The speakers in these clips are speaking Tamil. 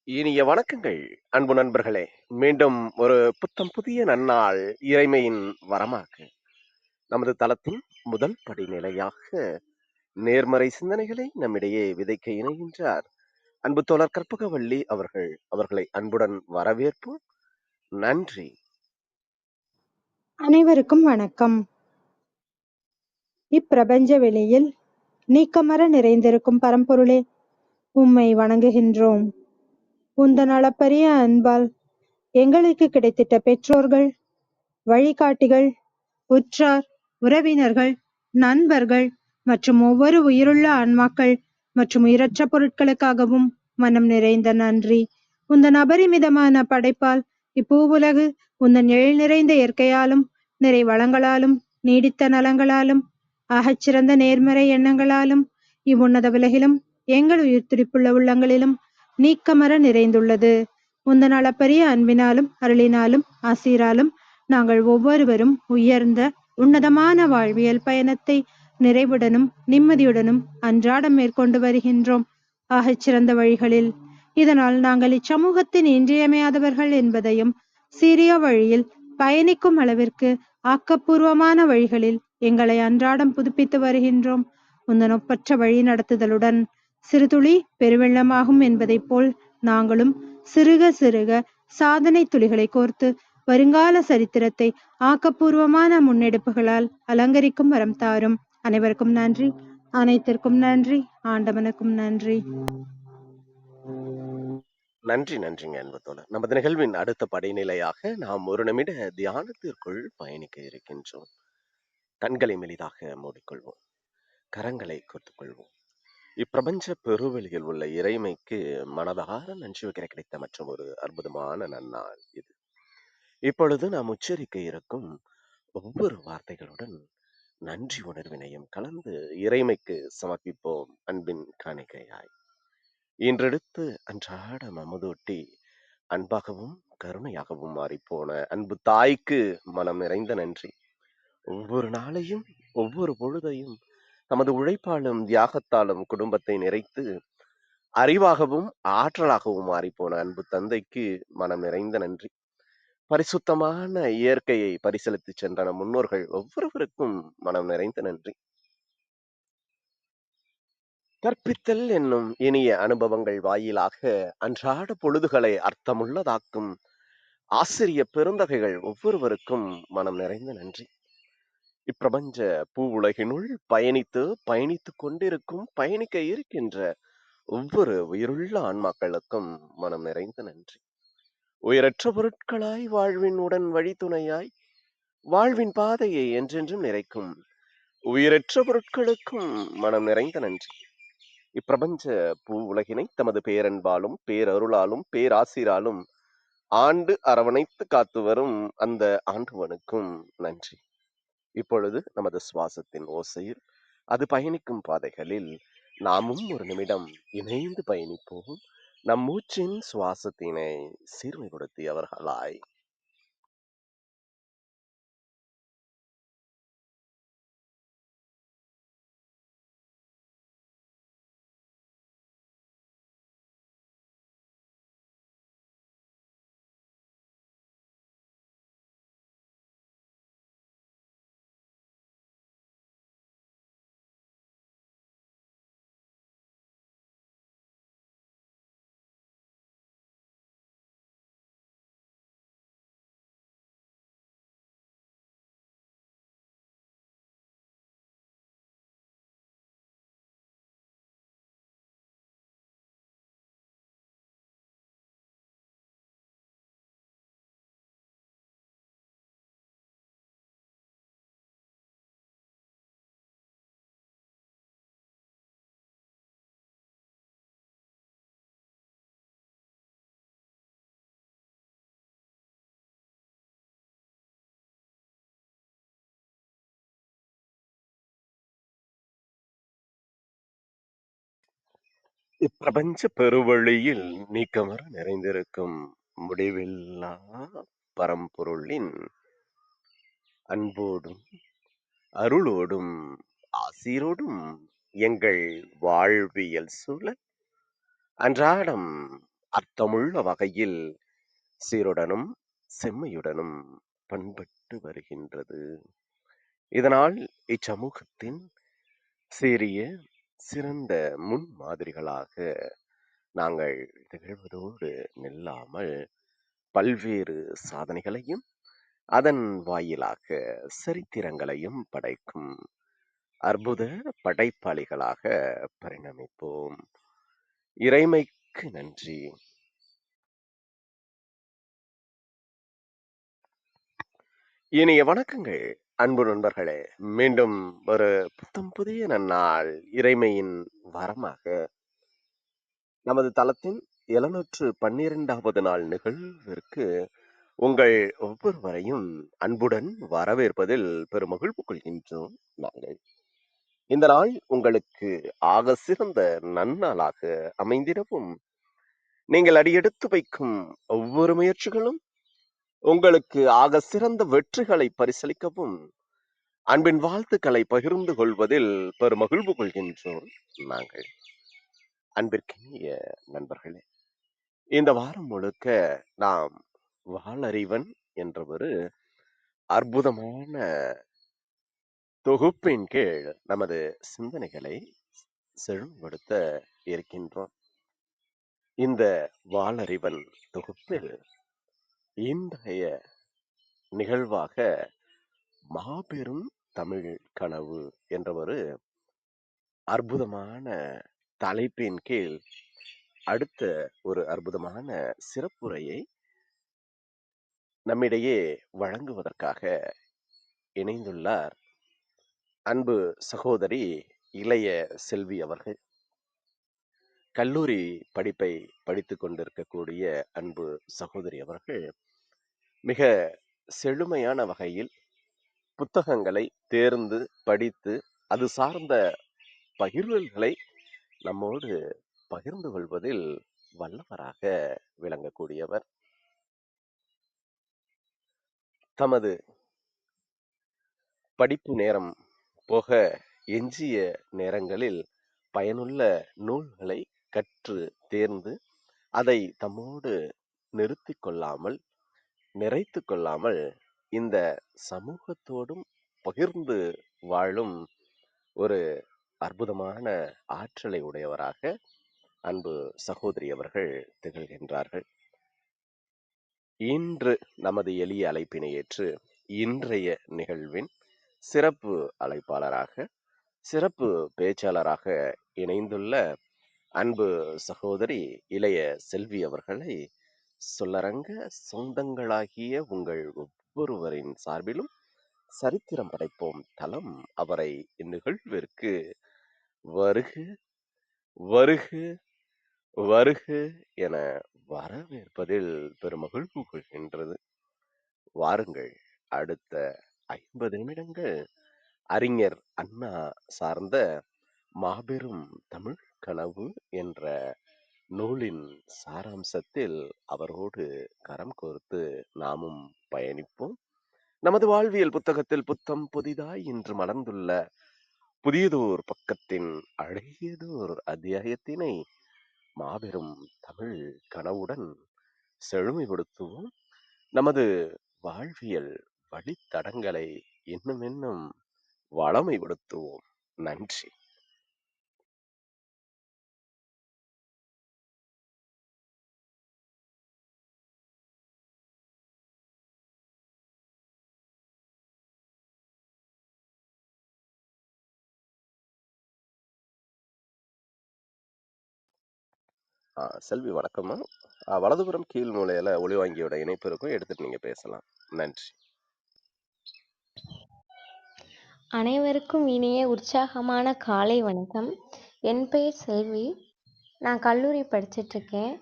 இனிய வணக்கங்கள், அன்பு நண்பர்களே. மீண்டும் ஒரு புத்தம் புதிய நன்னாள் இறைமையின் வரமாக நமது தளத்தின் முதல் படிநிலையாக நேர்மறை சிந்தனைகளை நம்மிடையே விதைக்க இணைகின்றார் அன்பு தோழர் கற்பகவள்ளி அவர்கள். அவர்களை அன்புடன் வரவேற்போம். நன்றி. அனைவருக்கும் வணக்கம். இப்பிரபஞ்ச வெளியில் நீக்கமற நிறைந்திருக்கும் பரம்பொருளே, உம்மை வணங்குகின்றோம். உந்தன் அளப்பரிய அன்பால் எங்களுக்கு கிடைத்திட்ட பெற்றோர்கள், வழிகாட்டிகள், உற்றார், உறவினர்கள், நண்பர்கள் மற்றும் ஒவ்வொரு உயிருள்ள ஆன்மாக்கள் மற்றும் உயிரற்ற பொருட்களுக்காகவும் மனம் நிறைந்த நன்றி. உந்தன் அபரிமிதமான படைப்பால் இப்பூவுலகு உந்தன் எழில் நிறைந்த இயற்கையாலும் நிறை வளங்களாலும் நீடித்த நலங்களாலும் ஆகச்சிறந்த நேர்மறை எண்ணங்களாலும் இவ்வுன்னத உலகிலும் எங்கள் உயிர் துடிப்புள்ள உள்ளங்களிலும் நீக்கமற நிறைந்துள்ளது. உந்தன் அளப்பரிய அன்பினாலும் அருளினாலும் ஆசீராலும் நாங்கள் ஒவ்வொருவரும் உயர்ந்த உன்னதமான வாழ்வியல் பயணத்தை நிறைவுடனும் நிம்மதியுடனும் அன்றாடம் மேற்கொண்டு வருகின்றோம், ஆகச்சிறந்த வழிகளில். இதனால் நாங்கள் இச்சமூகத்தின் இன்றியமையாதவர்கள் என்பதையும், சீரிய வழியில் பயணிக்கும் அளவிற்கு ஆக்கப்பூர்வமான வழிகளில் எங்களை அன்றாடம் புதுப்பித்து வருகின்றோம். உந்தன் ஒப்பற்ற வழி நடத்துதலுடன் சிறுதுளி பெருவெள்ளமாகும் என்பதைப் போல் நாங்களும் சிறுக சிறுக சாதனை துளிகளை கோர்த்து வருங்கால சரித்திரத்தை ஆக்கப்பூர்வமான முன்னெடுப்புகளால் அலங்கரிக்கும் வரம் தாரும். அனைவருக்கும் நன்றி, அனைத்திற்கும் நன்றி, ஆண்டவனுக்கும் நன்றி. நன்றி. நன்றிங்க அன்பு தோழர். நமது நிகழ்வின் அடுத்த படிநிலையாக நாம் ஒரு நிமிட தியானத்திற்குள் பயணிக்க இருக்கின்றோம். கண்களை மெலிதாக மூடிக்கொள்வோம், கரங்களை கோர்த்துக்கொள்வோம். இப்பிரபஞ்ச பெருவெளியில் உள்ள இறைமைக்கு மனதார நன்றி வைக்கிற கிடைத்த மற்றும் ஒரு அற்புதமான நன்னாள் இது. இப்பொழுது நாம் உச்சரிக்க இருக்கும் ஒவ்வொரு வார்த்தைகளுடன் நன்றி உணர்வினையும் கலந்து இறைமைக்கு சமர்ப்பிப்போம் அன்பின் காணிக்கையாய். இன்றெடுத்து அன்றாடம் அமுதூட்டி அன்பாகவும் கருணையாகவும் மாறிப்போன அன்பு தாய்க்கு மனம் நிறைந்த நன்றி. ஒவ்வொரு நாளையும் ஒவ்வொரு பொழுதையும் தமது உழைப்பாலும் தியாகத்தாலும் குடும்பத்தை நிறைத்து அறிவாகவும் ஆற்றலாகவும் மாறிப்போன அன்பு தந்தைக்கு மனம் நிறைந்த நன்றி. பரிசுத்தமான இயற்கையை பரிசீலித்து சென்ற நம் முன்னோர்கள் ஒவ்வொருவருக்கும் மனம் நிறைந்த நன்றி. கற்பித்தல் என்னும் இனிய அனுபவங்கள் வாயிலாக அன்றாட பொழுதுகளை அர்த்தமுள்ளதாக்கும் ஆசிரிய பெருந்தகைகள் ஒவ்வொருவருக்கும் மனம் நிறைந்த நன்றி. இப்பிரபஞ்ச பூ உலகினுள் பயணித்துக் கொண்டிருக்கும் பயணிக்க இருக்கின்ற ஒவ்வொரு உயிருள்ள ஆன்மாக்களுக்கும் மனம் நிறைந்த நன்றி. உயிரற்ற பொருட்களாய் வாழ்வின் உடன் வழித்துணையாய் வாழ்வின் பாதையை என்றென்றும் நிறைக்கும் உயிரற்ற பொருட்களுக்கும் மனம் நிறைந்த நன்றி. இப்பிரபஞ்ச பூ உலகினை தமது பேரன்பாலும் பேரருளாலும் பேராசிராலும் ஆண்டு அரவணைத்து காத்து வரும் அந்த ஆண்டவனுக்கும் நன்றி. இப்பொழுது நமது சுவாசத்தின் ஓசையில் அது பயணிக்கும் பாதைகளில் நாமும் ஒரு நிமிடம் இணைந்து பயணிப்போம், நம் மூச்சின் சுவாசத்தினை சீர்மைப்படுத்தியவர்களாய். இப்பிரபஞ்ச பெருவழியில் நீக்கமர நிறைந்திருக்கும் முடிவில்லா பரம்பொருளின் அன்போடும் அருளோடும் ஆசீரோடும் எங்கள் வாழ்வியல் சூழல் அன்றாடம் அர்த்தமுள்ள வகையில் சீருடனும் செம்மையுடனும் பண்பட்டு வருகின்றது. இதனால் இச்சமூகத்தின் சீரிய சிறந்த முன்மாதிரிகளாக நாங்கள் திகழ்வதோடு நில்லாமல் பல்வேறு சாதனைகளையும் அதன் வாயிலாக சரித்திரங்களையும் படைக்கும் அற்புத படைப்பாளிகளாக பரிணமிப்போம். இறைமைக்கு நன்றி. இனிய வணக்கங்கள் அன்பு நண்பர்களே. மீண்டும் ஒரு புத்தம் புதிய நன்னாள் இறைமையின் வரமாக நமது தளத்தின் 712வது நாள் நிகழ்விற்கு உங்கள் ஒவ்வொருவரையும் அன்புடன் வரவேற்பதில் பெருமகிழ்வு கொள்கின்றோம் நாங்கள். இந்த நாள் உங்களுக்கு ஆக சிறந்த நன்னாளாக அமைந்திடவும், நீங்கள் அடியெடுத்து வைக்கும் ஒவ்வொரு முயற்சிகளும் உங்களுக்கு ஆக சிறந்த வெற்றிகளை பரிசளிக்கவும் அன்பின் வாழ்த்துக்களை பகிர்ந்து கொள்வதில் பெருமகிழ்வு கொள்கின்றோம் நாங்கள். அன்பிற்கினிய நண்பர்களே, இந்த வாரம் முழுக்க நாம் வாளறிவன் என்ற ஒரு அற்புதமான தொகுப்பின் கீழ் நமது சிந்தனைகளை செழுமைப்படுத்த இருக்கின்றோம். இந்த வாளறிவன் தொகுப்பில் இன்றைய நிகழ்வாக மாபெரும் தமிழ் கனவு என்ற ஒரு அற்புதமான தலைப்பின் கீழ் அடுத்த ஒரு அற்புதமான சிறப்புரையை நம்மிடையே வழங்குவதற்காக இணைந்துள்ளார் அன்பு சகோதரி இளைய செல்வி அவர்கள். கல்லூரி படிப்பை படித்துக் கொண்டிருக்கக்கூடிய அன்பு சகோதரி அவர்கள் மிக செழுமையான வகையில் புத்தகங்களை தேர்ந்து படித்து அது சார்ந்த பகிர்வுகளை நம்மோடு பகிர்ந்து கொள்வதில் வல்லவராக விளங்கக்கூடியவர். தமது படிப்பு நேரம் போக எஞ்சிய நேரங்களில் பயனுள்ள நூல்களை கற்று தேர்ந்து அதை தம்மோடு நிறுத்தி கொள்ளாமல் நிறைத்து கொள்ளாமல் இந்த சமூகத்தோடும் பகிர்ந்து வாழும் ஒரு அற்புதமான ஆற்றலை உடையவராக அன்பு சகோதரி அவர்கள் திகழ்கின்றார்கள். இன்று நமது எளிய அழைப்பினை ஏற்று இன்றைய நிகழ்வின் சிறப்பு அழைப்பாளராக சிறப்பு பேச்சாளராக இணைந்துள்ள அன்பு சகோதரி இளைய செல்வி அவர்களை சொல்லரங்க சொந்தங்களாகிய உங்கள் ஒவ்வொருவரின் சார்பிலும் சரித்திரம் படைப்போம் தளம் அவரை இந்நிகழ்விற்கு வருக வருக வருக என வரவேற்பதில் பெருமகிழ்வு கொள்கின்றது. வாருங்கள், அடுத்த 50 நிமிடங்கள் அறிஞர் அண்ணா சார்ந்த மாபெரும் தமிழ் கனவு என்ற நூலின் சாராம்சத்தில் அவரோடு கரம் கோர்த்து நாமும் பயணிப்போம். நமது வாழ்வியல் புத்தகத்தில் புத்தம் புதிதாய் இன்று மலர்ந்துள்ள புதியதோர் பக்கத்தின் அழகியதோர் அத்தியாயத்தினை மாபெரும் தமிழ் கனவுடன் செழுமைப்படுத்துவோம். நமது வாழ்வியல் வழித்தடங்களை இன்னும் இன்னும் வளமைப்படுத்துவோம். நன்றி. செல்வி வணக்கம்மா. வலதுபுறம் கீழ் மூலையில ஒளிவாங்கியோட இணைப்பு இருக்கும், எடுத்துட்டு நீங்க பேசலாம். நன்றி. அனைவருக்கும் இனிய உற்சாகமான காலை வணக்கம். என் பெயர் செல்வி. நான் கல்லூரி படிச்சிட்ருக்கேன்.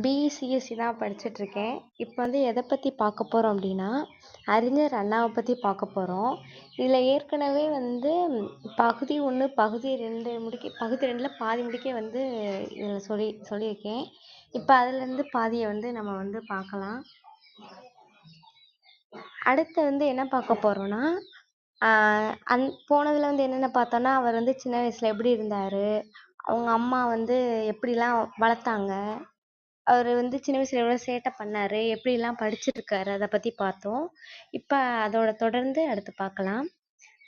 பிஇசிஎஸ்சி தான் படிச்சிட்ருக்கேன். இப்போ எதை பற்றி பார்க்க போகிறோம் அப்படின்னா, அறிஞர் அண்ணாவை பற்றி பார்க்க போகிறோம். இதில் ஏற்கனவே பகுதி 1 பகுதி 2 பகுதி 2ல் பாதி முடிக்க இதில் சொல்லியிருக்கேன். இப்போ அதுலேருந்து பாதியை நம்ம பார்க்கலாம். அடுத்து என்ன பார்க்க போகிறோன்னா, போனதில் என்னென்ன பார்த்தோன்னா, அவர் சின்ன வயசில் எப்படி இருந்தார், அவங்க அம்மா வந்து எப்படிலாம் வளர்த்தாங்க, அவரு வந்து சின்ன வயசுல எவ்வளோ சேட்டை பண்ணாரு, எப்படிலாம் படிச்சிருக்காரு, அதை பத்தி பார்த்தோம். இப்ப அதோட தொடர்ந்து அடுத்து பார்க்கலாம்.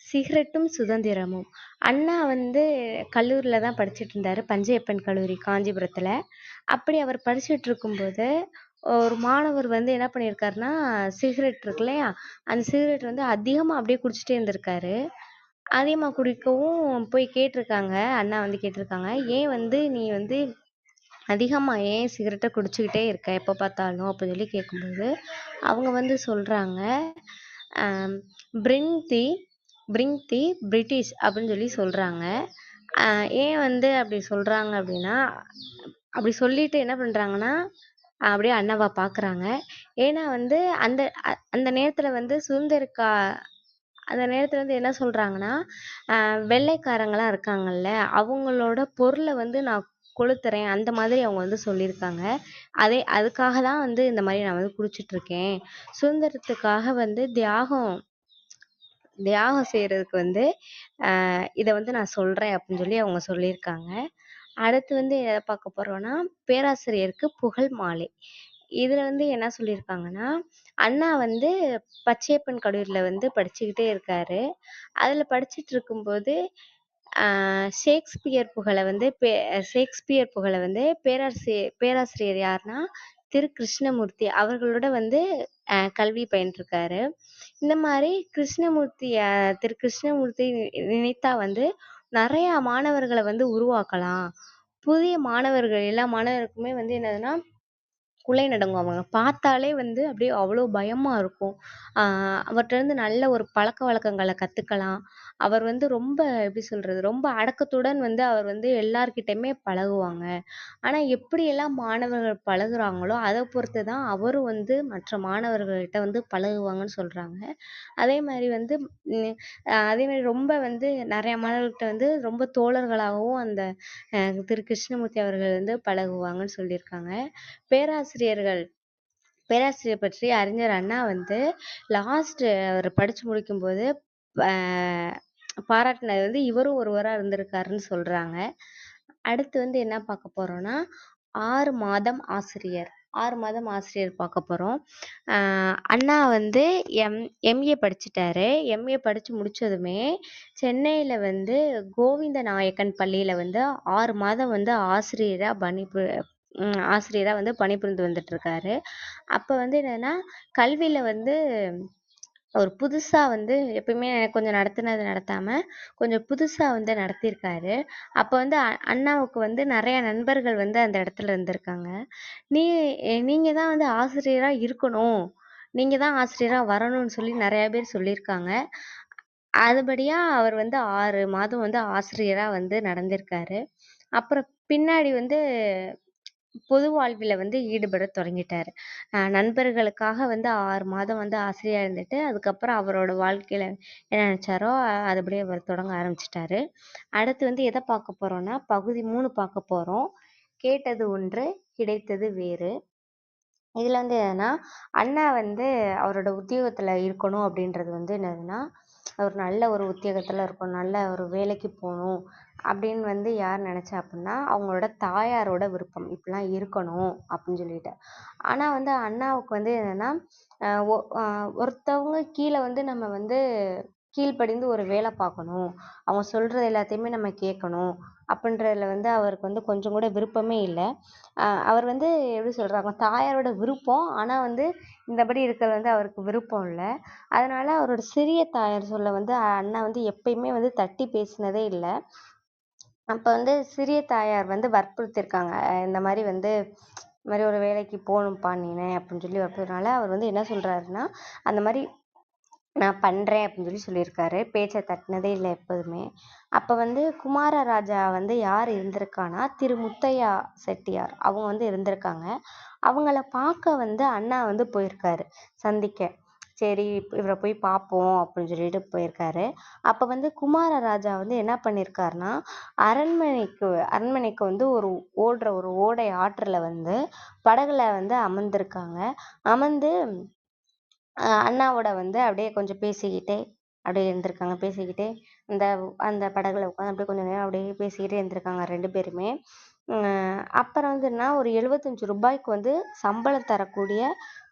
சிகரெட்டும் சுதந்திரமும். அண்ணா வந்து கல்லூரியில தான் படிச்சுட்டு இருந்தாரு, பஞ்சையப்பன் கல்லூரி காஞ்சிபுரத்துல. அப்படி அவர் படிச்சுட்டு இருக்கும்போது ஒரு மாணவர் வந்து என்ன பண்ணியிருக்காருன்னா, சிகரெட் இருக்கு இல்லையா, அந்த சிகரெட் வந்து அதிகமா அப்படியே குடிச்சிட்டே இருந்திருக்காரு. அதிகமா குடிக்கவும் போய் கேட்டிருக்காங்க. அண்ணா வந்து கேட்டிருக்காங்க, "ஏன் வந்து நீ வந்து அதிகமா ஏன் சிகரெட்ட குடிச்சுக்கிட்டே இருக்க எப்ப பார்த்தாலும்?" அப்படின்னு சொல்லி கேட்கும்போது, அவங்க வந்து சொல்றாங்க, um "bring the bring the British" அப்படின்னு சொல்லி சொல்றாங்க. அ ஏன் வந்து அப்படி சொல்றாங்க அப்படின்னா, அப்படி சொல்லிட்டு என்ன பண்றாங்கன்னா, அப்படியே அண்ணாவ பார்க்குறாங்க. ஏன்னா வந்து அந்த அந்த நேரத்துல வந்து அந்த நேரத்துல வந்து என்ன சொல்றாங்கன்னா, வெள்ளைக்காரங்கலாம் இருக்காங்கல்ல, அவங்களோட பொருள வந்து நான் கொளுத்துறேன். அந்த மாதிரி அவங்க வந்து சொல்லியிருக்காங்க. அதுக்காக தான் வந்து இந்த மாரி நான் வந்து குடிச்சிட்டுருக்கேன். சுதந்திரத்துக்காக வந்து தியாகம் தியாகம் செய்றதுக்கு வந்து இத வந்து நான் சொல்றேன் அப்படின்னு சொல்லி அவங்க சொல்லியிருக்காங்க. அடுத்து வந்து எத பார்க்க போறோம்னா, பேராசிரியருக்கு புகழ் மாலை. இதுல வந்து என்ன சொல்லியிருக்காங்கன்னா, அண்ணா வந்து பச்சையப்பன் கல்லூரியில வந்து படிச்சுக்கிட்டே இருக்காரு. அதுல படிச்சுட்டு இருக்கும்போது, ஆ ஷேக்ஸ்பியர் புகழ வந்து பேராசிரியர் யாருன்னா, திரு கிருஷ்ணமூர்த்தி அவர்களோட வந்து கல்வி பயின்றுருக்காரு. இந்த மாரி திரு கிருஷ்ணமூர்த்தி நினைத்தா வந்து நெறையா மாணவர்கள வந்து உருவாக்கலாம். புதிய மாணவர்கள் எல்லா மாணவருக்குமே வந்து என்னதுன்னா, குலை நடுங்கும். அவங்க பார்த்தாலே வந்து அப்படியே அவ்வளோ பயமா இருக்கும். அவர்ட்ட இருந்து நல்ல ஒரு பழக்கவழக்கங்கள கத்துக்கலாம். அவர் வந்து ரொம்ப எப்படி சொல்றது? ரொம்ப அடக்கத்துடன் வந்து அவர் வந்து எல்லார்கிட்டயுமே பழகுவாங்க. ஆனா எப்படியெல்லாம் மாணவர்கள் பழகுறாங்களோ, அத பொறுத்து தான் அவரும் வந்து மற்ற மாணவர்கள்ட்ட வந்து பழகுவாங்கன்னு சொல்றாங்க. அதே மாரி வந்து ம் அதே மாரி ரொம்ப வந்து நெறைய மாணவர்கள்ட்ட வந்து ரொம்ப தோழர்களாகவும் அந்த திரு கிருஷ்ணமூர்த்தி அவர்கள் வந்து பழகுவாங்கன்னு சொல்லியிருக்காங்க. பேராசிரியர்கள் பேராசிரியர் பற்றி அறிஞர் அண்ணா வந்து லாஸ்ட் அவர் படிச்சு முடிக்கும்போது ஆ பாராட்டுனது வந்து இவரும் ஒருவரா இருந்திருக்காருன்னு சொல்றாங்க. அடுத்து வந்து என்ன பார்க்க போறோம்னா, 6 மாதம் ஆசிரியர். 6 மாதம் ஆசிரியர் பார்க்க போறோம். அண்ணா வந்து எம்.ஏ படிச்சுட்டாரு. எம்.ஏ படிச்சு முடிச்சதுமே, சென்னையில வந்து கோவிந்த நாயக்கன் பள்ளியில வந்து 6 மாதம் வந்து ஆசிரியரா வந்து பணிபுரிந்து வந்துட்டுருக்காரு. அப்ப வந்து என்னன்னா, கல்வியில வந்து ஒரு புதுசா வந்து எப்பயுமே கொஞ்சம் நடத்துனது நடத்தாம, கொஞ்சம் புதுசா வந்து நடத்தியிருக்காரு. அப்ப வந்து அண்ணாவுக்கு வந்து நெறைய நண்பர்கள் வந்து அந்த இடத்துல இருந்திருக்காங்க. "நீ நீங்க தான் வந்து ஆசிரியரா இருக்கணும். நீங்க தான் ஆசிரியரா வரணும்னு" சொல்லி நெறைய பேர் சொல்லியிருக்காங்க. அதுபடியா அவர் வந்து 6 மாதம் வந்து ஆசிரியரா வந்து நடந்திருக்காரு. அப்புறம் பின்னாடி வந்து பொது வாழ்வில வந்து ஈடுபடத் தொடங்கிட்டாரு. நண்பர்களுக்காக வந்து 6 மாதம் வந்து ஆசிரியரா இருந்துட்டு, அதுக்கப்புறம் அவரோட வாழ்க்கையில என்ன நினைச்சாரோ, அதுபடி அவர் தொடங்க ஆரம்பிச்சுட்டாரு. அடுத்து வந்து எத பார்க்க போறோம்னா, பகுதி 3 பார்க்க போறோம். கேட்டது ஒன்று, கிடைத்தது வேறு. இதுல வந்து என்னன்னா, அண்ணா வந்து அவரோட உத்தியோகத்துல இருக்கணும் அப்படின்றது வந்து என்னதுன்னா, ஒரு நல்ல ஒரு உத்தியோகத்துல இருக்கணும், நல்ல ஒரு வேலைக்கு போணும் அப்படின்னு வந்து யார் நினைச்சா அப்படின்னா, அவங்களோட தாயாரோட விருப்பம். இப்படிலாம் இருக்கணும் அப்படின்னு சொல்லிட்டு. ஆனா வந்து அண்ணாவுக்கு வந்து என்னன்னா, ஒருத்தவங்க கீழ வந்து நம்ம வந்து கீழ்ப்படிந்து ஒரு வேலை பார்க்கணும். அவங்க சொல்றது எல்லாத்தையுமே நம்ம கேட்கணும். அப்படின்றதுல வந்து அவருக்கு வந்து கொஞ்சம் கூட விருப்பமே இல்ல. அவர் வந்து எப்படி சொல்றாங்க, தாயாரோட விருப்பம். ஆனா வந்து இந்தபடி இருக்கிறது வந்து அவருக்கு விருப்பம் இல்ல. அதனால அவரோட சிறிய தாயார் சொல்ல வந்து அண்ணா வந்து எப்பயுமே வந்து தட்டி பேசினதே இல்ல. அப்ப வந்து சிறிய தாயார் வந்து வற்புறுத்தியிருக்காங்க. இந்த மாரி வந்து இந்த மாரி ஒரு வேலைக்கு போணும்ப்பா நீனு அப்படின்னு சொல்லி வற்புறுத்தனால அவர் வந்து என்ன சொல்றாருன்னா, அந்த மாரி நான் பண்றேன் அப்படின்னு சொல்லி சொல்லியிருக்காரு. பேச்ச தட்டினதே இல்ல எப்போதுமே. அப்ப வந்து குமாரராஜா வந்து யார் இருந்திருக்கான்னா, திரு முத்தையா செட்டியார் அவங்க வந்து இருந்திருக்காங்க. அவங்கள பார்க்க வந்து அண்ணா வந்து போயிருக்காரு சந்திக்க. சரி இவர போய் பார்ப்போம் அப்படின்னு சொல்லிட்டு போயிருக்காரு. அப்ப வந்து குமாரராஜா வந்து என்ன பண்ணியிருக்காருன்னா, அரண்மனைக்கு வந்து ஒரு ஓடை ஆற்றுல வந்து படகுல வந்து அமர்ந்திருக்காங்க. அமர்ந்து அண்ணாவோட வந்து அப்படியே கொஞ்சம் பேசிக்கிட்டே அப்படியே இருந்திருக்காங்க பேசிக்கிட்டே. அந்த அந்த படகுல உட்காந்து அப்படியே கொஞ்ச நேரம் அப்படியே பேசிக்கிட்டே இருந்திருக்காங்க 2 பேருமே. அப்புறம் வந்துன்னா ஒரு ரூ. 75க்கு வந்து சம்பளம் தரக்கூடிய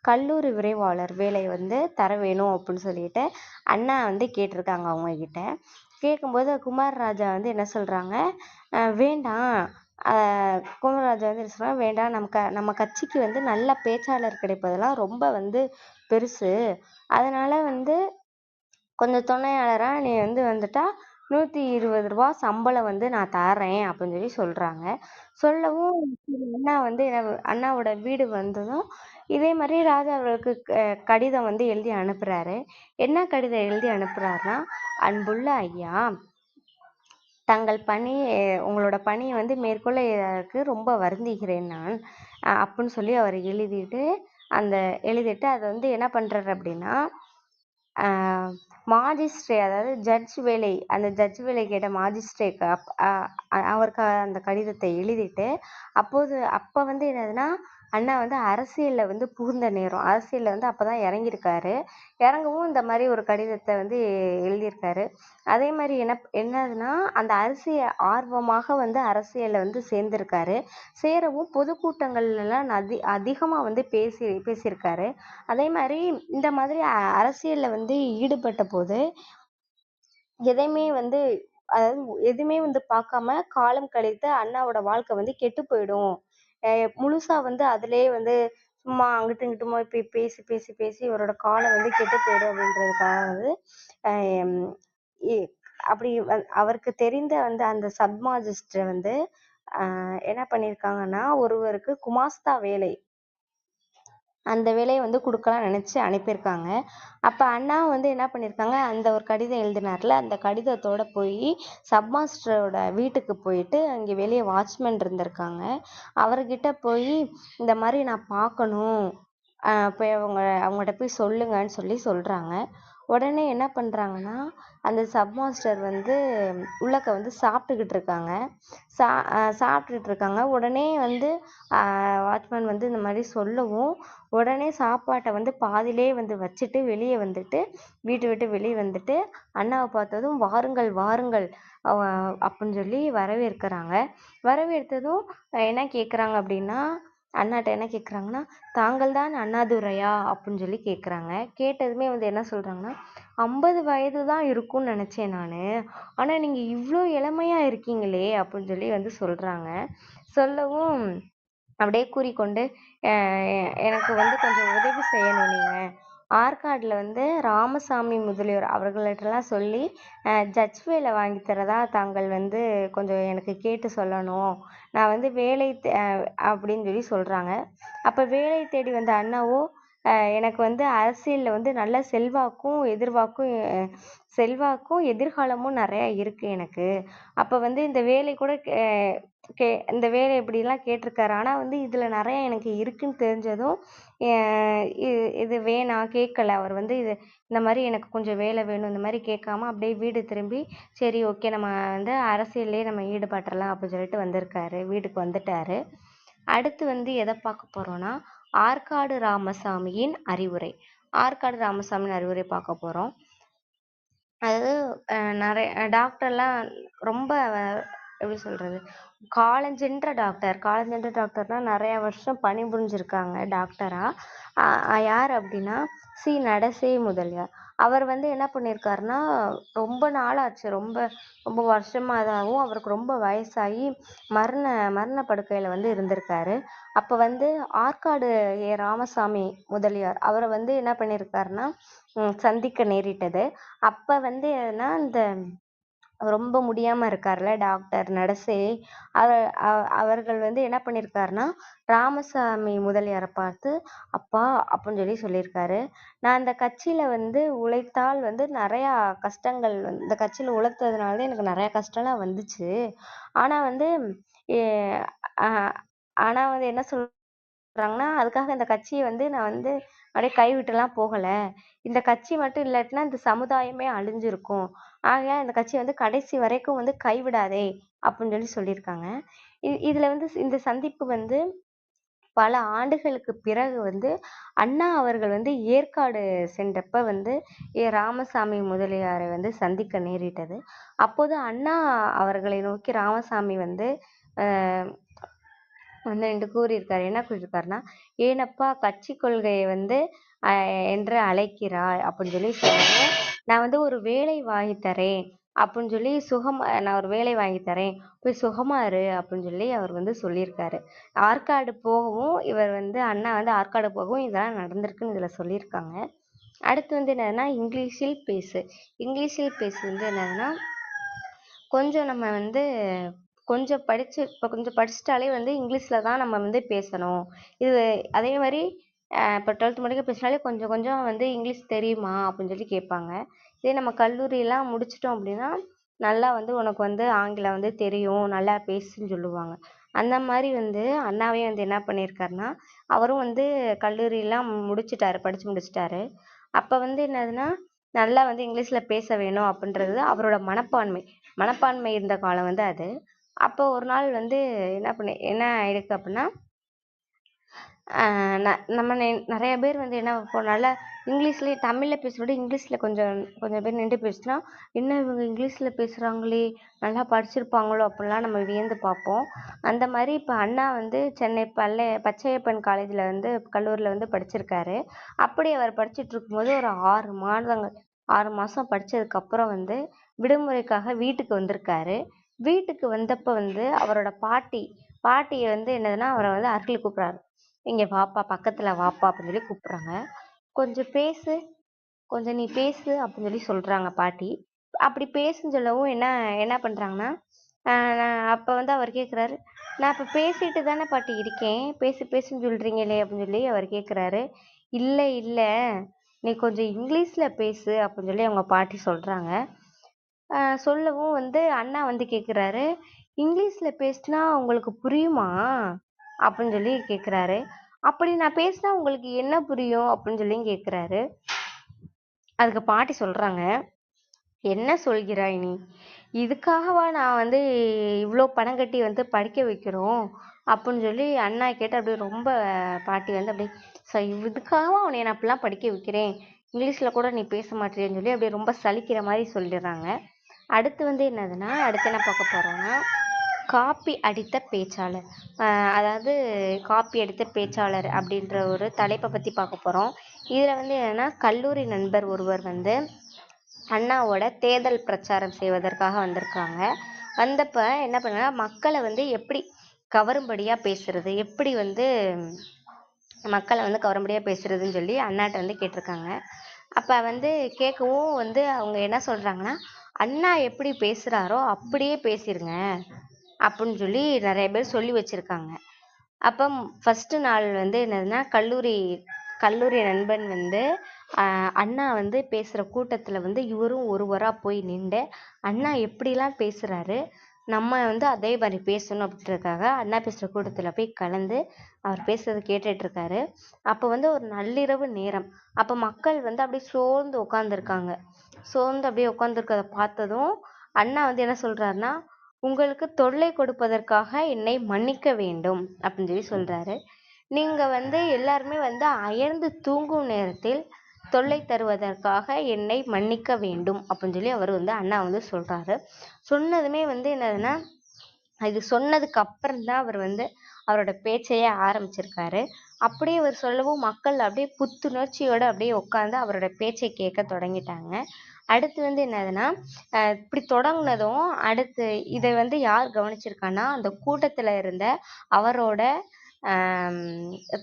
கல்லூரி விரைவாளர் வேலை வந்து தர வேணும் அப்படின்னு சொல்லிட்டு அண்ணா வந்து கேட்டிருக்காங்க அவங்க கிட்ட. கேட்கும்போது குமார் ராஜா வந்து என்ன சொல்றாங்க, வேண்டாம். குமார் ராஜா வந்து என்ன சொல்றாங்க, வேண்டாம், நம்ம கட்சிக்கு வந்து நல்ல பேச்சாளர் கிடைப்பதெல்லாம் ரொம்ப வந்து பெருசு. அதனால வந்து கொஞ்சம் துணையாளரா நீ வந்து வந்துட்டா ரூ. 120 சம்பளம் வந்து நான் தரேன் அப்படின்னு சொல்லி சொல்றாங்க. சொல்லவும் சரி, அண்ணா வந்து அண்ணாவோட வீடு வந்ததும் இதே மாதிரி ராஜா அவர்களுக்கு கடிதம் வந்து எழுதி அனுப்புறாரு. என்ன கடிதம் எழுதி அனுப்புறாருன்னா, அன்புள்ள ஐயா, தங்கள் பணி உங்களோட பணியை வந்து மேற்கொள்ள ரொம்ப வருந்துகிறேன் நான் அப்படின்னு சொல்லி அவர் எழுதிட்டு அதை வந்து என்ன பண்றாரு அப்படின்னா, மாஜிஸ்ட்ரேட், அதாவது ஜட்ஜ் வேலை, அந்த ஜட்ஜ் வேலை கேட்ட மாஜிஸ்ட்ரேட் அவருக்கு அந்த கடிதத்தை எழுதிட்டு அப்போ வந்து என்னதுன்னா, அண்ணா வந்து அரசியல்ல வந்து புகுந்த நேரம், அரசியல்ல வந்து அப்பதான் இறங்கியிருக்காரு. இறங்கவும் இந்த மாதிரி ஒரு கடிதத்தை வந்து எழுதியிருக்காரு. அதே மாதிரி என்னதுன்னா, அந்த ஆர்வமாக வந்து அரசியல்ல வந்து சேர்ந்திருக்காரு. சேரவும் பொதுக்கூட்டங்கள்லாம் அதிகமா வந்து பேசியிருக்காரு. அதே மாதிரி இந்த மாதிரி அரசியல்ல வந்து ஈடுபட்ட போது எதையுமே வந்து அதாவது எதுவுமே வந்து பார்க்காம காலம் கழித்து அண்ணாவோட வாழ்க்கை வந்து கெட்டு போயிடும். முழுசா வந்து அதிலேயே வந்து சும்மா அங்கிட்டும் இங்கிட்டுமா போய் பேசி பேசி பேசி இவரோட காலம் வந்து கெட்டு போயிடும் அப்படின்றதுக்காக வந்து ஆஹ் இ- அப்படி அவருக்கு தெரிந்த வந்து அந்த சப் மாஜிஸ்ட்ரேட் வந்து என்ன பண்ணியிருக்காங்கன்னா, ஒருவருக்கு குமாஸ்தா வேலை, அந்த வேலையை வந்து கொடுக்கலாம் நினைச்சு அனுப்பியிருக்காங்க. அப்ப அண்ணா வந்து என்ன பண்ணியிருக்காங்க, அந்த ஒரு கடிதம் எழுதினார்ல, அந்த கடிதத்தோட போய் சப் மாஸ்டரோட வீட்டுக்கு போயிட்டு அங்கே வெளியே வாட்ச்மேன் இருந்திருக்காங்க, அவர்கிட்ட போய் இந்த மாதிரி நான் பார்க்கணும், போய் அவங்ககிட்ட போய் சொல்லுங்கன்னு சொல்றாங்க. உடனே என்ன பண்றாங்கன்னா, அந்த சப் மாஸ்டர் வந்து உள்ளக்க வந்து சாப்பிட்டுக்கிட்டு இருக்காங்க. சாப்பிட்டுட்டு இருக்காங்க. உடனே வந்து வாட்ச்மேன் வந்து இந்த மாதிரி சொல்லவும், உடனே சாப்பாட்டை வந்து பாதியிலே வந்து வச்சுட்டு வெளியே வந்துட்டு, வீட்டை விட்டு வெளியே வந்துட்டு, அண்ணாவை பார்த்ததும் வாருங்கள் வாருங்கள் அப்படின்னு சொல்லி வரவேற்கிறாங்க. வரவேற்றதும் என்ன கேட்குறாங்க அப்படின்னா, அண்ணாட்ட என்ன கேட்குறாங்கன்னா, தாங்கள் தான் அண்ணாதுரையா அப்படின்னு சொல்லி கேட்குறாங்க. கேட்டதுமே வந்து என்ன சொல்றாங்கன்னா, 50 வயது தான் இருக்கும்னு நினைச்சேன் நானு, ஆனா நீங்க இவ்வளோ இளமையா இருக்கீங்களே அப்படின்னு சொல்லி வந்து சொல்றாங்க. சொல்லவும் அப்படியே கூறிக்கொண்டு, எனக்கு வந்து கொஞ்சம் உதவி செய்யணும் நீங்க. ஆற்காடுல வந்து ராமசாமி முதலியோர் அவர்கள்ட்டலாம் சொல்லி ஜட்ஜ் வேலை வாங்கி தரதா தாங்கள் வந்து கொஞ்சம் எனக்கு கேட்டு சொல்லணும். நான் வந்து அப்படின்னு சொல்லி சொல்றாங்க. அப்ப வேலை தேடி வந்த அண்ணாவோ, எனக்கு வந்து அரசியல்ல வந்து நல்ல செல்வாக்கும் எதிர்காலமும் நிறைய இருக்கு எனக்கு. அப்ப வந்து இந்த வேலை கூட இந்த வேலை இப்படிலாம் கேட்டிருக்காரு. ஆனா வந்து இதுல நிறைய எனக்கு இருக்குன்னு தெரிஞ்சதும் இது வேணாம், கேட்கல. அவர் வந்து இந்த மாதிரி எனக்கு கொஞ்சம் வேலை வேணும் இந்த மாதிரி கேட்காம அப்படியே வீடு திரும்பி, சரி ஓகே நம்ம வந்து அரசியல்லே நம்ம ஈடுபட்டுறலாம் அப்படின்னு சொல்லிட்டு வந்திருக்காரு, வீட்டுக்கு வந்துட்டாரு. அடுத்து வந்து எதை பார்க்க போறோம்னா, ஆற்காடு ராமசாமியின் அறிவுரை. ஆற்காடு ராமசாமியின் அறிவுரை பார்க்க போறோம். அதாவது நிறைய டாக்டர்லாம் ரொம்ப எப்படி சொல்றது, காலஞ்சென்ற டாக்டர்னா நிறைய வருஷம் பணிபுரிஞ்சிருக்காங்க டாக்டரா. யார் அப்படின்னா நடேசே முதலியார். அவர் வந்து என்ன பண்ணியிருக்காருன்னா, ரொம்ப நாளாச்சு, ரொம்ப ரொம்ப வருஷமாகவும் அவருக்கு ரொம்ப வயசாகி மரண படுக்கையில வந்து இருந்திருக்காரு. அப்ப வந்து ஆற்காடு ராமசாமி முதலியார் அவரை வந்து என்ன பண்ணியிருக்காருன்னா சந்திக்க நேரிட்டது. அப்ப வந்து என்னன்னா, இந்த ரொம்ப முடியாம இருக்கார்ல டாக்டர் நடேசே, அவர்கள் வந்து என்ன பண்ணியிருக்காருன்னா, ராமசாமி முதலியாரை பார்த்து, அப்பா அப்படின்னு சொல்லியிருக்காரு, நான் இந்த கட்சியில வந்து உழைத்தால் வந்து நிறையா கஷ்டங்கள் வந்து இந்த கட்சியில உழைத்ததுனால எனக்கு நிறைய கஷ்டம்லாம் வந்துச்சு. ஆனா வந்து எ அஹ் ஆனா வந்து என்ன சொல்றாங்கன்னா, அதுக்காக இந்த கட்சியை வந்து நான் வந்து அப்படியே கைவிட்டுலாம் போகல. இந்த கட்சி மட்டும் இல்லாட்டினா இந்த சமுதாயமே அழிஞ்சிருக்கும். ஆகையால் இந்த கட்சி வந்து கடைசி வரைக்கும் வந்து கைவிடாதே அப்படின்னு சொல்லியிருக்காங்க. இதுல வந்து இந்த சந்திப்பு வந்து பல ஆண்டுகளுக்கு பிறகு வந்து அண்ணா அவர்கள் வந்து ஏற்காடு சென்றப்ப வந்து ராமசாமி முதலியாரை வந்து சந்திக்க நேரிட்டது. அப்போது அண்ணா அவர்களை நோக்கி ராமசாமி வந்து ஆஹ் வந்து கூறியிருக்காரு. என்ன கூறியிருக்காருன்னா, ஏனப்பா கட்சி கொள்கையை வந்து என்று அழைக்கிறாய் அப்படின்னு சொல்லி சொல்லவும், நான் வந்து ஒரு வேலை வாங்கி தரேன் அப்படின்னு சொல்லி நான் ஒரு வேலை வாங்கி தரேன், போய் சுகமா இரு அப்படின்னு சொல்லி அவர் வந்து சொல்லியிருக்காரு. ஆற்காடு போகவும் இவர் வந்து அண்ணா வந்து ஆற்காடு போகவும் இதெல்லாம் நடந்திருக்குன்னு இதுல சொல்லியிருக்காங்க. அடுத்து வந்து என்னதுன்னா இங்கிலீஷில் பேசு வந்து என்னதுன்னா கொஞ்சம் நம்ம வந்து இப்போ கொஞ்சம் படிச்சிட்டாலே வந்து இங்கிலீஷில் தான் நம்ம வந்து பேசணும். இது அதே மாதிரி இப்போ 12th வரைக்கும் பேசினாலே கொஞ்சம் கொஞ்சம் வந்து இங்கிலீஷ் தெரியுமா அப்படின்னு சொல்லி கேட்பாங்க. இதே நம்ம கல்லூரியெல்லாம் முடிச்சிட்டோம் அப்படின்னா நல்லா வந்து உனக்கு வந்து ஆங்கிலம் வந்து தெரியும், நல்லா பேசுன்னு சொல்லுவாங்க. அந்த மாதிரி வந்து அண்ணாவே வந்து என்ன பண்ணியிருக்காருன்னா, அவரும் வந்து கல்லூரியெல்லாம் படிச்சு முடிச்சிட்டாரு. அப்போ வந்து என்னதுன்னா நல்லா வந்து இங்கிலீஷில் பேச வேணும் அப்படின்றது அவரோட மனப்பான்மை இருந்த காலம் வந்து அது. அப்போ ஒரு நாள் வந்து என்ன ஆயிருக்கு அப்படின்னா, நம்ம நிறைய பேர் வந்து என்ன நல்லா இங்கிலீஷ்லேயே தமிழில் பேசுகிறோட இங்கிலீஷில் கொஞ்சம் கொஞ்சம் பேர் நின்று பேசினா, என்ன இவங்க இங்கிலீஷில் பேசுகிறாங்களே, நல்லா படிச்சிருப்பாங்களோ அப்படிலாம் நம்ம வியந்து பார்ப்போம். அந்த மாதிரி இப்போ அண்ணா வந்து சென்னை பச்சையப்பன் காலேஜில் வந்து கல்லூரியில் வந்து படிச்சிருக்காரு. அப்படி அவர் படிச்சுட்டு இருக்கும்போது ஒரு 6 மாதம் படித்ததுக்கப்புறம் வந்து விடுமுறைக்காக வீட்டுக்கு வந்திருக்காரு. வீட்டுக்கு வந்தப்போ வந்து அவரோட பாட்டியை வந்து என்னதுன்னா அவரை வந்து அருகில் கூப்பிட்றாரு. இங்கே வாப்பா, பக்கத்தில் வாப்பா அப்படின்னு சொல்லி கூப்பிட்றாங்க. கொஞ்சம் பேசு, கொஞ்சம் நீ பேசு அப்படின்னு சொல்லி சொல்கிறாங்க பாட்டி. அப்படி பேசுன்னு சொல்லவும் என்ன என்ன பண்ணுறாங்கன்னா, அப்போ வந்து அவர் கேட்குறாரு, நான் இப்போ பேசிட்டு தானே பாட்டி இருக்கேன், பேசுன்னு சொல்கிறீங்களே அப்படின்னு சொல்லி அவர் கேட்குறாரு. இல்லை இல்லை, நீ கொஞ்சம் இங்கிலீஷில் பேசு அப்படின்னு சொல்லி அவங்க பாட்டி சொல்கிறாங்க. சொல்லவும் வந்து அண்ணா வந்து கேட்குறாரு, இங்கிலீஷில் பேசினா உங்களுக்கு புரியுமா அப்படின்னு சொல்லி கேட்குறாரு. அப்படி நான் பேசினா உங்களுக்கு என்ன புரியும் அப்படின்னு சொல்லி கேட்குறாரு. அதுக்கு பாட்டி சொல்கிறாங்க, என்ன சொல்கிறாய் நீ? இதுக்காகவா நான் வந்து இவ்வளோ பணம் கட்டி வந்து படிக்க வைக்கிறோம் அப்படின்னு சொல்லி அண்ணா கேட்டு அப்படியே ரொம்ப பாட்டி வந்து அப்படியே இதுக்காகவா உன்னை நான் அப்படிலாம் படிக்க வைக்கிறேன், இங்கிலீஷில் கூட நீ பேச மாட்டேன்னு சொல்லி அப்படியே ரொம்ப சலிக்கிற மாதிரி சொல்லிடுறாங்க. அடுத்து வந்து என்னதுன்னா அடுத்து என்ன பார்க்க போகிறோன்னா காப்பி அடித்த பேச்சாளர். அதாவது காப்பி அடித்த பேச்சாளர் அப்படின்ற ஒரு தலைப்பை பற்றி பார்க்க போகிறோம். இதில் வந்து என்னென்னா கல்லூரி நண்பர் ஒருவர் வந்து அண்ணாவோட தேர்தல் பிரச்சாரம் செய்வதற்காக வந்திருக்காங்க. வந்தப்போ என்ன பண்ணா மக்களை வந்து எப்படி கவரும்படியாக பேசுறது, எப்படி வந்து மக்களை வந்து கவரும்படியாக பேசுறதுன்னு சொல்லி அண்ணாட்ட வந்து கேட்டிருக்காங்க. அப்போ வந்து கேட்கவும் வந்து அவங்க என்ன சொல்கிறாங்கன்னா, அண்ணா எப்படி பேசுகிறாரோ அப்படியே பேசிடுங்க அப்படின்னு சொல்லி நிறைய பேர் சொல்லி வச்சுருக்காங்க. அப்போ ஃபஸ்ட்டு நாள் வந்து என்னதுன்னா கல்லூரி நண்பன் வந்து அண்ணா வந்து பேசுகிற கூட்டத்தில் வந்து இவரும் ஒருவராக போய் நின்று அண்ணா எப்படிலாம் பேசுகிறாரு, நம்ம வந்து அதே மாதிரி பேசணும் அப்படின்றதுக்காக அண்ணா பேசுகிற கூட்டத்தில் போய் கலந்து அவர் பேசுறதை கேட்டுட்ருக்காரு. அப்போ வந்து ஒரு நள்ளிரவு நேரம். அப்போ மக்கள் வந்து அப்படியே சோர்ந்து உட்காந்துருக்காங்க. அப்படியே உட்காந்துருக்கதை பார்த்ததும் அண்ணா வந்து என்ன சொல்கிறாருன்னா, உங்களுக்கு தொல்லை கொடுப்பதற்காக என்னை மன்னிக்க வேண்டும் அப்படின்னு சொல்லி சொல்கிறாரு. நீங்கள் வந்து எல்லாருமே வந்து அயர்ந்து தூங்கும் நேரத்தில் தொல்லை தருவதற்காக என்னை மன்னிக்க வேண்டும் அப்படின்னு சொல்லி அவர் வந்து அண்ணா வந்து சொல்கிறாரு. சொன்னதுமே வந்து என்னதுன்னா இது சொன்னதுக்கு அப்புறம் தான் அவர் வந்து அவரோட பேச்சையே ஆரம்பிச்சிருக்காரு. அப்படியே அவர் சொல்லவும் மக்கள் அப்படியே புத்துணர்ச்சியோட அப்படியே உட்காந்து அவரோட பேச்சை கேட்க தொடங்கிட்டாங்க. அடுத்து வந்து என்னதுன்னா இப்படி தொடங்குனதும் அடுத்து இதை வந்து யார் கவனிச்சிருக்கான்னா அந்த கூட்டத்தில் இருந்த அவரோட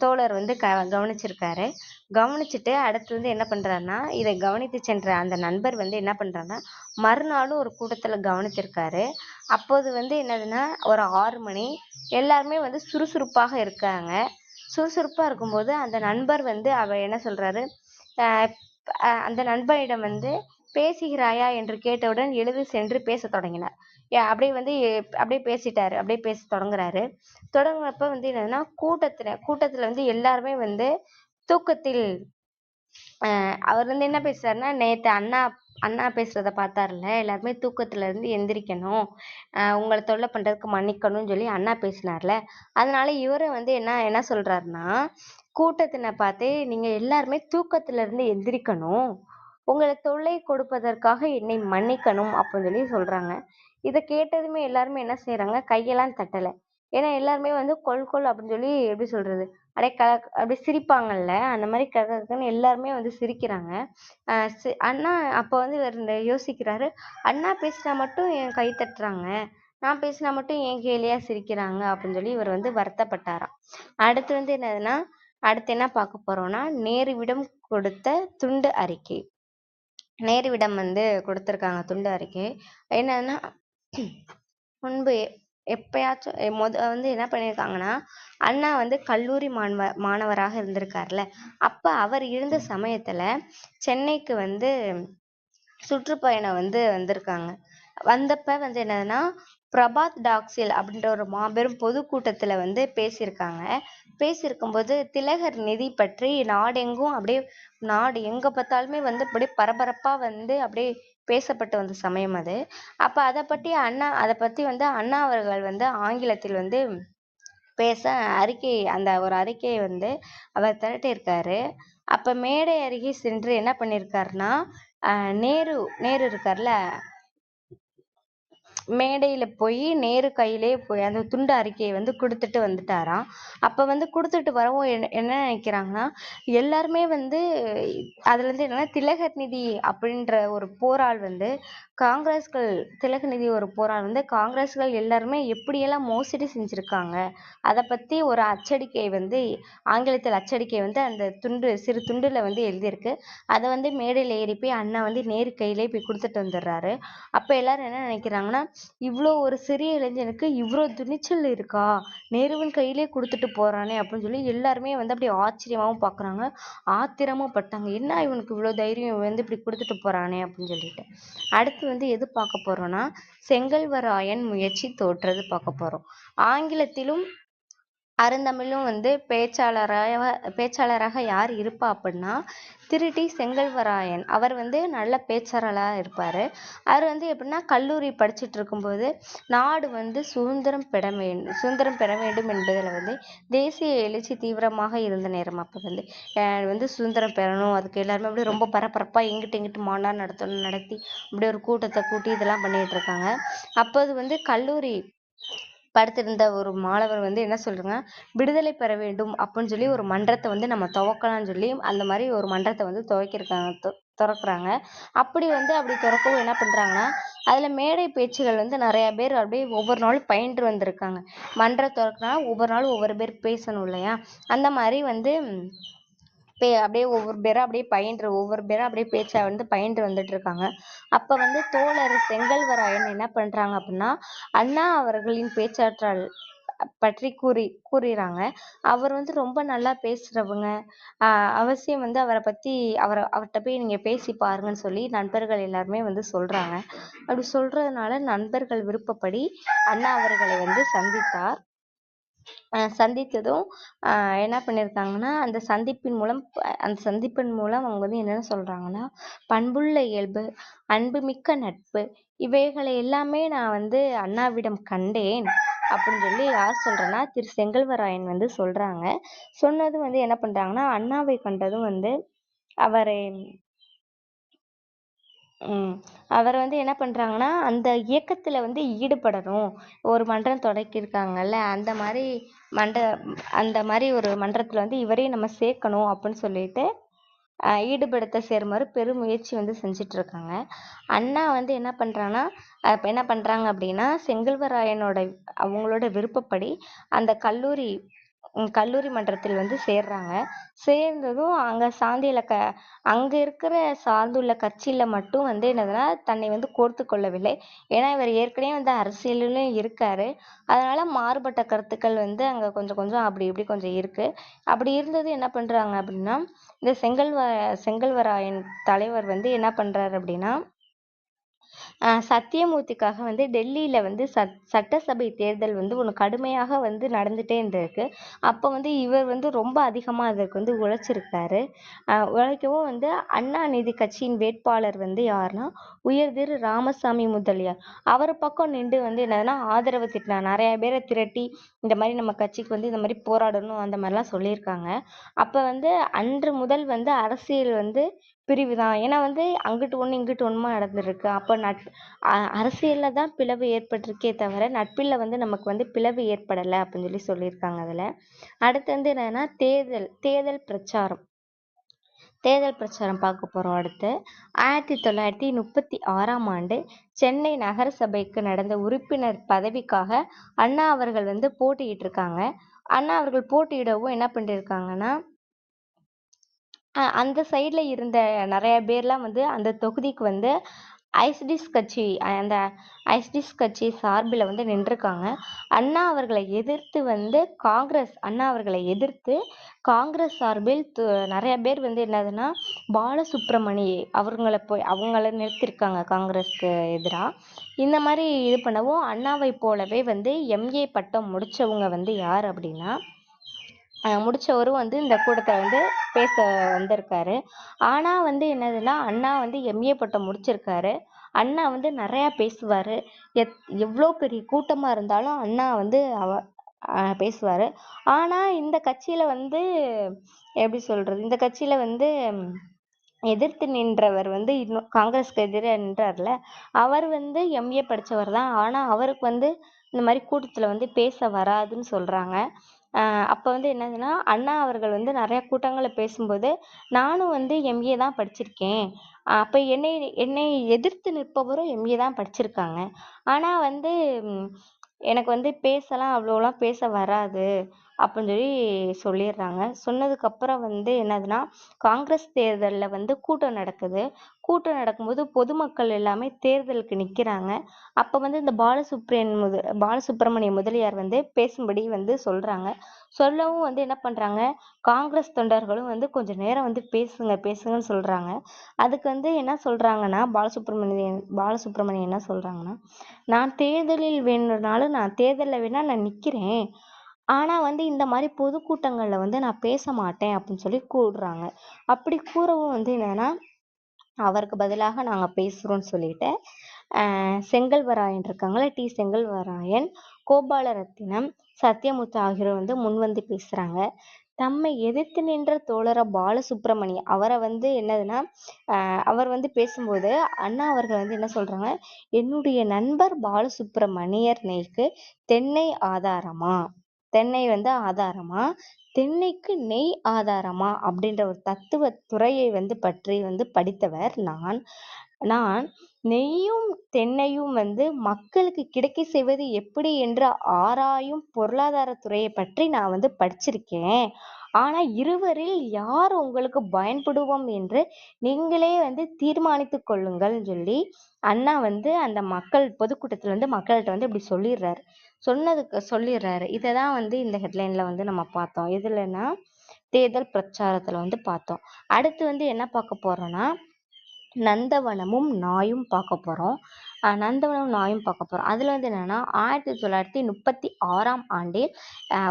தோழர் வந்து கவனிச்சிருக்காரு. கவனிச்சுட்டு அடுத்து வந்து என்ன பண்ணுறாருன்னா இதை கவனித்து சென்ற அந்த நண்பர் வந்து என்ன பண்ணுறாருன்னா மறுநாளும் ஒரு கூட்டத்தில் கவனிச்சிருக்காரு. அப்போது வந்து என்னதுன்னா ஒரு 6 மணி, எல்லாருமே வந்து சுறுசுறுப்பாக இருக்காங்க. சுறுசுறுப்பாக இருக்கும்போது அந்த நண்பர் வந்து அவர் என்ன சொல்கிறாரு, அந்த நண்பனிடம் வந்து பேசுகிறாயா என்று கேட்டவுடன் எழுந்து சென்று பேச தொடங்கினார். அப்படியே வந்து அப்படியே பேசிட்டாரு, அப்படியே பேச தொடங்குறாரு. தொடங்குறப்ப வந்து என்னதுன்னா கூட்டத்தில் வந்து எல்லாருமே வந்து தூக்கத்தில் அவர் வந்து என்ன பேசுறாருன்னா நேற்று அண்ணா பேசுறத பார்த்தார்ல, எல்லாருமே தூக்கத்துல இருந்து எந்திரிக்கணும், உங்கள தொல்லை பண்றதுக்கு மன்னிக்கணும்னு சொல்லி அண்ணா பேசினார்ல. அதனால இவரும் வந்து என்ன என்ன சொல்றாருன்னா, கூட்டத்தின பார்த்து நீங்க எல்லாருமே தூக்கத்துல இருந்து எந்திரிக்கணும், உங்கள தொல்லை கொடுப்பதற்காக என்னை மன்னிக்கணும் அப்படின்னு சொல்லி சொல்றாங்க. இத கேட்டதுமே எல்லாருமே என்ன செய்றாங்க, கையெல்லாம் தட்டல. ஏன்னா எல்லாருமே வந்து கொல் கொல் அப்படின்னு சொல்லி எப்படி சொல்றது, அப்படியே அப்படியே சிரிப்பாங்கல்ல, அந்த மாதிரி கன்னு எல்லாருமே வந்து சிரிக்கிறாங்க. அண்ணா அப்ப வந்து இவர் யோசிக்கிறாரு, அண்ணா பேசினா மட்டும் என் கை தட்டுறாங்க, நான் பேசினா மட்டும் ஏன் கேலியா சிரிக்கிறாங்க அப்படின்னு சொல்லி இவர் வந்து வருத்தப்பட்டாராம். அடுத்து வந்து என்னதுன்னா, அடுத்து என்ன பார்க்க போறோம்னா, நேருவிடம் கொடுத்த துண்டு அறிக்கை. நேருவிடம் வந்து கொடுத்திருக்காங்க துண்டு அறிக்கை. என்னன்னா, முன்பு எப்பயாச்சும் வந்து என்ன பண்ணியிருக்காங்கன்னா, அண்ணா வந்து கல்லூரி மாணவராக இருந்திருக்காருல்ல, அப்ப அவர் இருந்த சமயத்துல சென்னைக்கு வந்து சுற்றுப்பயணம் வந்து வந்திருக்காங்க. வந்தப்ப வந்து என்னதுன்னா, பிரபாத் டாக்ஸில் அப்படின்ற ஒரு மாபெரும் பொதுக்கூட்டத்துல வந்து பேசியிருக்காங்க. பேசியிருக்கும்போது திலகர் நிதி பற்றி நாடெங்கும் அப்படியே, நாடு எங்க பார்த்தாலுமே வந்து அப்படியே பரபரப்பா வந்து அப்படியே பேசப்பட்டு வந்த சமயம் அது. அப்ப அதை பத்தி வந்து அண்ணா அவர்கள் வந்து ஆங்கிலத்தில் வந்து பேச அந்த ஒரு அறிக்கையை வந்து அவர் திரட்டியிருக்காரு. அப்ப மேடை அருகே சென்று என்ன பண்ணியிருக்காருன்னா, நேரு நேரு இருக்கார்ல, மேடையில போய் நேரு கையிலேயே போய் அந்த துண்டு அறிக்கையை வந்து கொடுத்துட்டு வந்துட்டாராம். அப்ப வந்து கொடுத்துட்டு வரவும் என்ன நினைக்கிறாங்கன்னா, எல்லாருமே வந்து அதுல இருந்து என்னன்னா, திலகர் நிதி அப்படின்ற ஒரு போரால் வந்து திலகர் நிதி ஒரு போரால் வந்து காங்கிரஸ்கள் எல்லாருமே எப்படியெல்லாம் மோசடி செஞ்சிருக்காங்க, அதை பத்தி ஒரு அச்சடிக்கை வந்து ஆங்கிலத்தில் அச்சடிக்கை வந்து அந்த சிறு துண்டுல வந்து எழுதியிருக்கு. அதை வந்து மேடையில ஏறி போய் அண்ணா வந்து நேரு கையிலேயே போய் கொடுத்துட்டு வந்துடுறாரு. அப்ப எல்லாரும் என்ன நினைக்கிறாங்கன்னா, இவ்வளோ ஒரு சிறிய இளைஞனுக்கு இவ்வளோ துணிச்சல் இருக்கா, நேருவின் கையிலே கொடுத்துட்டு போறானே அப்படின்னு சொல்லி எல்லாருமே வந்து அப்படி ஆச்சரியமாவும் பாக்குறாங்க, ஆத்திரமும் பட்டாங்க. என்ன இவனுக்கு இவ்வளோ தைரியம், இவன் வந்து இப்படி கொடுத்துட்டு போறானே அப்படின்னு சொல்லிட்டு. அடுத்து வந்து எது பார்க்க போறோம்னா, செங்கல்வராயன் முயற்சி தோற்றது பார்க்க போறோம். ஆங்கிலத்திலும் அருந்தமிழும் வந்து பேச்சாளராக யார் இருப்பா அப்படின்னா, திருட்டி செங்கல்வராயன். அவர் வந்து நல்ல பேச்சாளரா இருப்பாரு. அவர் வந்து எப்படின்னா, கல்லூரி படிச்சுட்டு இருக்கும்போது நாடு வந்து சுதந்திரம் பெற வேண்டும் என்பதில் வந்து தேசிய எழுச்சி தீவிரமாக இருந்த நேரம். அப்ப வந்து சுதந்திரம் பெறணும், அதுக்கு எல்லாருமே அப்படியே ரொம்ப பரபரப்பா இங்கிட்டு மாநாடு நடத்தி அப்படியே ஒரு கூட்டத்தை கூட்டி இதெல்லாம் பண்ணிட்டு இருக்காங்க. அப்போது வந்து கல்லூரி படுத்திருந்த ஒரு மாணவர் வந்து என்ன சொல்றாங்க, விடுதலை பெற வேண்டும் அப்படின்னு சொல்லி ஒரு மன்றத்தை வந்து நம்ம துவக்கலாம்னு சொல்லி அந்த மாதிரி ஒரு மன்றத்தை வந்து திறக்கிறாங்க. அப்படி திறக்கவும் என்ன பண்றாங்கன்னா, அதுல மேடை பேச்சுகள் வந்து நிறைய பேர் அப்படியே ஒவ்வொரு நாளும் பயின்று வந்திருக்காங்க. மன்றம் திறக்கனா ஒவ்வொரு நாளும் ஒவ்வொரு பேர் பேசணும் இல்லையா, அந்த மாதிரி வந்து அப்படியே ஒவ்வொரு பேரா அப்படியே பேச்சா வந்து பயின்று வந்துட்டு இருக்காங்க. அப்ப வந்து தோழர் செங்கல்வராயன் என்ன பண்றாங்க அப்படின்னா, அண்ணா அவர்களின் பேச்சாற்றல் பற்றி கூறுறாங்க. அவர் வந்து ரொம்ப நல்லா பேசுறவங்க, அவசியம் வந்து அவர்கிட்ட போய் நீங்க பேசி பாருங்கன்னு சொல்லி நண்பர்கள் எல்லாருமே வந்து சொல்றாங்க. அப்படி சொல்றதுனால நண்பர்கள் விருப்பப்படி அண்ணா அவர்களை வந்து சந்தித்ததும் என்ன பண்ணியிருக்காங்கன்னா, அந்த சந்திப்பின் மூலம் அவங்க வந்து என்னென்ன சொல்றாங்கன்னா, பண்புள்ள இயல்பு, அன்புமிக்க நட்பு, இவைகளை எல்லாமே நான் வந்து அண்ணாவிடம் கண்டேன் அப்படின்னு சொல்லி யார் சொல்றேன்னா, திரு செங்கல்வராயன் வந்து சொல்றாங்க. சொன்னதும் வந்து என்ன பண்றாங்கன்னா, அண்ணாவை கண்டதும் வந்து அவரை அவர் வந்து என்ன பண்றாங்கன்னா, அந்த இயக்கத்துல வந்து ஈடுபடணும், ஒரு மன்றம் தொடக்கியிருக்காங்கல்ல, அந்த மாதிரி ஒரு மன்றத்துல வந்து இவரையும் நம்ம சேர்க்கணும் அப்படின்னு சொல்லிட்டு ஈடுபடுத்த சேருமாறு பெரும் முயற்சி வந்து செஞ்சுட்டு இருக்காங்க. அண்ணா வந்து என்ன பண்றாங்க அப்படின்னா, செங்கல்வராயனோட அவங்களோட விருப்பப்படி அந்த கல்லூரி மன்றத்தில் வந்து சேர்றாங்க. சேர்ந்ததும் அங்க இருக்கிற சார்ந்துள்ள கட்சியில மட்டும் வந்து என்னதுன்னா, தன்னை வந்து கோர்த்து கொள்ளவில்லை. ஏன்னா இவர் ஏற்கனவே வந்து அரசியலிலும் இருக்காரு. அதனால மாறுபட்ட கருத்துக்கள் வந்து அங்க கொஞ்சம் கொஞ்சம் அப்படி இப்படி கொஞ்சம் இருக்கு. அப்படி இருந்தது என்ன பண்றாங்க அப்படின்னா, இந்த செங்கல்வராயன் தலைவர் வந்து என்ன பண்றாரு அப்படின்னா, சத்தியமூர்த்திக்காக வந்து டெல்லியில வந்து சட்டசபை தேர்தல் வந்து ஒன்று கடுமையாக வந்து நடந்துட்டே இருந்திருக்கு. அப்போ வந்து இவர் வந்து ரொம்ப அதிகமாக அதற்கு வந்து உழைச்சிருக்காரு. உழைக்கவும் வந்து அண்ணா நீதி கட்சியின் வேட்பாளர் வந்து யாருன்னா உயர்திரு ராமசாமி முதலியார். அவர் பக்கம் நின்று வந்து என்னதுன்னா ஆதரவு திட்டினார். நிறைய பேரை திரட்டி இந்த மாதிரி நம்ம கட்சிக்கு வந்து இந்த மாதிரி போராடணும் அந்த மாதிரிலாம் சொல்லியிருக்காங்க. அப்போ வந்து அன்று முதல் வந்து அரசியல் வந்து பிரிவு தான். ஏன்னா வந்து அங்கிட்டு ஒன்று இங்கிட்டு ஒன்றுமா நடந்துருக்கு. அப்போ அரசியலில் தான் பிளவு ஏற்பட்டிருக்கே தவிர நட்பில் வந்து நமக்கு வந்து பிளவு ஏற்படலை அப்படின்னு சொல்லியிருக்காங்க அதில். அடுத்து வந்து என்னன்னா தேர்தல் பிரச்சாரம் பார்க்க போகிறோம். அடுத்து 1936ஆம் ஆண்டு சென்னை நகர சபைக்கு நடந்த உறுப்பினர் பதவிக்காக அண்ணா அவர்கள் வந்து போட்டியிட்டு இருக்காங்க. அண்ணா அவர்கள் போட்டியிடவும் என்ன பண்ணியிருக்காங்கன்னா அந்த சைடில் இருந்த நிறைய பேர்லாம் வந்து அந்த தொகுதிக்கு வந்து அந்த ஐஸ்டிஸ் கட்சி சார்பில் வந்து நின்றுருக்காங்க. அண்ணா அவர்களை எதிர்த்து வந்து காங்கிரஸ் சார்பில் நிறைய பேர் வந்து என்னதுன்னா பாலசுப்ரமணி அவங்கள நிறுத்திருக்காங்க காங்கிரஸ்க்கு எதிராக. இந்த மாதிரி இது பண்ணவும் அண்ணாவை போலவே வந்து எம்ஏ பட்டம் முடிச்சவங்க வந்து யார் அப்படின்னா முடிச்சவரும் வந்து இந்த கூட்டத்தில் வந்து பேச வந்திருக்காரு. ஆனால் வந்து என்னதுன்னா அண்ணா வந்து எம்ஏ பட்டம் முடிச்சிருக்காரு. அண்ணா வந்து நிறையா பேசுவார். எவ்வளோ பெரிய கூட்டமாக இருந்தாலும் அண்ணா வந்து பேசுவார். ஆனால் இந்த கட்சியில் வந்து எப்படி சொல்கிறது, இந்த கட்சியில் வந்து எதிர்த்து நின்றவர் வந்து இன்னும் காங்கிரஸ்க்கு எதிராக நின்றார்ல, அவர் வந்து எம்ஏ படித்தவர் தான். ஆனால் அவருக்கு வந்து இந்த மாதிரி கூட்டத்தில் வந்து பேச வராதுன்னு சொல்கிறாங்க. அப்போ வந்து என்னதுன்னா அண்ணா அவர்கள் வந்து நிறையா கூட்டங்களில் பேசும்போது நானும் வந்து எம்ஏ தான் படிச்சிருக்கேன். அப்போ என்னை எதிர்த்து நிற்பவரும் எம்ஏ தான் படிச்சிருக்காங்க. ஆனால் வந்து எனக்கு வந்து அவ்வளோலாம் பேச வராது அப்படின்னு சொல்லிடுறாங்க. சொன்னதுக்கப்புறம் வந்து என்னதுன்னா காங்கிரஸ் தேர்தலில் வந்து கூட்டம் நடக்குது. கூட்டம் நடக்கும்போது பொதுமக்கள் எல்லாமே தேர்தலுக்கு நிற்கிறாங்க. அப்போ வந்து இந்த பாலசுப்ரமணிய முதலியார் வந்து பேசும்படி வந்து சொல்கிறாங்க. சொல்லவும் வந்து என்ன பண்ணுறாங்க, காங்கிரஸ் தொண்டர்களும் வந்து கொஞ்சம் நேரம் வந்து பேசுங்கன்னு சொல்கிறாங்க. அதுக்கு வந்து என்ன சொல்கிறாங்கன்னா பாலசுப்ரமணியன் என்ன சொல்கிறாங்கன்னா, நான் தேர்தலில் வேணா நான் நிற்கிறேன். ஆனால் வந்து இந்த மாதிரி பொதுக்கூட்டங்களில் வந்து நான் பேச மாட்டேன் அப்படின்னு சொல்லி கூறுறாங்க. அப்படி கூறவும் வந்து என்னன்னா அவருக்கு பதிலாக நாங்கள் பேசுகிறோன்னு சொல்லிட்டு செங்கல்வராயன் இருக்காங்களே, செங்கல்வராயன், கோபாலரத்தினம், சத்யமுத்து ஆகியோர் வந்து முன் வந்து பேசுகிறாங்க. தம்மை எதிர்த்து நின்ற தோழர பாலசுப்ரமணி அவரை வந்து என்னதுன்னா அவர் வந்து பேசும்போது அண்ணா அவர்கள் வந்து என்ன சொல்கிறாங்க, என்னுடைய நண்பர் பாலசுப்ரமணியர் நெய்க்கு தென்னை வந்து ஆதாரமா, தென்னைக்கு நெய் ஆதாரமா அப்படின்ற ஒரு தத்துவ துறையை வந்து பற்றி வந்து படித்தவர் நான் நெய்யும் தென்னையும் வந்து மக்களுக்கு கிடைக்க செய்வது எப்படி என்று ஆராயும் பொருளாதார துறையை பற்றி நான் வந்து படிச்சிருக்கேன். ஆனா இருவரில் யார் உங்களுக்கு பயன்படுவோம் என்று நீங்களே வந்து தீர்மானித்து கொள்ளுங்கள் சொல்லி அண்ணா வந்து அந்த பொதுக்கூட்டத்துல வந்து மக்கள்கிட்ட வந்து இப்படி சொல்லிடுறாரு. இதைதான் வந்து இந்த ஹெட்லைன்ல வந்து நம்ம பார்த்தோம். இதுலன்னா தேர்தல் பிரச்சாரத்துல வந்து பார்த்தோம். அடுத்து வந்து என்ன பார்க்க போறோம்னா நந்தவனமும் நாயும் பார்க்க போறோம். அதுல வந்து என்னன்னா 1936ஆம் ஆண்டில்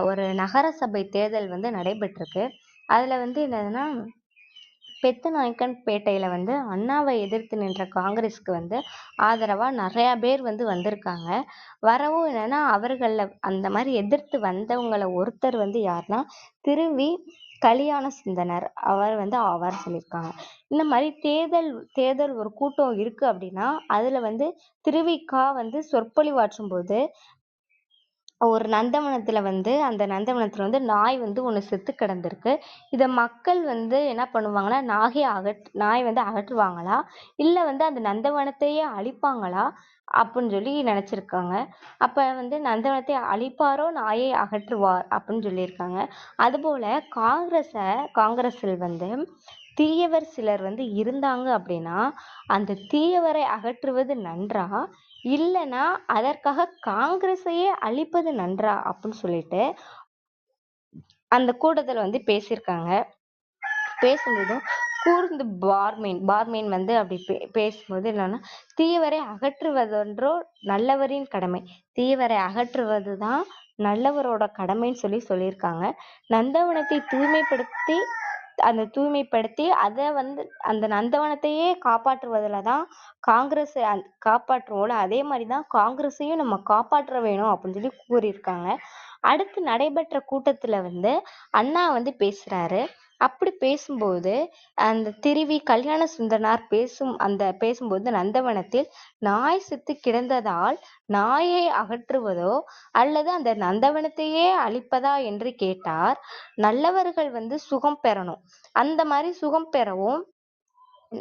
ஒரு நகர சபை தேர்தல் வந்து நடைபெற்றிருக்கு. அதுல வந்து என்னதுன்னா பெத்தநாயக்கன்பேட்டையில வந்து அண்ணாவை எதிர்த்து நின்ற காங்கிரஸ்க்கு வந்து ஆதரவா நிறைய பேர் வந்து வந்திருக்காங்க. வரவும் என்னன்னா அவர்கள அந்த மாதிரி எதிர்த்து வந்தவங்கள ஒருத்தர் வந்து யாருன்னா திருவி கல்யாண சுந்தனர் அவர் வந்து ஆவார் சொல்லியிருக்காங்க. இந்த மாதிரி தேர்தல் ஒரு கூட்டம் இருக்கு அப்படின்னா அதுல வந்து திருவிக்கா வந்து சொற்பொழிவாற்றும் போது ஒரு நந்தவனத்துல வந்து அந்த நந்தவனத்துல வந்து நாய் வந்து ஒண்ணு செத்து கிடந்திருக்கு. இத மக்கள் வந்து என்ன பண்ணுவாங்கன்னா நாய் வந்து அகற்றுவாங்களா இல்ல வந்து அந்த நந்தவனத்தையே அழிப்பாங்களா அப்படின்னு சொல்லி நினைச்சிருக்காங்க. அப்ப வந்து நந்தவனத்தை அழிப்பாரோ நாயை அகற்றுவார் அப்படின்னு சொல்லியிருக்காங்க. அதுபோல காங்கிரஸில் வந்து தீயவர் சிலர் வந்து இருந்தாங்க அப்படின்னா அந்த தீயவரை அகற்றுவது நன்றா இல்லைன்னா அதற்காக காங்கிரஸையே அழிப்பது நன்றா அப்படின்னு சொல்லிட்டு அந்த கூட்டத்துல வந்து பேசியிருக்காங்க. பேசும்போதும் கூர்ந்து பார்மேன் பார்மேன் வந்து அப்படி பேசும்போது என்னன்னா, தீயவரை அகற்றுவதென்றோ நல்லவரின் கடமை. தீயவரை அகற்றுவதுதான் நல்லவரோட கடமைன்னு சொல்லியிருக்காங்க. நந்தவனத்தை தூய்மைப்படுத்தி அதை வந்து அந்த நந்தவனத்தையே காப்பாற்றுவதுல தான் காங்கிரஸ் காப்பாற்றுவோம்ல, அதே மாதிரிதான் காங்கிரஸையும் நம்ம காப்பாற்ற வேணும் அப்படின்னு சொல்லி கூறியிருக்காங்க. அடுத்து நடைபெற்ற கூட்டத்துல வந்து அண்ணா வந்து பேசுறாரு. அப்படி பேசும்போது அந்த திருவி கல்யாண சுந்தரனார் பேசும்போது நந்தவனத்தில் நாய் செத்து கிடந்ததால் நாயை அகற்றுவதோ அல்லது அந்த நந்தவனத்தையே அழிப்பதா என்று கேட்டார். நல்லவர்கள் வந்து சுகம் பெறணும், அந்த மாதிரி சுகம் பெறவும்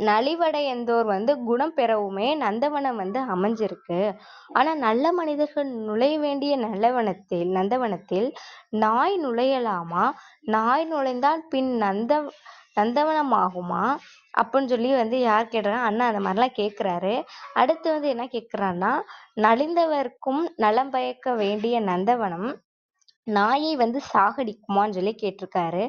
நலிவடைந்தோர் வந்து குணம் பெறவுமே நந்தவனம் வந்து அமைஞ்சிருக்கு. ஆனா நல்ல மனிதர்கள் நுழைய வேண்டிய நந்தவனத்தில் நாய் நுழையலாமா? நாய் நுழைந்தால் பின் நந்தவனம் ஆகுமா அப்படின்னு சொல்லி வந்து யார் கேட்டாங்க? அண்ணா அந்த மாதிரிலாம் கேட்கிறாரு. அடுத்து வந்து என்ன கேட்கிறான்னா, நலிந்தவர்க்கும் நலம் பயக்க வேண்டிய நந்தவனம் நாயை வந்து சாகடிக்குமான்னு சொல்லி கேட்டிருக்காரு.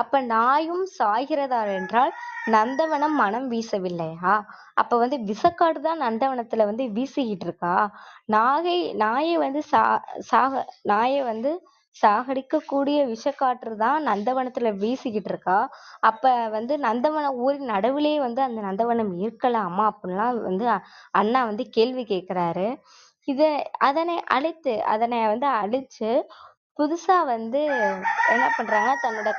அப்ப நாயும் சாகிறதா என்றால் நந்தவனம் மனம் வீசவில்லையா? அப்ப வந்து விஷக்காடு தான் நந்தவனத்துல வந்து வீசிக்கிட்டு இருக்கா? நாயை வந்து நாயை வந்து சாகடிக்கக்கூடிய விஷக்காற்று தான் நந்தவனத்துல வீசிக்கிட்டு இருக்கா? அப்ப வந்து நந்தவன ஊரின் நடுவிலேயே வந்து அந்த நந்தவனம் இருக்கலாமா அப்படின்லாம் வந்து அண்ணா வந்து கேள்வி கேட்கிறாரு. அதனை வந்து அழிச்சு புதுசா வந்து என்ன பண்றாங்க, தன்னோட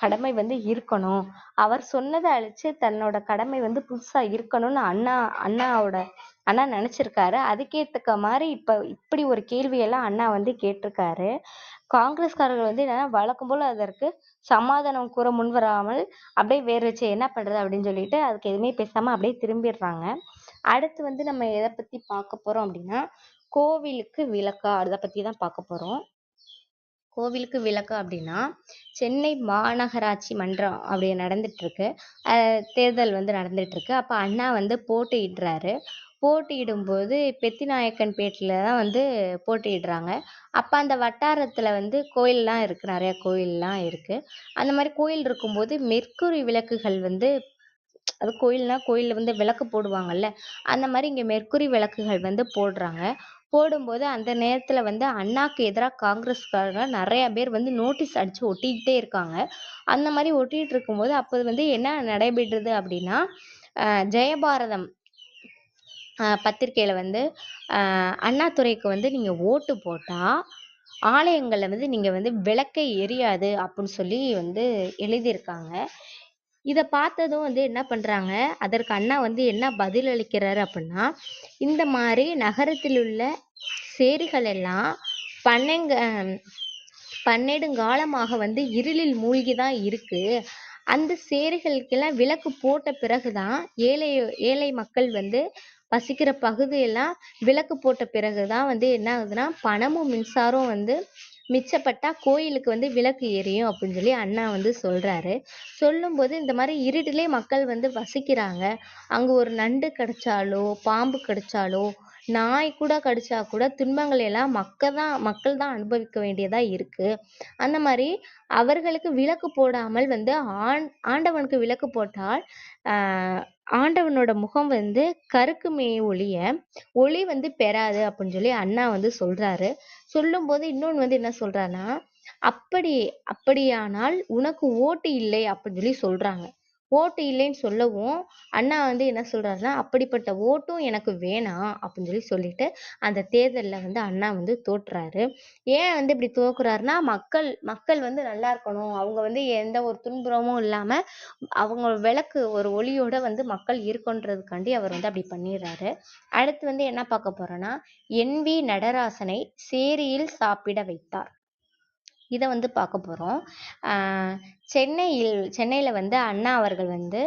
கடமை வந்து இருக்கணும். அவர் சொன்னதை அழிச்சு தன்னோட கடமை வந்து புதுசா இருக்கணும்னு அண்ணா நினைச்சிருக்காரு. அதுக்கேத்துக்க மாதிரி இப்படி ஒரு கேள்வியெல்லாம் அண்ணா வந்து கேட்டிருக்காரு. காங்கிரஸ்காரர்கள் வந்து என்னன்னா வழக்கம் போல அதற்கு சமாதானம் கூற முன்வராமல் அப்படியே வேற வச்சு என்ன பண்றது அப்படின்னு சொல்லிட்டு அதுக்கு எதுவுமே பேசாம அப்படியே திரும்பிடுறாங்க. அடுத்து வந்து நம்ம எதை பத்தி பார்க்க போறோம் அப்படின்னா, கோவிலுக்கு விளக்கா அதை பத்தி தான் பார்க்க போறோம். கோவிலுக்கு விளக்கு அப்படின்னா, சென்னை மாநகராட்சி மன்றம் அப்படி நடந்துட்டு இருக்கு. தேர்தல் வந்து நடந்துட்டு இருக்கு. அப்ப அண்ணா வந்து போட்டியிடுறாரு. போட்டியிடும்போது பெத்திநாயக்கன்பேட்டையில தான் வந்து போட்டியிடுறாங்க. அப்ப அந்த வட்டாரத்துல வந்து கோயில்லாம் இருக்கு, நிறைய கோயில்லாம் இருக்கு. அந்த மாதிரி கோயில் இருக்கும்போது மெர்க்குரி விளக்குகள் வந்து, அது கோயில்ல வந்து விளக்கு போடுவாங்கல்ல, அந்த மாதிரி இங்க மெர்க்குரி விளக்குகள் வந்து போடுறாங்க. போடும்போது அந்த நேரத்துல வந்து அண்ணாக்கு எதிராக காங்கிரஸ்காரங்க நிறைய பேர் வந்து நோட்டீஸ் அடிச்சு ஒட்டிக்கிட்டே இருக்காங்க. அந்த மாதிரி ஒட்டிட்டு இருக்கும்போது அப்போது வந்து என்ன நடைபெறுது அப்படின்னா, ஜெயபாரதம் பத்திரிக்கையில வந்து அண்ணாதுரைக்கு வந்து நீங்க ஓட்டு போட்டா ஆலயங்கள்ல வந்து நீங்க வந்து விளக்கை எரியாது அப்படின்னு சொல்லி வந்து எழுதியிருக்காங்க. இத பார்த்ததும் வந்து என்ன பண்றாங்க, அதற்கு அண்ணா வந்து என்ன பதில் அளிக்கிறாரு அப்படின்னா, இந்த மாதிரி நகரத்தில் உள்ள சேரிகள் எல்லாம் பன்னெடுங்காலமாக வந்து இருளில் மூழ்கிதான் இருக்கு. அந்த சேரிகளுக்கெல்லாம் விளக்கு போட்ட பிறகுதான் ஏழை மக்கள் வந்து வசிக்கிற பகுதியெல்லாம் விளக்கு போட்ட பிறகுதான் வந்து என்ன ஆகுதுன்னா பணமும் மின்சாரம் வந்து மிச்சப்பட்டா கோயிலுக்கு வந்து விளக்கு எரியும் அப்படின்னு சொல்லி அண்ணா வந்து சொல்றாரு. சொல்லும்போது இந்த மாதிரி இருட்டிலே மக்கள் வந்து வசிக்கிறாங்க. அங்க ஒரு நண்டு கடிச்சாலோ பாம்பு கடிச்சாலோ நாய் கூட கடிச்சா கூட துன்பங்கள் எல்லாம் மக்கள் தான் அனுபவிக்க வேண்டியதா இருக்கு. அந்த மாதிரி அவர்களுக்கு விளக்கு போடாமல் வந்து ஆண்டவனுக்கு விளக்கு போட்டால் ஆண்டவனோட முகம் வந்து கருக்குமே ஒழிய ஒளி வந்து பெறாது அப்படின்னு சொல்லி அண்ணா வந்து சொல்றாரு. சொல்லும்போது இன்னொன்னு வந்து என்ன சொல்றாருன்னா, அப்படியானால் உனக்கு ஓட்டு இல்லை அப்படின்னு சொல்லி சொல்றாங்க. ஓட்டு இல்லைன்னு சொல்லவும் அண்ணா வந்து என்ன சொல்றாருன்னா, அப்படிப்பட்ட ஓட்டும் எனக்கு வேணாம் அப்படின்னு சொல்லிட்டு அந்த தேர்தல்ல வந்து அண்ணா வந்து தோற்றுறாரு. ஏன் வந்து இப்படி தோக்குறாருன்னா, மக்கள் வந்து நல்லா இருக்கணும், அவங்க வந்து எந்த ஒரு துன்புறமும் இல்லாம அவங்க விளக்கு ஒரு ஒளியோட வந்து மக்கள் இருக்கன்றதுக்காண்டி அவர் வந்து அப்படி பண்ணிடுறாரு. அடுத்து வந்து என்ன பார்க்க போறோம்னா, NV நடராசனை சேரியில் சாப்பிட வைத்தார். இதை வந்து பார்க்க போறோம். சென்னையில வந்து அண்ணா அவர்கள் வந்து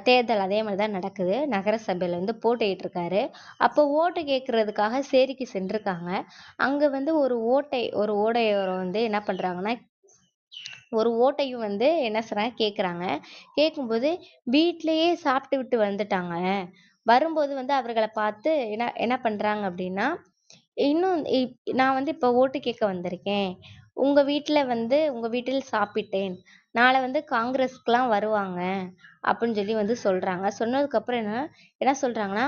தேர்தல் அதே மாதிரிதான் நடக்குது. நகர சபையில வந்து போட்டிட்டு இருக்காரு. அப்போ ஓட்டு கேட்கறதுக்காக சேரிக்கு சென்றிருக்காங்க. அங்க வந்து ஒரு ஓடையோரம் வந்து என்ன பண்றாங்கன்னா, ஒரு ஓட்டையும் வந்து என்ன சொல்றாங்க கேட்குறாங்க. கேட்கும்போது வீட்டிலேயே சாப்பிட்டு விட்டு வந்துட்டாங்க. வரும்போது வந்து அவர்களை பார்த்து என்ன என்ன பண்றாங்க அப்படின்னா, இன்னும் நான் வந்து இப்போ ஓட்டு கேட்க வந்திருக்கேன், உங்க வீட்டில் சாப்பிட்டேன். நாளை வந்து காங்கிரஸ்க்குலாம் வருவாங்க அப்படின்னு சொல்லி வந்து சொல்றாங்க. சொன்னதுக்கப்புறம் என்ன சொல்றாங்கன்னா,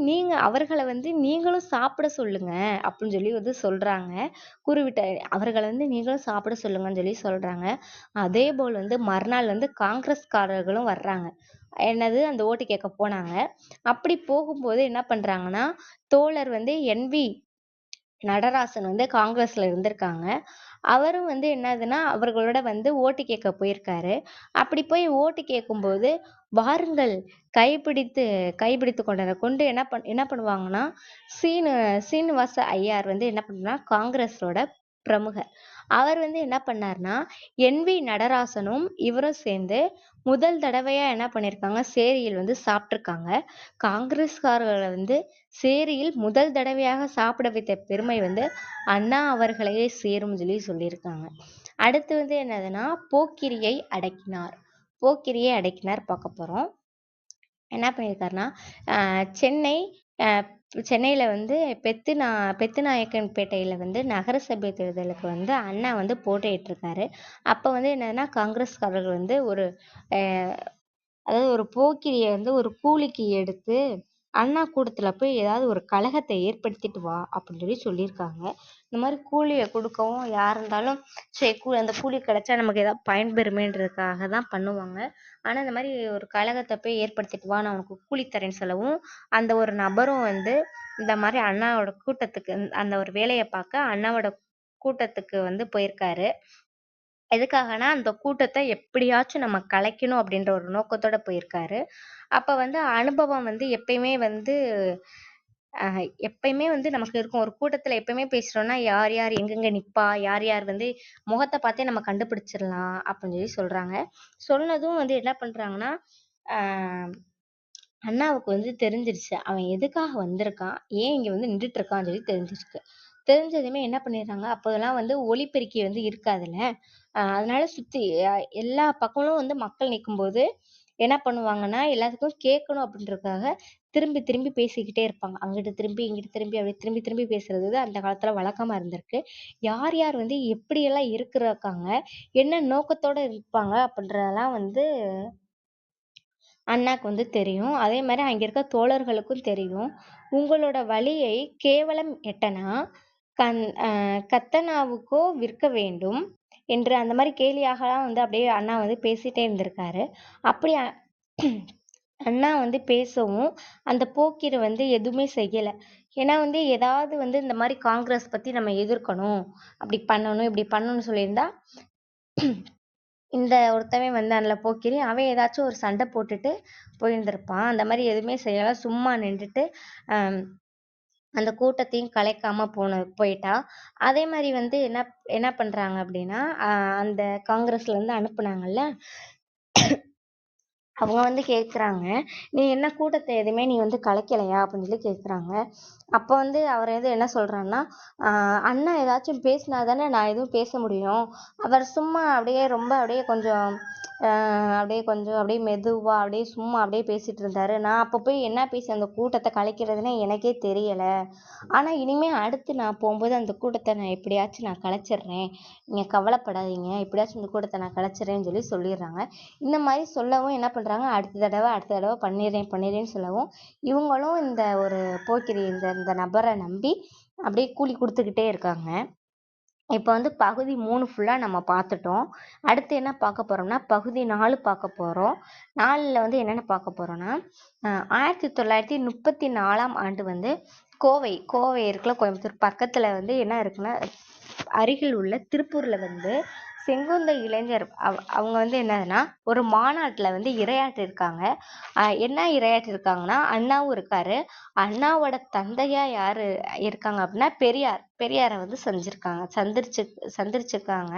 நீங்க அவர்கள வந்து நீங்களும் சாப்பிட சொல்லுங்க அப்படின்னு சொல்லி வந்து சொல்றாங்க. குருவிட்ட அவர்கள வந்து நீங்களும் சாப்பிட சொல்லுங்கன்னு சொல்லி சொல்றாங்க. அதேபோல் வந்து மறுநாள் வந்து காங்கிரஸ்காரர்களும் வர்றாங்க. என்னது அந்த ஓட்டு கேட்க போனாங்க. அப்படி போகும்போது என்ன பண்றாங்கன்னா, தோழர் வந்து என்.வி. நடராசன் வந்து காங்கிரஸ்ல இருந்திருக்காங்க. அவரும் வந்து என்னதுன்னா, அவர்களோட வந்து ஓட்டு கேட்க போயிருக்காரு. அப்படி போய் ஓட்டு கேட்கும்போது, வாருங்கள் கைப்பிடித்து கைப்பிடித்துக் கொண்டனர். கொண்டு என்ன பண்ணுவாங்கன்னா, சீனு சீனிவாச ஐயார் வந்து என்ன பண்ணா காங்கிரஸோட பிரமுகர். அவர் வந்து என்ன பண்ணாருன்னா, என்.வி. நடராசனும் இவரும் சேர்ந்து முதல் தடவையா என்ன பண்ணியிருக்காங்க, சேரியில் வந்து சாப்பிட்டுருக்காங்க. காங்கிரஸ்காரர்கள வந்து சேரியில் முதல் தடவையாக சாப்பிட வைத்த பெருமை வந்து அண்ணா அவர்களையே சேரும்னு சொல்லி சொல்லியிருக்காங்க. அடுத்து வந்து என்னதுன்னா, போக்கிரியை அடக்கினார். போக்கிரியை அடக்கினார் பார்க்க போறோம். என்ன பண்ணியிருக்காருன்னா, சென்னை அ சென்னையில வந்து பெத்துநாயக்கன்பேட்டையில வந்து நகரசபை தேர்தலுக்கு வந்து அண்ணா வந்து போட்டியிட்டிருக்காரு. அப்ப வந்து என்னதுன்னா, காங்கிரஸ்காரர்கள் வந்து அ அதாவது ஒரு போக்கிரிய வந்து ஒரு கூலிக்கு எடுத்து அண்ணா கூடத்துல போய் ஏதாவது ஒரு கலகத்தை ஏற்படுத்திட்டு வா அப்படின்னு சொல்லி சொல்லியிருக்காங்க. இந்த மாதிரி கூலியை கொடுக்கவும் யார் இருந்தாலும் சரி அந்த கூலி கிடைச்சா நமக்கு ஏதாவது பயன்பெறுமேன்றதுக்காக தான் பண்ணுவாங்க. ஆனா இந்த மாதிரி ஒரு கலகத்தை போய் ஏற்படுத்திட்டு வா, நான் உனக்கு கூலி தரேன்னு சொல்லவும் அந்த ஒரு நபரும் வந்து இந்த மாதிரி அண்ணாவோட கூட்டத்துக்கு அந்த ஒரு வேலையை பார்க்க அண்ணாவோட கூட்டத்துக்கு வந்து போயிருக்காரு. எதுக்காகனா, அந்த கூட்டத்த எப்படியாச்சும் நம்ம கலைக்கணும் அப்படின்ற ஒரு நோக்கத்தோட போயிருக்காரு. அப்ப வந்து அனுபவம் வந்து எப்பயுமே வந்து நமக்கு இருக்கும். ஒரு கூட்டத்துல எப்பயுமே பேசுறோம்னா, யார் யார் எங்கெங்க நிப்பா, யார் யார் வந்து முகத்த பார்த்தே நம்ம கண்டுபிடிச்சிடலாம் அப்படின்னு சொல்லி சொல்றாங்க. சொன்னதும் வந்து என்ன பண்றாங்கன்னா, ஆ அண்ணாவுக்கு வந்து தெரிஞ்சிருச்சு. அவன் எதுக்காக வந்திருக்கான்? ஏன் இங்க வந்து நின்னுட்டு இருக்கான்னு சொல்லி தெரிஞ்சிருக்கு. தெரிஞ்சதுமே என்ன பண்ணிடுறாங்க, அப்போதெல்லாம் வந்து ஒலிபெருக்கி வந்து இருக்காதுல்ல. அதனால சுத்தி எல்லா பக்கமும் வந்து மக்கள் நிக்கும்போது என்ன பண்ணுவாங்கன்னா, எல்லாத்துக்கும் கேட்கணும் அப்படின்றதுக்காக திரும்பி திரும்பி பேசிக்கிட்டே இருப்பாங்க. அங்கிட்டு திரும்பி, இங்கிட்டு திரும்பி அப்படியே திரும்பி திரும்பி பேசுறது அந்த காலத்துல வழக்கமா இருந்திருக்கு. யார் யார் வந்து எப்படியெல்லாம் இருக்காங்க, என்ன நோக்கத்தோட இருப்பாங்க அப்படின்றதெல்லாம் வந்து அண்ணாக்கு வந்து தெரியும். அதே மாரி அங்க இருக்க தோழர்களுக்கும் தெரியும். உங்களோட வலியை கேவலம் எட்டனா, கண் அ கத்தனாவுக்கோ விற்க வேண்டும் என்று அந்த மாரி கேலியாகலாம் வந்து அப்படியே அண்ணா வந்து பேசிட்டே இருந்திருக்காரு. அப்படி அண்ணா வந்து பேசவும், அந்த போக்கிரி வந்து எதுவுமே செய்யல. ஏன்னா வந்து ஏதாவது வந்து இந்த மாரி காங்கிரஸ் பத்தி நம்ம எதிர்க்கணும், அப்படி பண்ணணும், இப்படி பண்ணணும்னு சொல்லியிருந்தா இந்த ஒருத்தவன் வந்தான்ல போக்கிரி, அவன் ஏதாச்சும் ஒரு சண்டை போட்டுட்டு போயிருந்திருப்பான். அந்த மாரி எதுவுமே செய்யாம சும்மா நின்டுட்டு, அம் அந்த கூட்டத்தையும் கலைக்காம போயிட்டா. அதே மாரி வந்து என்ன என்ன பண்றாங்க அப்படின்னா, அந்த காங்கிரஸ்ல இருந்து அனுப்புனாங்கல்ல, அவங்க வந்து கேட்குறாங்க, "நீ என்ன கூட்டத்த எதுவுமே நீ வந்து கலைக்கலையா?" அப்படின்னு சொல்லி கேட்குறாங்க. அப்ப வந்து அவர் வந்து என்ன சொல்றாருன்னா, அண்ணா ஏதாச்சும் பேசினா தானே நான் எதுவும் பேச முடியும். அவர் சும்மா அப்படியே ரொம்ப அப்படியே கொஞ்சம் அ அப்படியே கொஞ்சம் அப்படியே மெதுவா அப்படியே சும்மா அப்படியே பேசிட்டு இருந்தாரு. நான் அப்ப போய் என்ன பேசி அந்த கூட்டத்த கலைக்கிறதுன்னே எனக்கே தெரியல. ஆனா இனிமே அடுத்து நான் போம்போது அந்த கூட்டத்த நான் எப்படியாச்சும் நான் கலைச்சிடுறேன். நீங்க கவலைப்படாதீங்க. எப்படியாச்சும் இந்த கூட்டத்த நான் கலைச்சிடுறேன்னு சொல்லி சொல்லிடுறாங்க. இந்த மாரி சொல்லவும் என்ன பண்றாங்க, அடுத்த தடவ பண்ணிடுறேன்னு சொல்லவும், இவங்களும் இந்த ஒரு போக்கிரி இந்த நபரை நம்பி அப்படியே கூலி கொடுத்துக்கிட்டே இருக்காங்க. இப்போ வந்து பகுதி 3 ஃபுல்லா நம்ம பார்த்துட்டோம். அடுத்து என்ன பார்க்க போறோம்னா, பகுதி 4 பார்க்க போறோம். 4ல வந்து என்னென்ன பார்க்க போறோம்னா, 1934ஆம் ஆண்டு வந்து கோவை இருக்குல்ல, கோயம்புத்தூர் பக்கத்துல வந்து என்ன இருக்குன்னா, அருகில் உள்ள திருப்பூர்ல வந்து செங்குந்த இளைஞர் அவங்க வந்து என்னதுன்னா, ஒரு மாநாட்டுல வந்து இரையாற்றிருக்காங்க. என்ன இரையாற்றிருக்காங்கன்னா, அண்ணாவும் இருக்காரு. அண்ணாவோட தந்தையா யாரு இருக்காங்க அப்படின்னா, பெரியார வந்து சந்திச்சிருக்காங்க.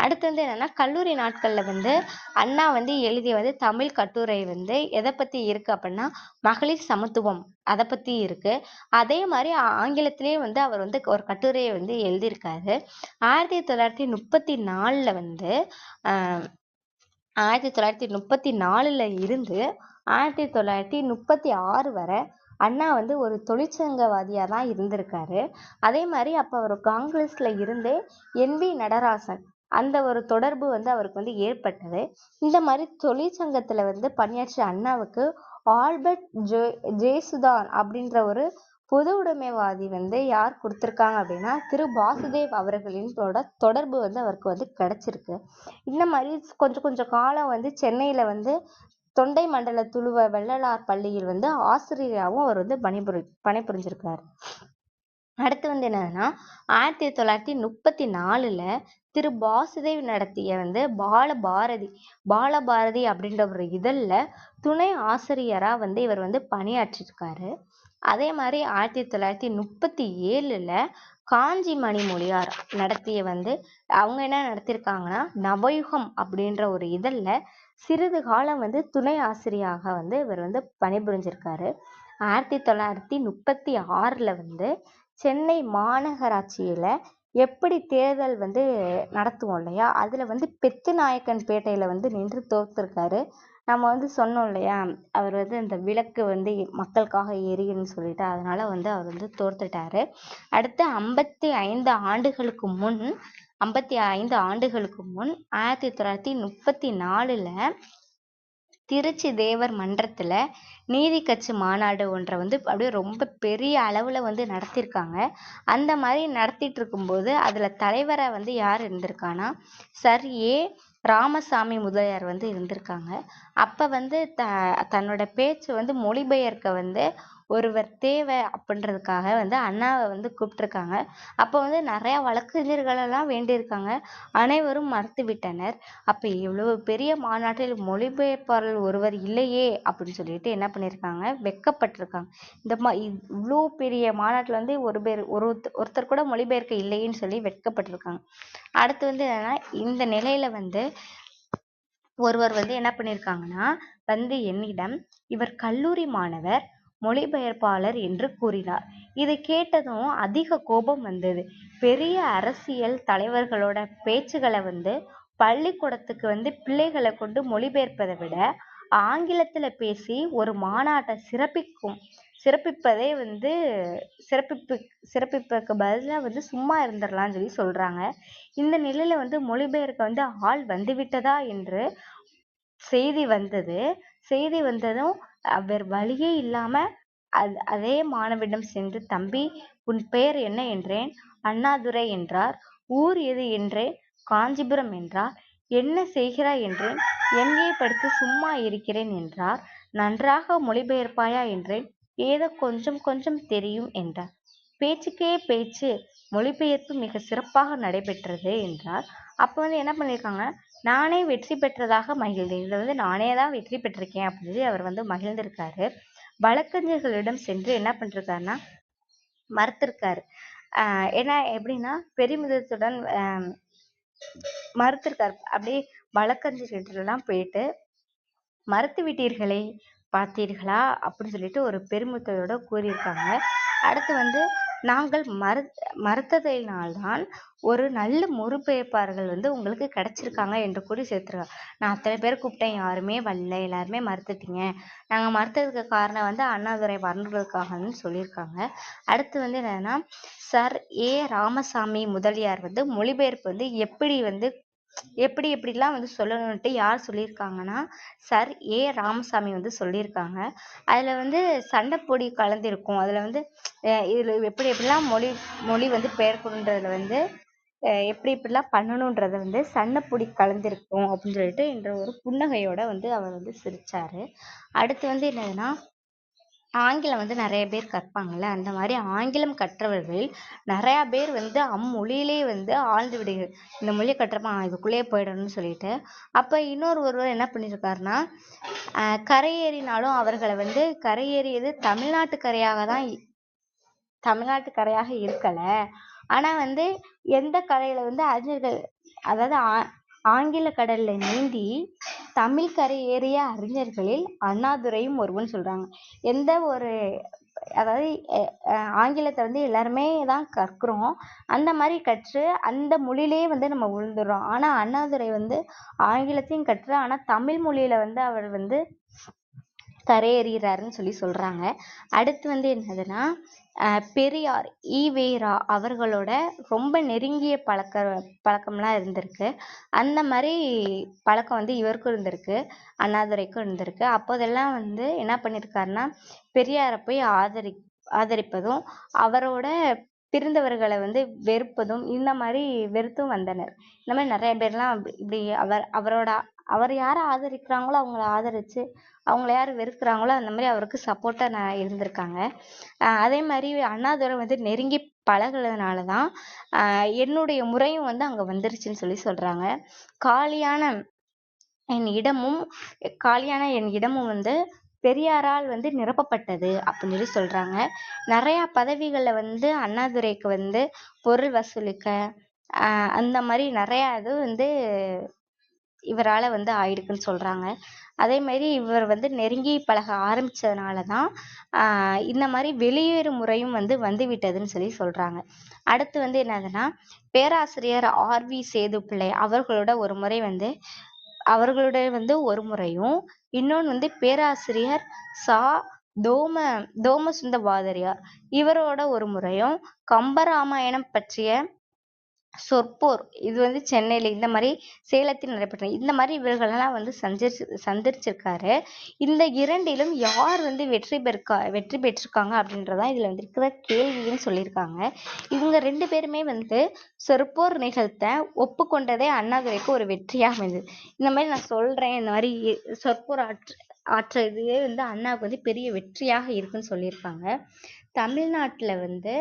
அடுத்து வந்து என்னன்னா, கல்லூரி நாட்கள்ல வந்து அண்ணா வந்து எழுதிய வந்து தமிழ் கட்டுரை வந்து எதை பத்தி இருக்கு அப்படின்னா, மகளிர் சமத்துவம் அதை பத்தி இருக்கு. அதே மாதிரி ஆங்கிலத்திலேயே வந்து அவர் வந்து ஒரு கட்டுரையை வந்து எழுதியிருக்காரு. 1934ல வந்து ஆஹ் 1934ல இருந்து 1936 வரை அண்ணா வந்து ஒரு தொழிற்சங்கவாதியாக தான் இருந்திருக்காரு. அதே மாதிரி அப்போ அவர் காங்கிரஸில் இருந்து NB நடராசன் அந்த ஒரு தொடர்பு வந்து அவருக்கு வந்து ஏற்பட்டது. இந்த மாதிரி தொழிற்சங்கத்தில் வந்து பணியாற்றிய அண்ணாவுக்கு ஆல்பர்ட் ஜேசுதான் அப்படின்ற ஒரு பொது உடைமைவாதி வந்து யார் கொடுத்துருக்காங்க அப்படின்னா திரு வாசுதேவ் அவர்களின் தொடர்பு வந்து அவருக்கு வந்து கிடைச்சிருக்கு. இந்த மாதிரி கொஞ்சம் கொஞ்சம் காலம் வந்து சென்னையில வந்து தொண்டை மண்டல துளுவ வெள்ளலார் பள்ளியில் வந்து ஆசிரியராகவும் அவர் வந்து பணிபுரிஞ்சிருக்காரு. அடுத்து வந்து என்னன்னா 1934ல் திரு வாசுதேவ் நடத்திய வந்து பாலபாரதி அப்படின்ற ஒரு இதழில் துணை ஆசிரியரா வந்து இவர் வந்து பணியாற்றிருக்காரு. அதே மாதிரி 1937ல் காஞ்சி மணிமொழியார் நடத்திய வந்து அவங்க என்ன நடத்திருக்காங்கன்னா நவயுகம் அப்படின்ற ஒரு இதழில் சிறிது காலம் வந்து துணை ஆசிரியராக வந்து இவர் வந்து பணிபுரிஞ்சிருக்காரு. 1936ல் வந்து சென்னை மாநகராட்சியில எப்படி தேர்தல் வந்து நடத்துவோம் இல்லையா, அதுல வந்து பெத்துநாயக்கன் பேட்டையில வந்து நின்று தோத்துருக்காரு. நம்ம வந்து சொன்னோம் இல்லையா, அவர் வந்து அந்த விளக்கு வந்து மக்களுக்காக எரியுன்னு சொல்லிட்டு, அதனால வந்து அவர் வந்து தோத்துட்டாரு. அடுத்து 55 ஆண்டுகளுக்கு முன் 1934ல் திருச்சி தேவர் மன்றத்துல நீதி கட்சி மாநாடு ஒன்றை வந்து அப்படியே ரொம்ப பெரிய அளவுல வந்து நடத்திருக்காங்க. அந்த மாதிரி நடத்திட்டு இருக்கும்போது அதுல தலைவரா வந்து யார் இருந்திருக்கானா சர் ஏ ராமசாமி முதலியார் வந்து இருந்திருக்காங்க. அப்ப வந்து தன்னோட பேச்சு வந்து மொழிபெயர்க்க வந்து ஒருவர் தேவை அப்படின்றதுக்காக வந்து அண்ணாவை வந்து கூப்பிட்டுருக்காங்க. அப்போ வந்து நிறைய வழக்கறிஞர்களெல்லாம் வேண்டியிருக்காங்க. அனைவரும் மறுத்து விட்டனர். அப்போ இவ்வளவு பெரிய மாநாட்டில் மொழிபெயர்ப்பாளர் ஒருவர் இல்லையே அப்படின்னு சொல்லிட்டு என்ன பண்ணியிருக்காங்க, வெக்கப்பட்டிருக்காங்க. இவ்வளோ பெரிய மாநாட்டில் வந்து ஒருத்தர் கூட மொழிபெயர்க்க இல்லைன்னு சொல்லி வெட்கப்பட்டிருக்காங்க. அடுத்து வந்து என்னன்னா இந்த நிலையில வந்து ஒருவர் வந்து என்ன பண்ணியிருக்காங்கன்னா வந்து என்னிடம் இவர் கல்லூரி மாணவர் மொழிபெயர்ப்பாளர் என்று கூறினார். இதை கேட்டதும் அதிக கோபம் வந்தது. பெரிய அரசியல் தலைவர்களோட பேச்சுகளை வந்து பள்ளிக்கூடத்துக்கு வந்து பிள்ளைகளை கொண்டு மொழிபெயர்ப்பதை விட ஆங்கிலத்துல பேசி ஒரு மாநாட்டை சிறப்பிப்பதே வந்து சிறப்பிப்பதற்கு பதிலாக வந்து சும்மா இருந்துடலாம்னு சொல்லி சொல்றாங்க. இந்த நிலையில வந்து மொழிபெயர்க்க வந்து ஆள் வந்துவிட்டதா என்று செய்தி வந்ததும் அவர் வழியே இல்லாம அதே மாணவனிடம் சென்று, தம்பி உன் பெயர் என்ன என்றேன். அண்ணாதுரை என்றார். ஊர் எது என்றேன். காஞ்சிபுரம் என்றார். என்ன செய்கிறாய் என்றேன். MA படித்து சும்மா இருக்கிறேன் என்றார். நன்றாக மொழிபெயர்ப்பாயா என்றேன். ஏதோ கொஞ்சம் கொஞ்சம் தெரியும் என்றார். பேச்சுக்கே பேச்சு, மொழிபெயர்ப்பு மிக சிறப்பாக நடைபெற்றது என்றார். அப்போ வந்து என்ன பண்ணியிருக்காங்க, நானே வெற்றி பெற்றதாக மகிழ்ந்தேன். இதில் வந்து நானே தான் வெற்றி பெற்றிருக்கேன் அப்படின்னு அவர் வந்து மகிழ்ந்திருக்காரு. வழக்கறிஞர்களிடம் சென்று என்ன பண்ணிருக்காருன்னா மறுத்திருக்காரு. ஏன்னா எப்படின்னா பெருமிதத்துடன் மறுத்திருக்காரு. அப்படியே வழக்கறிஞர்கிட்டலாம் போயிட்டு மறுத்து விட்டீர்களே, பார்த்தீர்களா அப்படின்னு சொல்லிட்டு ஒரு பெருமிதத்தோட கூறியிருக்காங்க. அடுத்து வந்து நாங்கள் மறுத்ததினால்தான் ஒரு நல்ல மொழிபெயர்ப்பாளர்கள் வந்து உங்களுக்கு கிடைச்சிருக்காங்க என்று கூறி சேர்த்திருக்காங்க. நான் அத்தனை பேர் கூப்பிட்டேன், யாருமே வரல, எல்லாருமே மறுத்துட்டீங்க. நாங்கள் மறுத்ததுக்கு காரணம் வந்து அண்ணாதுரை வரணுன்றதுக்காகன்னு சொல்லியிருக்காங்க. அடுத்து வந்து என்னன்னா சர் ஏ ராமசாமி முதலியார் வந்து மொழிபெயர்ப்பு வந்து எப்படிலாம் வந்து சொல்லணும்ட்டு யார் சொல்லியிருக்காங்கன்னா சர் ஏ ராமசாமி வந்து சொல்லியிருக்காங்க. அதில் வந்து சண்டைப்பொடி கலந்திருக்கும். அதில் வந்து இதில் எப்படிலாம் மொழி வந்து பெயர்க்கணுன்றதுல வந்து எப்படிலாம் பண்ணணுன்றதை வந்து சண்டைப்பொடி கலந்திருக்கும் அப்படின்னு சொல்லிட்டு என்ற ஒரு புன்னகையோட வந்து அவர் வந்து சிரிச்சாரு. அடுத்து வந்து என்னதுன்னா ஆங்கிலம் வந்து நிறைய பேர் கற்பாங்கல்ல, அந்த மாதிரி ஆங்கிலம் கற்றவர்கள் நிறைய பேர் வந்து அம்மொழியிலே வந்து ஆழ்ந்து விடுகிறது. இந்த மொழியை கற்றப்ப இதுக்குள்ளேயே போயிடணும்னு சொல்லிட்டு அப்போ ஒருவர் என்ன பண்ணியிருக்காருன்னா கரையேறினாலும் அவர்களை வந்து கரையேறியது தமிழ்நாட்டு கரையாக இருக்கல. ஆனா வந்து எந்த கரையில வந்து அறிஞர்கள், அதாவது ஆங்கில கடல்ல நீந்தி தமிழ் கரை ஏறிய அறிஞர்களில் அண்ணாதுரையும் ஒருவன் சொல்றாங்க. எந்த ஒரு அதாவது ஆங்கிலத்தை வந்து எல்லாருமே தான் கற்கிறோம். அந்த மாதிரி கற்று அந்த மொழியிலேயே வந்து நம்ம விழுந்துடுறோம். ஆனா அண்ணாதுரை வந்து ஆங்கிலத்தையும் கற்று ஆனா தமிழ் மொழியில வந்து அவர் வந்து கரையேறுகிறாருன்னு சொல்றாங்க. அடுத்து வந்து என்னதுன்னா பெரியார் ஈவேரா அவர்களோட ரொம்ப நெருங்கிய பழக்கம்லாம் இருந்திருக்கு. அந்த மாதிரி பழக்கம் வந்து இவருக்கும் இருந்திருக்கு, அண்ணாதுரைக்கும் இருந்திருக்கு. அப்போதெல்லாம் வந்து என்ன பண்ணியிருக்காருன்னா பெரியாரை போய் ஆதரிப்பதும் அவரோட பிரிந்தவர்களை வந்து வெறுப்பதும் இந்த மாதிரி வெறுத்தும் வந்தனர். இந்த மாதிரி நிறைய பேர்லாம் இப்படி அவர் யாரை ஆதரிக்கிறாங்களோ அவங்கள ஆதரிச்சு அவங்கள யார் வெறுக்கிறாங்களோ அந்த மாதிரி அவருக்கு சப்போர்ட்டா இருந்திருக்காங்க. அதே மாதிரி அண்ணாதுரை வந்து நெருங்கி பழகுறதுனால தான் என்னுடைய முறையும் வந்து அங்க வந்துருச்சுன்னு சொல்றாங்க. காலியான என் இடமும் வந்து பெரியாரால் வந்து நிரப்பப்பட்டது அப்படின்னு சொல்றாங்க. நிறைய பதவிகள்ல வந்து அண்ணாதுரைக்கு வந்து பொருள் வசூலிக்க அந்த மாதிரி நிறைய இது வந்து இவரால வந்து ஆயிடுக்குன்னு சொல்றாங்க. அதே மாதிரி இவர் வந்து நெருங்கி பழக ஆரம்பிச்சதுனால தான் இந்த மாதிரி வெளியேறு முறையும் வந்து விட்டதுன்னு சொல்றாங்க. அடுத்து வந்து என்னதுன்னா பேராசிரியர் R.V. சேதுப்பிள்ளை அவர்களுடைய ஒரு முறையும் இன்னொன்று வந்து பேராசிரியர் சா தோமசுந்த பாதிரியார் இவரோட ஒரு முறையும் கம்பராமாயணம் பற்றிய சொற்போர் இது வந்து சென்னையில இந்த மாதிரி சேலத்தில் நடைபெற்ற இந்த மாதிரி இவர்களெல்லாம் வந்து சந்திச்சிருக்காரு. இந்த இரண்டிலும் யார் வந்து வெற்றி பெற்றிருக்காங்க அப்படின்றதான் இதுல வந்து இருக்கிற கேள்வின்னு சொல்லியிருக்காங்க. இவங்க 2 பேருமே வந்து சொற்போர் நிகழ்த்த ஒப்புக்கொண்டதே அண்ணாதுரைக்கு ஒரு வெற்றியா அமைந்தது. இந்த மாதிரி நான் சொல்றேன், இந்த மாதிரி சொற்போர் ஆற்ற இதுவே வந்து அண்ணாவுக்கு வந்து பெரிய வெற்றியாக இருக்குன்னு சொல்லியிருக்காங்க. தமிழ்நாட்டுல வந்து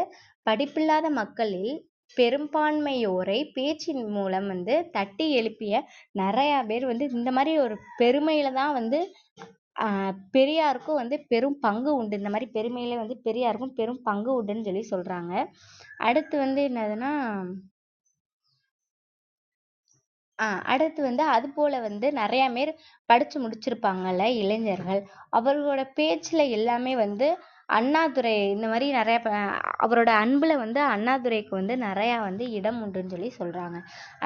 படிப்பில்லாத மக்களில் பெரும்பான்மையோரை பேச்சின் மூலம் வந்து தட்டி எழுப்பிய நிறைய பேர் வந்து இந்த மாதிரி ஒரு பெருமையில தான் வந்து பெரியாருக்கும் வந்து பெரும் பங்கு உண்டு. இந்த மாதிரி பெருமையில வந்து பெரியாருக்கும் பெரும் பங்கு உண்டுன்னு சொல்றாங்க. அடுத்து வந்து என்னதுன்னா அடுத்து வந்து அது போல வந்து நிறைய பேர் படிச்சு முடிச்சிருப்பாங்கல்ல இளைஞர்கள், அவர்களோட பேச்சுல எல்லாமே வந்து அண்ணாதுரை இந்த மாதிரி நிறைய அவரோட அன்புல வந்து அண்ணாதுரைக்கு வந்து நிறைய வந்து இடம் உண்டுன்னு சொல்றாங்க.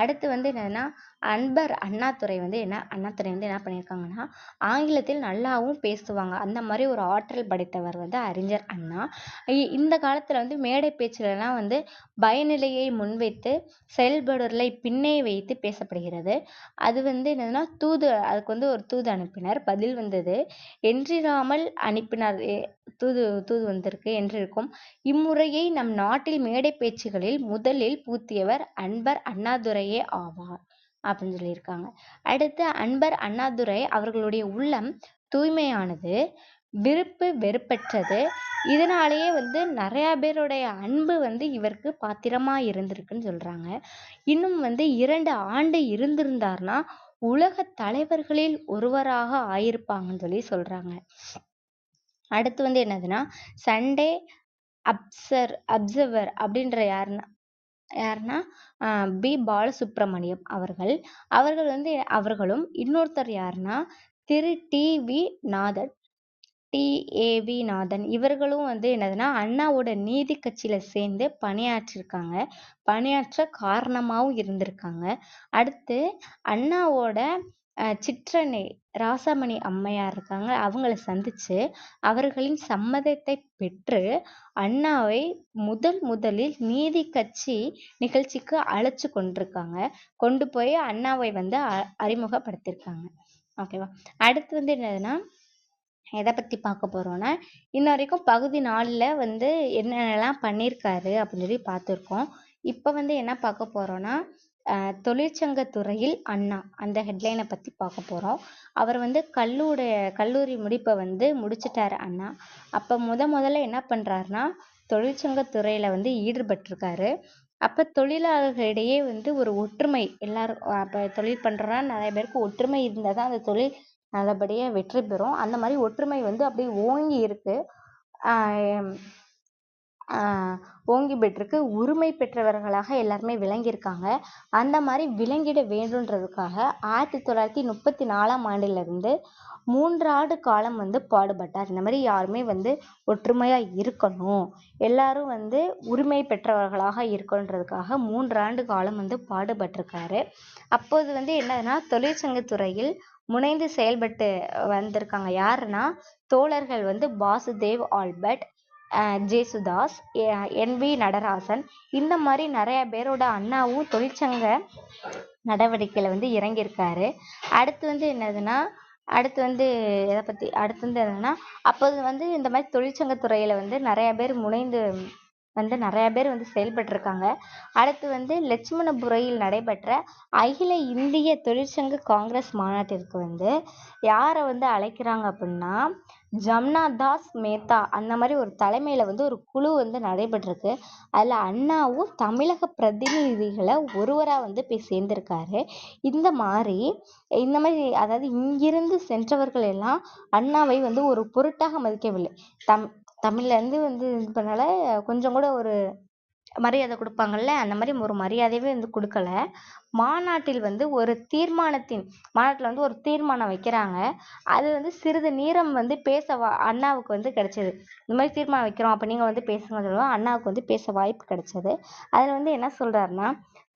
அடுத்து வந்து என்னன்னா அண்ணாதுரை வந்து என்ன பண்ணியிருக்காங்கன்னா ஆங்கிலத்தில் நல்லாவும் பேசுவாங்க. அந்த மாதிரி ஒரு ஆற்றல் படைத்தவர் வந்து அறிஞர் அண்ணா. இந்த காலத்துல வந்து மேடை பேச்சுல எல்லாம் வந்து பயனிலையை முன்வைத்து செயல்படுதலை பின்னே வைத்து பேசப்படுகிறது. அது வந்து என்னதுன்னா அதுக்கு வந்து ஒரு தூது அனுப்பினர். பதில் வந்தது என்றிராமல் அனுப்பினார். தூது வந்திருக்கு என்றிருக்கும். இம்முறையை நம் நாட்டில் மேடை பேச்சுகளில் முதலில் புகுத்தியவர் அன்பர் அண்ணாதுரையே ஆவார் அப்படின்னு சொல்லியிருக்காங்க. அடுத்து அன்பர் அண்ணாதுரை அவர்களுடைய உள்ளம் தூய்மையானது, விருப்பு வெறுப்பற்றது. இதனாலேயே வந்து நிறைய பேருடைய அன்பு வந்து இவருக்கு பாத்திரமா இருந்திருக்குன்னு சொல்றாங்க. இன்னும் வந்து 2 ஆண்டு இருந்திருந்தார்னா உலக தலைவர்களில் ஒருவராக ஆயிருப்பாங்கன்னு சொல்றாங்க. அடுத்து வந்து என்னதுன்னா சண்டே அப்சர்வர் அப்படின்ற யாருன்னா பி பாலசுப்ரமணியம் அவர்கள் வந்து அவர்களும் இன்னொருத்தர் யாருன்னா திரு டி.வி. நாதன் இவர்களும் வந்து என்னதுன்னா அண்ணாவோட நீதி கட்சியில சேர்ந்து பணியாற்ற காரணமாவும் இருந்திருக்காங்க. அடுத்து அண்ணாவோட சிற்றன்னை ராசாமணி அம்மையார் இருக்காங்க, அவங்கள சந்திச்சு அவர்களின் சம்மதத்தை பெற்று அண்ணாவை முதலில் நீதி கட்சி நிகழ்ச்சிக்கு அழைச்சு கொண்டு போய் அண்ணாவை வந்து அறிமுகப்படுத்தியிருக்காங்க. ஓகேவா. அடுத்து வந்து என்னதுன்னா எதை பத்தி பார்க்க போறோம்னா இன்ன வரைக்கும் பகுதி 4ல வந்து என்னென்னலாம் பண்ணியிருக்காரு அப்படின்னு சொல்லி பார்த்துருக்கோம். இப்ப வந்து என்ன பார்க்க போறோம்னா தொழிற்சங்க துறையில் அண்ணா அந்த ஹெட்லைனை பத்தி பார்க்க போறோம். அவர் வந்து கல்லூரி முடிப்பை வந்து முடிச்சிட்டாரு அண்ணா. அப்ப முதல்ல என்ன பண்றாருன்னா தொழிற்சங்க துறையில வந்து ஈடுபட்டிருக்காரு. அப்ப தொழிலாளர்களிடையே வந்து ஒரு ஒற்றுமை, எல்லாரும் அப்ப தொழில் பண்றோம்னா நிறைய பேருக்கு ஒற்றுமை இருந்தாதான் அந்த தொழில் நல்லபடியா வெற்றி பெறும். அந்த மாதிரி ஒற்றுமை வந்து அப்படியே ஓங்கி இருக்கு. ஓங்கி பெற்றிருக்கு. உரிமை பெற்றவர்களாக எல்லாருமே விளங்கியிருக்காங்க. அந்த மாதிரி விளங்கிட வேண்டும்ன்றதுக்காக 1934ஆம் ஆண்டுல இருந்து 3 ஆண்டு காலம் வந்து பாடுபட்டார். இந்த மாதிரி யாருமே வந்து ஒற்றுமையா இருக்கணும், எல்லாரும் வந்து உரிமை பெற்றவர்களாக இருக்கணுன்றதுக்காக 3 ஆண்டு காலம் வந்து பாடுபட்டிருக்காரு. அப்போது வந்து என்னதுன்னா தொழிற்சங்க துறையில் முனைந்து செயல்பட்டு வந்திருக்காங்க. யாருன்னா தோழர்கள் வந்து வாசுதேவ் ஆல்பர்ட், ஜேசுதாஸ், என்.வி. நடராசன், இந்த மாதிரி நிறைய பேரோட அண்ணாவும் தொழிற்சங்க நடவடிக்கையில வந்து இறங்கியிருக்காரு. அடுத்து வந்து என்னதுன்னா அடுத்து வந்து எதை பத்தி அடுத்து வந்து என்னன்னா அப்போது வந்து இந்த மாதிரி தொழிற்சங்க துறையில வந்து நிறைய பேர் முனைந்து வந்து நிறைய பேர் வந்து செயல்பட்டிருக்காங்க. அடுத்து வந்து லட்சுமணபுரையில் நடைபெற்ற அகில இந்திய தொழிற்சங்க காங்கிரஸ் மாநாட்டிற்கு வந்து யாரை வந்து அழைக்கிறாங்க அப்படின்னா ஜம்னாதாஸ் மேத்தா அந்த மாதிரி ஒரு தலைமையில வந்து ஒரு குழு வந்து நடைபெற்றிருக்கு. அதுல அண்ணாவும் தமிழக பிரதிநிதிகளை ஒருவரா வந்து போய் சேர்ந்திருக்காரு. இந்த மாதிரி அதாவது இங்கிருந்து சென்றவர்கள் எல்லாம் அண்ணாவை வந்து ஒரு பொருட்டாக மதிக்கவில்லை. தமிழ்ல இருந்து வந்து இது பண்ணால கொஞ்சம் கூட ஒரு மரியாதை கொடுப்பாங்கல்ல, அந்த மாதிரி ஒரு மரியாதையவே வந்து கொடுக்கல. மாநாட்டில் வந்து மாநாட்டில் வந்து ஒரு தீர்மானம் வைக்கிறாங்க. அது வந்து சிறிது நேரம் வந்து அண்ணாவுக்கு வந்து கிடைச்சது. இந்த மாதிரி தீர்மானம் வைக்கிறோம், அப்ப நீங்க வந்து பேசுங்க சொல்லுவோம். அண்ணாவுக்கு வந்து பேச வாய்ப்பு கிடைச்சது. அதுல வந்து என்ன சொல்றாருன்னா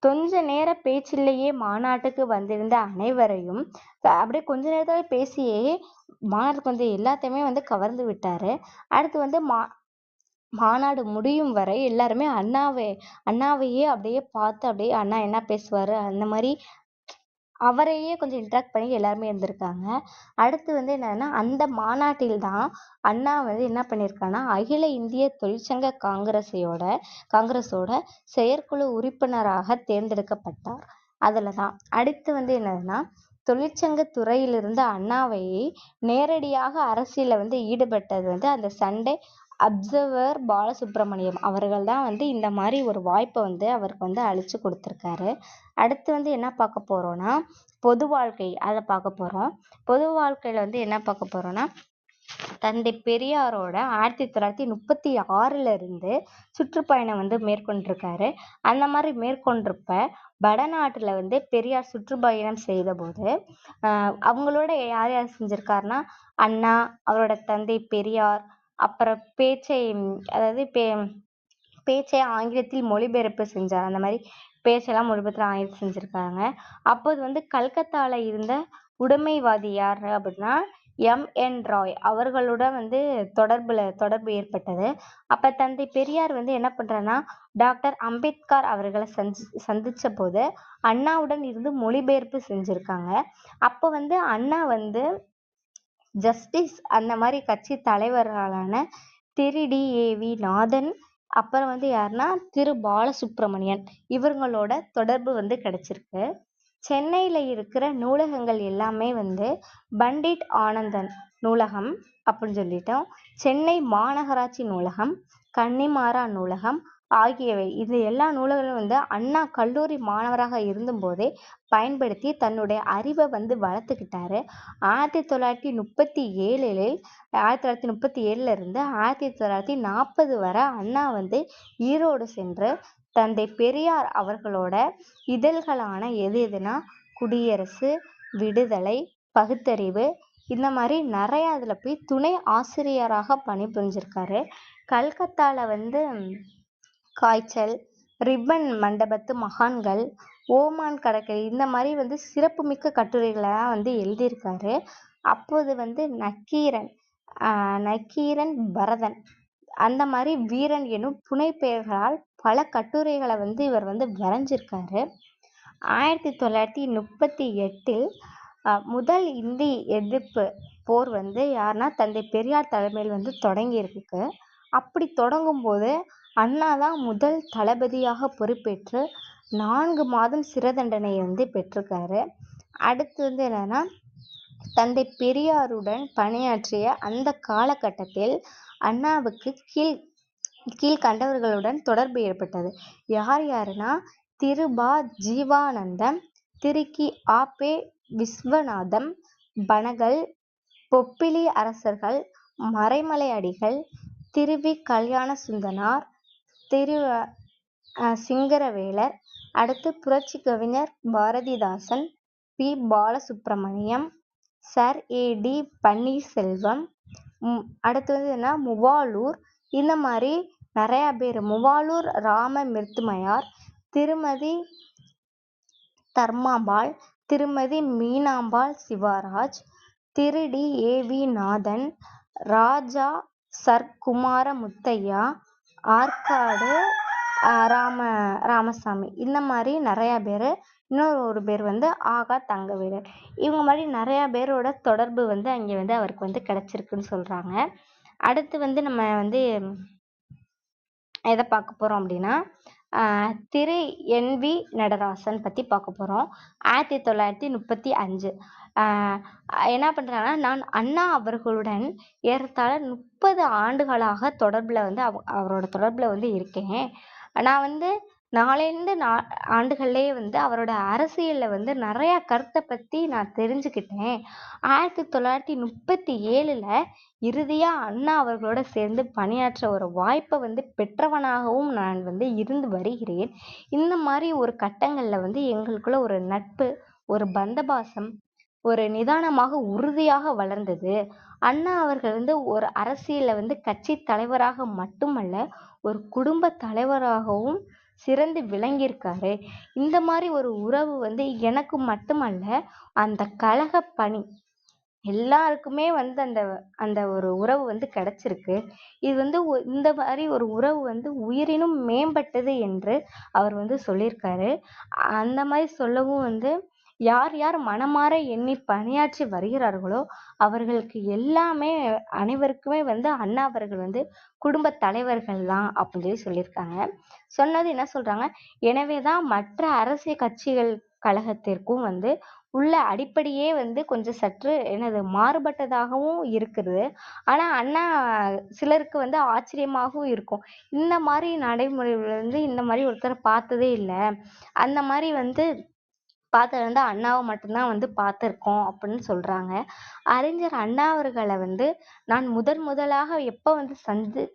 கொஞ்ச நேர பேச்சிலேயே மாநாட்டுக்கு வந்திருந்த அனைவரையும் அப்படியே கொஞ்ச நேரத்துல பேசியே மாநாட்டுக்கு வந்து எல்லாத்தையுமே வந்து கவர்ந்து விட்டாரு. அடுத்து வந்து மாநாடு முடியும் வரை எல்லாருமே அண்ணாவையே அப்படியே பார்த்து அப்படியே அண்ணா என்ன பேசுவாரு அந்த மாதிரி அவரையே கொஞ்சம் இன்ட்ராக்ட் பண்ணி எல்லாருமே இருந்திருக்காங்க. அடுத்து வந்து என்னன்னா அந்த மாநாட்டில் தான் அண்ணா வந்து என்ன பண்ணியிருக்காங்கன்னா அகில இந்திய தொழிற்சங்க காங்கிரஸோட செயற்குழு உறுப்பினராக தேர்ந்தெடுக்கப்பட்டார். அதுலதான் அடுத்து வந்து என்னதுன்னா தொழிற்சங்க துறையிலிருந்து அண்ணாவை நேரடியாக அரசியல வந்து ஈடுபட்டது வந்து அந்த சண்டே அப்சர்வர் பாலசுப்ரமணியம் அவர்கள் தான் வந்து இந்த மாதிரி ஒரு வாய்ப்பை வந்து அவருக்கு வந்து அளிச்சு கொடுத்துருக்காரு. அடுத்து வந்து என்ன பார்க்க போறோம்னா பொது வாழ்க்கை அதை பார்க்க போறோம். பொது வாழ்க்கையில வந்து என்ன பார்க்க போறோம்னா தந்தை பெரியாரோட 1936 இருந்து சுற்றுப்பயணம் வந்து மேற்கொண்டிருக்காரு. அந்த மாதிரி மேற்கொண்டிருப்ப வடநாட்டுல வந்து பெரியார் சுற்றுப்பயணம் செய்த போது அவங்களோட யார் யார் செஞ்சிருக்காருன்னா அண்ணா, அவரோட தந்தை பெரியார், அப்புறம் பேச்சை ஆங்கிலத்தில் மொழிபெயர்ப்பு செஞ்சார். அந்த மாதிரி பேச்செல்லாம் மொழிபெயர்த்து ஆங்கிலத்தில் செஞ்சிருக்காங்க. அப்போது வந்து கல்கத்தால இருந்த உடைமைவாதி யார் அப்படின்னா எம்.என். ராய் அவர்களுடன் வந்து தொடர்பு ஏற்பட்டது. அப்ப தந்தை பெரியார் வந்து என்ன பண்றாருன்னா டாக்டர் அம்பேத்கர் அவர்களை சந்திச்ச போது அண்ணாவுடன் இருந்து மொழிபெயர்ப்பு செஞ்சிருக்காங்க. அப்ப வந்து அண்ணா வந்து ஜஸ்டிஸ் அந்த மாதிரி கட்சி தலைவர்களான திரு டி.ஏ.வி. நாதன், அப்புறம் வந்து யாருன்னா திரு பாலசுப்ரமணியன் இவங்களோட தொடர்பு வந்து கிடைச்சிருக்கு. சென்னையில இருக்கிற நூலகங்கள் எல்லாமே வந்து பண்டிட் ஆனந்தன் நூலகம் அப்படின்னு சொல்லிட்டோம், சென்னை மாநகராட்சி நூலகம், கன்னிமாரா நூலகம் ஆகியவை. இது எல்லா நூலகங்களும் வந்து அண்ணா கல்லூரி மாணவராக இருந்தபோதே பயன்படுத்தி தன்னுடைய அறிவை வந்து வளர்த்துக்கிட்டாரு. 1937 இருந்து 1940 வரை அண்ணா வந்து ஈரோடு சென்று தந்தை பெரியார் அவர்களோட இதழ்களான எதுனா குடியரசு, விடுதலை, பகுத்தறிவு இந்த மாதிரி நிறைய அதுல போய் துணை ஆசிரியராக பணிபுரிஞ்சிருக்காரு. கல்கத்தால வந்து காய்ச்சல், ரிப்பன் மண்டபத்து மகான்கள், ஓமான் கடற்கரை இந்த மாதிரி வந்து சிறப்புமிக்க கட்டுரைகளெல்லாம் வந்து எழுதியிருக்காரு. அப்போது வந்து நக்கீரன் பரதன் அந்த மாதிரி வீரன் எனும் புனைப்பெயர்களால் பல கட்டுரைகளை வந்து இவர் வந்து வரைஞ்சிருக்காரு. 1938 முதல் இந்தி எதிர்ப்பு போர் வந்து யாருன்னா தந்தை பெரியார் தலைமையில் வந்து தொடங்கி இருக்கு. அப்படி தொடங்கும் போது அண்ணா தான் முதல் தளபதியாக பொறுப்பேற்று 4 மாதம் சிறை தண்டனையை வந்து பெற்றிருக்காரு. அடுத்து வந்து என்னன்னா தந்தை பெரியாருடன் பணியாற்றிய அந்த காலகட்டத்தில் அண்ணாவுக்கு கீழ்கண்டவர்களுடன் தொடர்பு ஏற்பட்டது. யாருன்னா திரு ப. ஜீவானந்தம், திரு கி. ஆ.பெ. விஸ்வநாதம், பனகல், பொப்பிலி அரசர்கள், மறைமலை அடிகள், திரு வி. கல்யாண சுந்தனார், திரு சிங்கரவேலர், அடுத்து புரட்சி கவிஞர் பாரதிதாசன், பி. பாலசுப்ரமணியம், சர் ஏ.டி. பன்னீர்செல்வம், அடுத்து வந்து என்ன முவாலூர் இந்த மாதிரி நிறைய பேர், முவாலூர் ராம மிர்துமையார், திருமதி தர்மாம்பாள், திருமதி மீனாம்பாள் சிவராஜ், திரு டி. ஏ. வி. நாதன், ராஜா சர்க்குமார முத்தையா, ஆற்காடு ராமசாமி, இந்த மாதிரி நிறையா பேர். இன்னொரு பேர் வந்து ஆகா தங்கவேலர். இவங்க மாதிரி நிறையா பேரோட தொடர்பு வந்து அங்கே வந்து அவருக்கு வந்து கிடச்சிருக்குன்னு சொல்கிறாங்க. அடுத்து வந்து நம்ம வந்து எதை பார்க்க போகிறோம் அப்படின்னா, திரு என். வி. நடராசன் பற்றி பார்க்க போகிறோம். 1935 என்ன பண்ணுறாங்கன்னா, நான் அண்ணா அவர்களுடன் ஏறத்தாழ 30 ஆண்டுகளாக தொடர்பில் வந்து அவரோட தொடர்பில் வந்து இருக்கேன். நான் வந்து 4 ஆண்டுகள்லேயே வந்து அவரோட அரசியலில் வந்து நிறையா கருத்தை பற்றி நான் தெரிஞ்சுக்கிட்டேன். 1937 இறுதியாக அண்ணா அவர்களோட சேர்ந்து பணியாற்ற ஒரு வாய்ப்பை வந்து பெற்றவனாகவும் நான் வந்து இருந்து வருகிறேன். இந்த மாதிரி ஒரு கட்டங்களில் வந்து எங்களுக்குள்ள ஒரு நட்பு, ஒரு பந்தபாசம், ஒரு நிதானமாக உறுதியாக வளர்ந்தது. அண்ணா அவர்கள் வந்து ஒரு அரசியலில் வந்து கட்சி தலைவராக மட்டுமல்ல, ஒரு குடும்ப தலைவராகவும் சிறந்து விளங்கியிருக்காரு. இந்த மாதிரி ஒரு உறவு வந்து எனக்கு மட்டுமல்ல, அந்த கழக பணி எல்லாருக்குமே வந்து அந்த அந்த ஒரு உறவு வந்து கிடைச்சிருக்கு. இது வந்து இந்த மாதிரி ஒரு உறவு வந்து உயிரினும் மேம்பட்டது என்று அவர் வந்து சொல்லியிருக்காரு. அந்த மாதிரி சொல்லவும் வந்து யார் யார் மனமாற எண்ணி பணியாற்றி வருகிறார்களோ அவர்களுக்கு எல்லாமே அனைவருக்குமே வந்து அண்ணா அவர்கள் வந்து குடும்ப தலைவர்கள் தான் அப்படின்னு சொல்லியிருக்காங்க. சொன்னது என்ன சொல்றாங்க, எனவேதான் மற்ற அரசியல் கட்சிகள் கழகத்திற்கும் வந்து உள்ள அடிப்படையே வந்து கொஞ்சம் சற்று என்னது மாறுபட்டதாகவும் இருக்குது. ஆனா அண்ணா சிலருக்கு வந்து ஆச்சரியமாகவும் இருக்கும். இந்த மாதிரி நடைமுறைகள் வந்து இந்த மாதிரி ஒருத்தரை பார்த்ததே இல்லை, அந்த மாதிரி வந்து பார்த்தது வந்து அண்ணாவை மட்டும்தான் வந்து பார்த்துருக்கோம் அப்படின்னு சொல்றாங்க. அறிஞர் அண்ணா அவர்களை வந்து நான் முதலாக எப்போ வந்து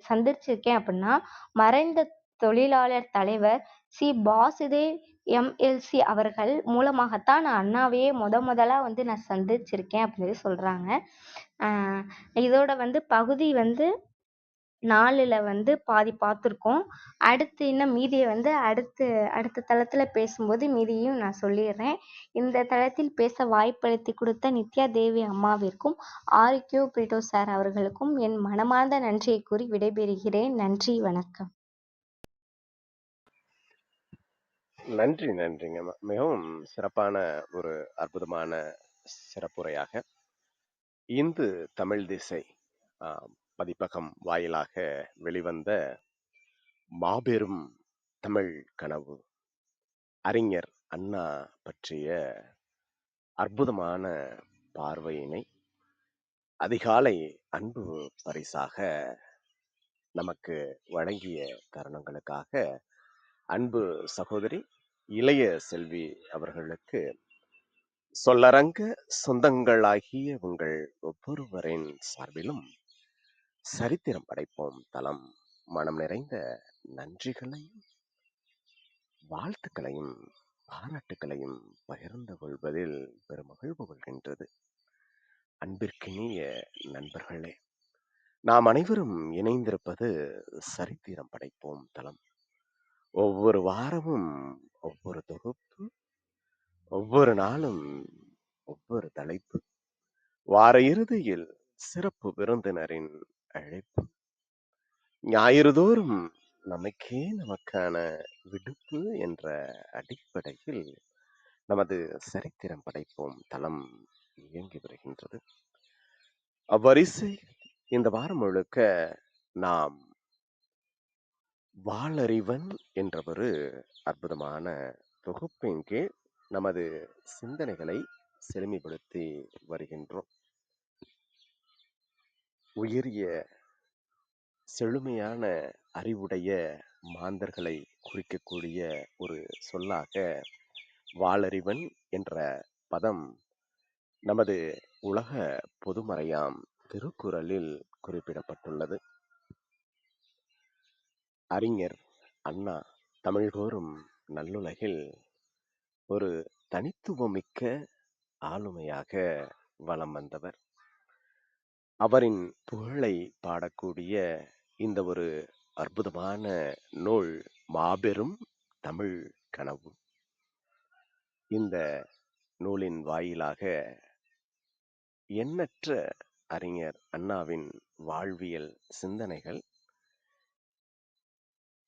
சந்திச்சிருக்கேன் அப்படின்னா, மறைந்த தொழிலாளர் தலைவர் சி. வாசுதேவ் எம்.எல்.சி. அவர்கள் மூலமாகத்தான் நான் அண்ணாவையே முதலா வந்து நான் சந்திச்சிருக்கேன் அப்படின்னு சொல்றாங்க. இதோட வந்து பகுதி வந்து 4ல் வந்து பாதி பார்த்துருக்கோம். அடுத்து இன்னும் மீதியை வந்து அடுத்த தளத்தில் பேசும்போது மீதியும் நான் சொல்லிடுறேன். இந்த தளத்தில் பேச வாய்ப்பளித்து கொடுத்த நித்யா தேவி அம்மாவிற்கும் ஆர்கியூ பிரிட்டோ சார் அவர்களுக்கும் என் மனமார்ந்த நன்றியை கூறி விடைபெறுகிறேன். நன்றி, வணக்கம். நன்றிங்க. மிகவும் சிறப்பான ஒரு அற்புதமான சிறப்புரையாக இந்து தமிழ் திசை பதிப்பகம் வாயிலாக வெளிவந்த மாபெரும் தமிழ் கனவு அறிஞர் அண்ணா பற்றிய அற்புதமான பார்வையினை அதிகாலை அன்பு பரிசாக நமக்கு வழங்கிய தருணங்களுக்காக அன்பு சகோதரி இளைய செல்வி அவர்களுக்கு சொல்லரங்க சொந்தங்களாகிய உங்கள் ஒவ்வொருவரின் சார்பிலும் சரித்திரம் படைப்போம் தளம் மனம் நிறைந்த நன்றிகளையும் வாழ்த்துக்களையும் பாராட்டுகளையும் பகிர்ந்து கொள்வதில் பெருமகிழ்வு கொள்கின்றது. அன்பிற்கினிய நண்பர்களே, நாம் அனைவரும் இணைந்திருப்பது சரித்திரம் படைப்போம் தளம். ஒவ்வொரு வாரமும் ஒவ்வொரு தொகுப்பு, ஒவ்வொரு நாளும் ஒவ்வொரு தலைப்பு, வார இறுதியில் சிறப்பு விருந்தினரின் அழைப்பு, ஞாயிறுதோறும் நமக்கான விடுப்பு என்ற அடிப்படையில் நமது சரித்திரம் படைப்போம் தளம் இயங்கி வருகின்றது. அவ்வரிசை இந்த வாரம் முழுக்க நாம் வாளறிவன் என்ற ஒரு அற்புதமான தொகுப்பின் கீழ் நமது சிந்தனைகளை செழுமைப்படுத்தி வருகின்றோம். உயரிய செழுமையான அறிவுடைய மாந்தர்களை குறிக்கக்கூடிய ஒரு சொல்லாக வாளறிவன் என்ற பதம் நமது உலக பொதுமறையாம் திருக்குறளில் குறிப்பிடப்பட்டுள்ளது. அறிஞர் அண்ணா தமிழ்கோரும் நல்லுலகில் ஒரு தனித்துவமிக்க ஆளுமையாக வலம் வந்தவர். அவரின் புகழை பாடக்கூடிய இந்த ஒரு அற்புதமான நூல் மாபெரும் தமிழ் கனவு. இந்த நூலின் வாயிலாக எண்ணற்ற அறிஞர் அண்ணாவின் வாழ்வியல் சிந்தனைகள்,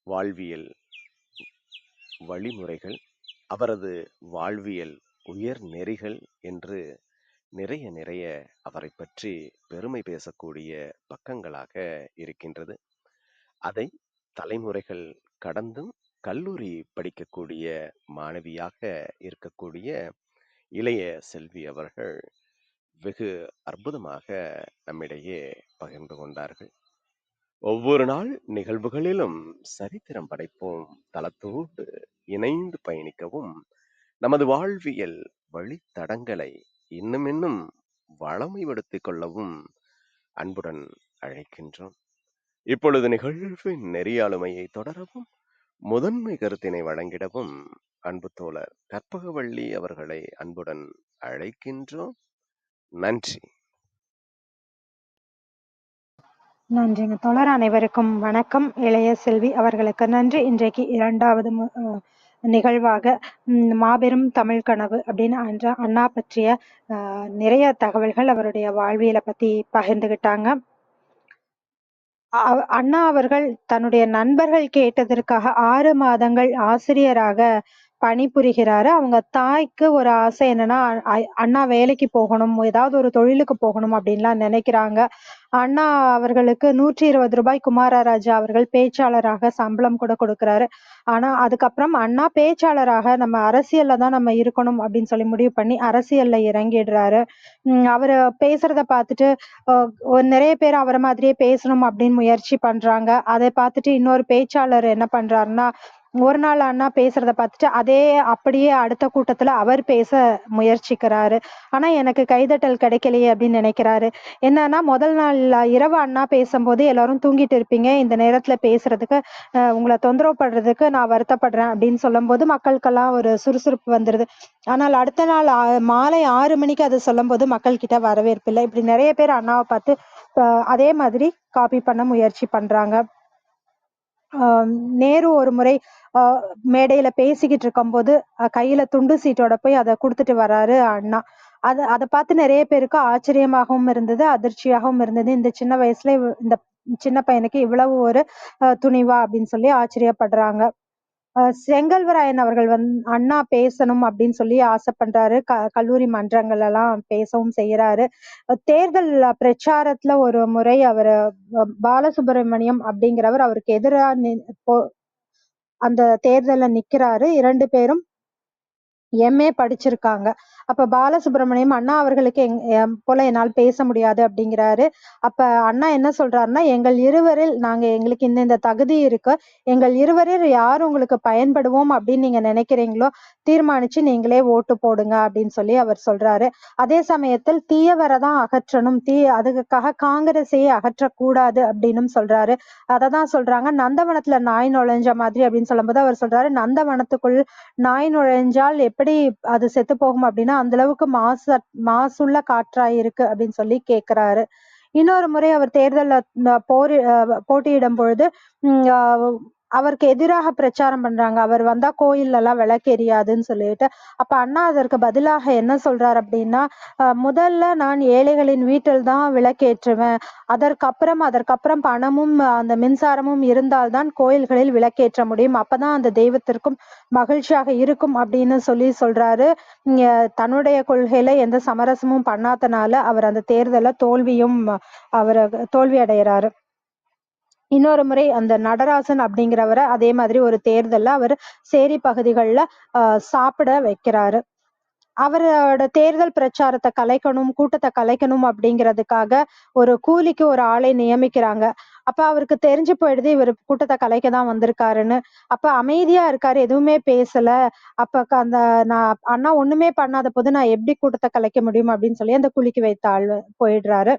வாழ்வியல் வழிமுறைகள், அவரது வாழ்வியல் உயர் நெறிகள் என்று நிறைய அவரை பற்றி பெருமை பேசக்கூடிய பக்கங்களாக இருக்கின்றது. அதை தலைமுறைகள் கடந்தும் கல்லூரி படிக்கக்கூடிய மாணவியாக இருக்கக்கூடிய இளைய செல்வி அவர்கள் வெகு அற்புதமாக நம்மிடையே பகிர்ந்து கொண்டார்கள். ஒவ்வொரு நாள் நிகழ்வுகளிலும் சரித்திரம் படைப்போம் தளத்தோடு இணைந்து பயணிக்கவும் நமது வாழ்வியல் வழித்தடங்களை இன்னும் வளமைப்படுத்திக் கொள்ளவும் அன்புடன் அழைக்கின்றோம். இப்பொழுது நிகழ்வின் நெறியாளுமையை தொடரவும் முதன்மை கருத்தினை வழங்கிடவும் அன்பு தோழர் கற்பகவள்ளி அவர்களை அன்புடன் அழைக்கின்றோம். நன்றி. நன்றிங்க தோழர். அனைவருக்கும் வணக்கம். இளைய செல்வி அவர்களுக்கு நன்றி. இன்றைக்கு 2வது நிகழ்வாக மாபெரும் தமிழ் கனவு அப்படின்னு அண்ணா பற்றிய நிறைய தகவல்கள், அவருடைய வாழ்வியலை பத்தி பகிர்ந்துகிட்டாங்க. அண்ணா அவர்கள் தன்னுடைய நண்பர்கள் கேட்டதற்காக 6 மாதங்கள் ஆசிரியராக பணிபுரிகிறாரு. அவங்க தாய்க்கு ஒரு ஆசை என்னன்னா, அண்ணா வேலைக்கு போகணும், ஏதாவது ஒரு தொழிலுக்கு போகணும் அப்படின்லாம் நினைக்கிறாங்க. அண்ணா அவர்களுக்கு 120 ரூபாய் குமாரராஜா அவர்கள் பேச்சாளராக சம்பளம் கூட கொடுக்கிறாரு. ஆனா அதுக்கப்புறம் அண்ணா பேச்சாளராக நம்ம அரசியல்ல தான் நம்ம இருக்கணும் அப்படின்னு சொல்லி முடிவு பண்ணி அரசியல்ல இறங்கிடுறாரு. அவரு பேசுறத பார்த்துட்டு நிறைய பேர் அவரை மாதிரியே பேசணும் அப்படின்னு முயற்சி பண்றாங்க. அதை பார்த்துட்டு இன்னொரு பேச்சாளர் என்ன பண்றாருன்னா, ஒரு நாள் அண்ணா பேசுறத பார்த்துட்டு அதே அப்படியே அடுத்த கூட்டத்துல அவர் பேச முயற்சிக்கிறாரு. ஆனா எனக்கு கைதட்டல் கிடைக்கலையே அப்படின்னு நினைக்கிறாரு. என்னன்னா, முதல் நாள் இரவு அண்ணா பேசும்போது எல்லாரும் தூங்கிட்டு இருப்பீங்க, இந்த நேரத்துல பேசுறதுக்கு உங்களை தொந்தரவு படுறதுக்கு நான் வருத்தப்படுறேன் அப்படின்னு சொல்லும் போது மக்களுக்கெல்லாம் ஒரு சுறுசுறுப்பு வந்துருது. ஆனால் அடுத்த நாள் மாலை 6 மணிக்கு அதை சொல்லும் போது மக்கள் கிட்ட வரவேற்பு இல்லை. இப்படி நிறைய பேர் அண்ணாவை பார்த்து அதே மாதிரி காப்பி பண்ண முயற்சி பண்றாங்க. நேரு ஒரு முறை மேடையில பேசிக்கிட்டு இருக்கும்போது கையில துண்டு சீட்டோட போய் அதை கொடுத்துட்டு வர்றாரு அண்ணா. அதை பார்த்து நிறைய பேருக்கு ஆச்சரியமாகவும் இருந்தது, அதிர்ச்சியாகவும் இருந்தது. இந்த சின்ன வயசுல இந்த சின்ன பையனுக்கு இவ்வளவு ஒரு துணிவா அப்படின்னு சொல்லி ஆச்சரியப்படுறாங்க. செங்கல்வராயன் அவர்கள் அண்ணா பேசணும் அப்படின்னு சொல்லி ஆசைப்படுறாரு. கல்லூரி மன்றங்கள் எல்லாம் பேசவும் செய்யறாரு. தேர்தல் பிரச்சாரத்துல ஒரு முறை அவரு பாலசுப்ரமணியம் அப்படிங்கிறவர் அவருக்கு எதிரா அந்த தேர்தல்ல நிக்கிறாரு. 2 பேரும் MA படிச்சிருக்காங்க. அப்ப பாலசுப்ரமணியம் அண்ணா அவர்களுக்கு போல என்னால் பேச முடியாது அப்படிங்கிறாரு. அப்ப அண்ணா என்ன சொல்றாருன்னா, எங்களுக்கு இந்த தகுதி இருக்கு, எங்கள் இருவரில் யார் உங்களுக்கு பயன்படுவோம் அப்படின்னு நீங்க நினைக்கிறீங்களோ தீர்மானிச்சு நீங்களே ஓட்டு போடுங்க அப்படின்னு சொல்லி அவர் சொல்றாரு. அதே சமயத்தில் தீயவரை தான் அகற்றணும், அதுக்காக காங்கிரஸையே அகற்றக்கூடாது அப்படின்னு சொல்றாரு. அததான் சொல்றாங்க, நந்தவனத்துல நாய் நுழைஞ்ச மாதிரி அப்படின்னு சொல்லும்போது அவர் சொல்றாரு, நந்தவனத்துக்குள் நாய் நுழைஞ்சால் எப்படி அது செத்து போகும் அப்படின்னா அந்த அளவுக்கு மாசுள்ள காற்றாயிருக்கு அப்படின்னு சொல்லி கேக்குறாரு. இன்னொரு முறை அவர் தேர்தல்ல போட்டியிடும் பொழுது அவருக்கு எதிராக பிரச்சாரம் பண்றாங்க, அவர் வந்தா கோயில் எல்லாம் விளக்கு எரியாதுன்னு சொல்லிட்டு. அப்ப அண்ணா அதற்கு பதிலாக என்ன சொல்றாரு அப்படின்னா, முதல்ல நான் ஏழைகளின் வீட்டில் தான் விளக்கேற்றுவேன், அதற்கப்புறம் பணமும் அந்த மின்சாரமும் இருந்தால்தான் கோயில்களில் விளக்கேற்ற முடியும், அப்பதான் அந்த தெய்வத்திற்கும் மகிழ்ச்சியாக இருக்கும் அப்படின்னு சொல்றாரு. தன்னுடைய கொள்கையில எந்த சமரசமும் பண்ணாதனால அவர் அந்த தேர்தல அவர் தோல்வி அடைகிறாரு. இன்னொரு முறை அந்த நடராசன் அப்படிங்கிறவரை அதே மாதிரி ஒரு தேர்தல்ல அவர் சேரி பகுதிகளில் சாப்பிட வைக்கிறாரு. அவரோட தேர்தல் பிரச்சாரத்தை கலைக்கணும், கூட்டத்தை கலைக்கணும் அப்படிங்கிறதுக்காக ஒரு கூலிக்கு ஒரு ஆளை நியமிக்கிறாங்க. அப்ப அவருக்கு தெரிஞ்சு போயிடுது இவர் கூட்டத்தை கலைக்க தான் வந்திருக்காருன்னு. அப்ப அமைதியா இருக்காரு, எதுவுமே பேசல. அப்ப நான் அண்ணா ஒண்ணுமே பண்ணாத போது நான் எப்படி கூட்டத்தை கலைக்க முடியும் அப்படின்னு சொல்லி அந்த கூலிக்கு வைத்த ஆள் போயிடுறாரு.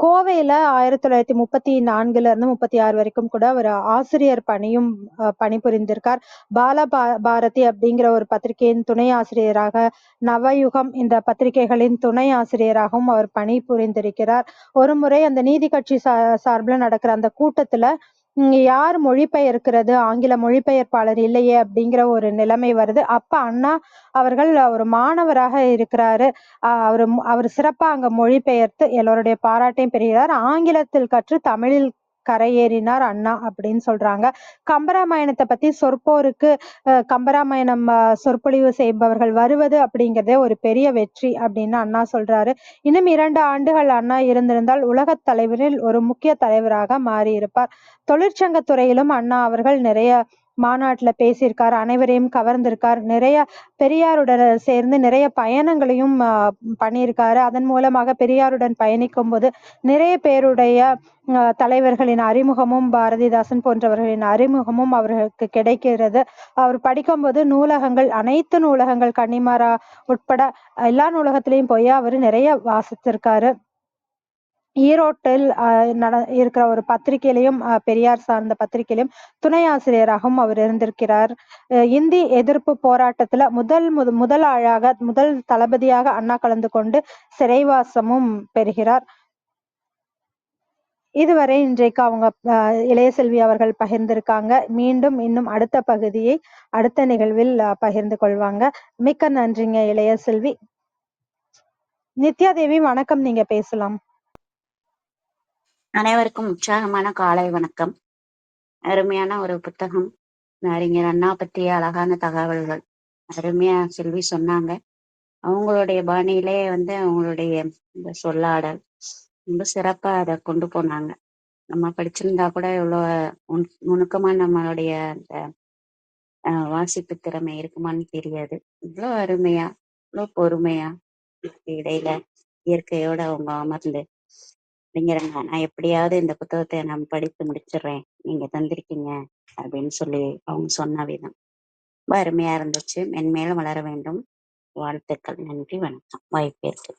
கோவையில 1934 இருந்து 36 வரைக்கும் கூட அவர் ஆசிரியர் பணியும் பணிபுரிந்திருக்கார். பாரதி அப்படிங்கிற ஒரு பத்திரிகையின் துணை ஆசிரியராக, நவயுகம் இந்த பத்திரிகைகளின் துணை ஆசிரியராகவும் அவர் பணிபுரிந்திருக்கிறார். ஒரு முறை அந்த நீதி கட்சி சார்பில் நடக்கிற அந்த கூட்டத்துல யார் மொழிபெயர்க்கிறது? ஆங்கில மொழிபெயர்ப்பாளர் இல்லையே அப்படிங்கிற ஒரு நிலைமை வருது. அப்ப அண்ணா அவர்கள் ஒரு மாணவராக இருக்கிறாரு. அவரு சிறப்பா அங்க மொழிபெயர்த்து எல்லோருடைய பாராட்டையும் பெறுகிறார். ஆங்கிலத்தில் கற்று தமிழில் கரையேறினார் அண்ணா அப்படின்னு சொல்றாங்க. கம்பராமாயணத்தை பத்தி சொற்போருக்கு கம்பராமாயணம் சொற்பொழிவு செய்பவர்கள் வருவது அப்படிங்கிறதே ஒரு பெரிய வெற்றி அப்படின்னு அண்ணா சொல்றாரு. இன்னும் 2 ஆண்டுகள் அண்ணா இருந்திருந்தால் உலகத் தலைவரில் ஒரு முக்கிய தலைவராக மாறியிருப்பார். தொழிற்சங்கத் துறையிலும் அண்ணா அவர்கள் நிறைய மாநாட்டுல பேசியிருக்கார். அனைவரையும் கவர்ந்திருக்கார். நிறைய பெரியாருடன் சேர்ந்து நிறைய பயணங்களையும் பண்ணியிருக்காரு. அதன் மூலமாக பெரியாருடன் பயணிக்கும்போது நிறைய பேருடைய தலைவர்களின் அறிமுகமும் பாரதிதாசன் போன்றவர்களின் அறிமுகமும் அவர்களுக்கு கிடைக்கிறது. அவர் படிக்கும்போது நூலகங்கள், அனைத்து நூலகங்கள், கன்னிமாரா உட்பட எல்லா நூலகத்திலையும் போய் அவரு நிறைய வாசித்திருக்காரு. ஈரோட்டில் இருக்கிற ஒரு பத்திரிகையிலையும் பெரியார் சார்ந்த பத்திரிகையிலும் துணை ஆசிரியராகவும் அவர் இருந்திருக்கிறார். இந்தி எதிர்ப்பு போராட்டத்துல முதல் ஆளாக முதல் தளபதியாக அண்ணா கலந்து கொண்டு சிறைவாசமும் பெறுகிறார். இதுவரை இன்றைக்கு அவங்க இளைய செல்வி அவர்கள் பகிர்ந்திருக்காங்க. மீண்டும் இன்னும் அடுத்த பகுதியை அடுத்த நிகழ்வில் பகிர்ந்து கொள்வாங்க. மிக்க நன்றிங்க இளைய செல்வி. நித்யா தேவி வணக்கம், நீங்க பேசலாம். அனைவருக்கும் உற்சாகமான காலை வணக்கம். அருமையான ஒரு புத்தகம். அறிஞர் அண்ணா பற்றிய அழகான தகவல்கள் அருமையா செல்வி சொன்னாங்க. அவங்களுடைய பாணியிலே அவங்களுடைய இந்த சொல்லாடல் ரொம்ப சிறப்பா அதை கொண்டு போனாங்க. நம்ம படிச்சிருந்தா கூட இவ்வளவு நுணுக்கமா நம்மளுடைய அந்த வாசிப்பு திறமை இருக்குமான்னு தெரியாது. இவ்வளோ அருமையா, இவ்வளோ பொறுமையா இடையில இயற்கையோட அவங்க அமர்ந்து அப்படிங்கிறாங்க. நான் எப்படியாவது இந்த புத்தகத்தை நான் படித்து முடிச்சிடுறேன், நீங்க தந்திருக்கீங்க அப்படின்னு சொல்லி அவங்க சொன்ன விதம் ரொம்ப அருமையா இருந்துச்சு. மென்மேலும் வளர வேண்டும். வாழ்த்துக்கள். நன்றி, வணக்கம். வாய்ப்பேற்கு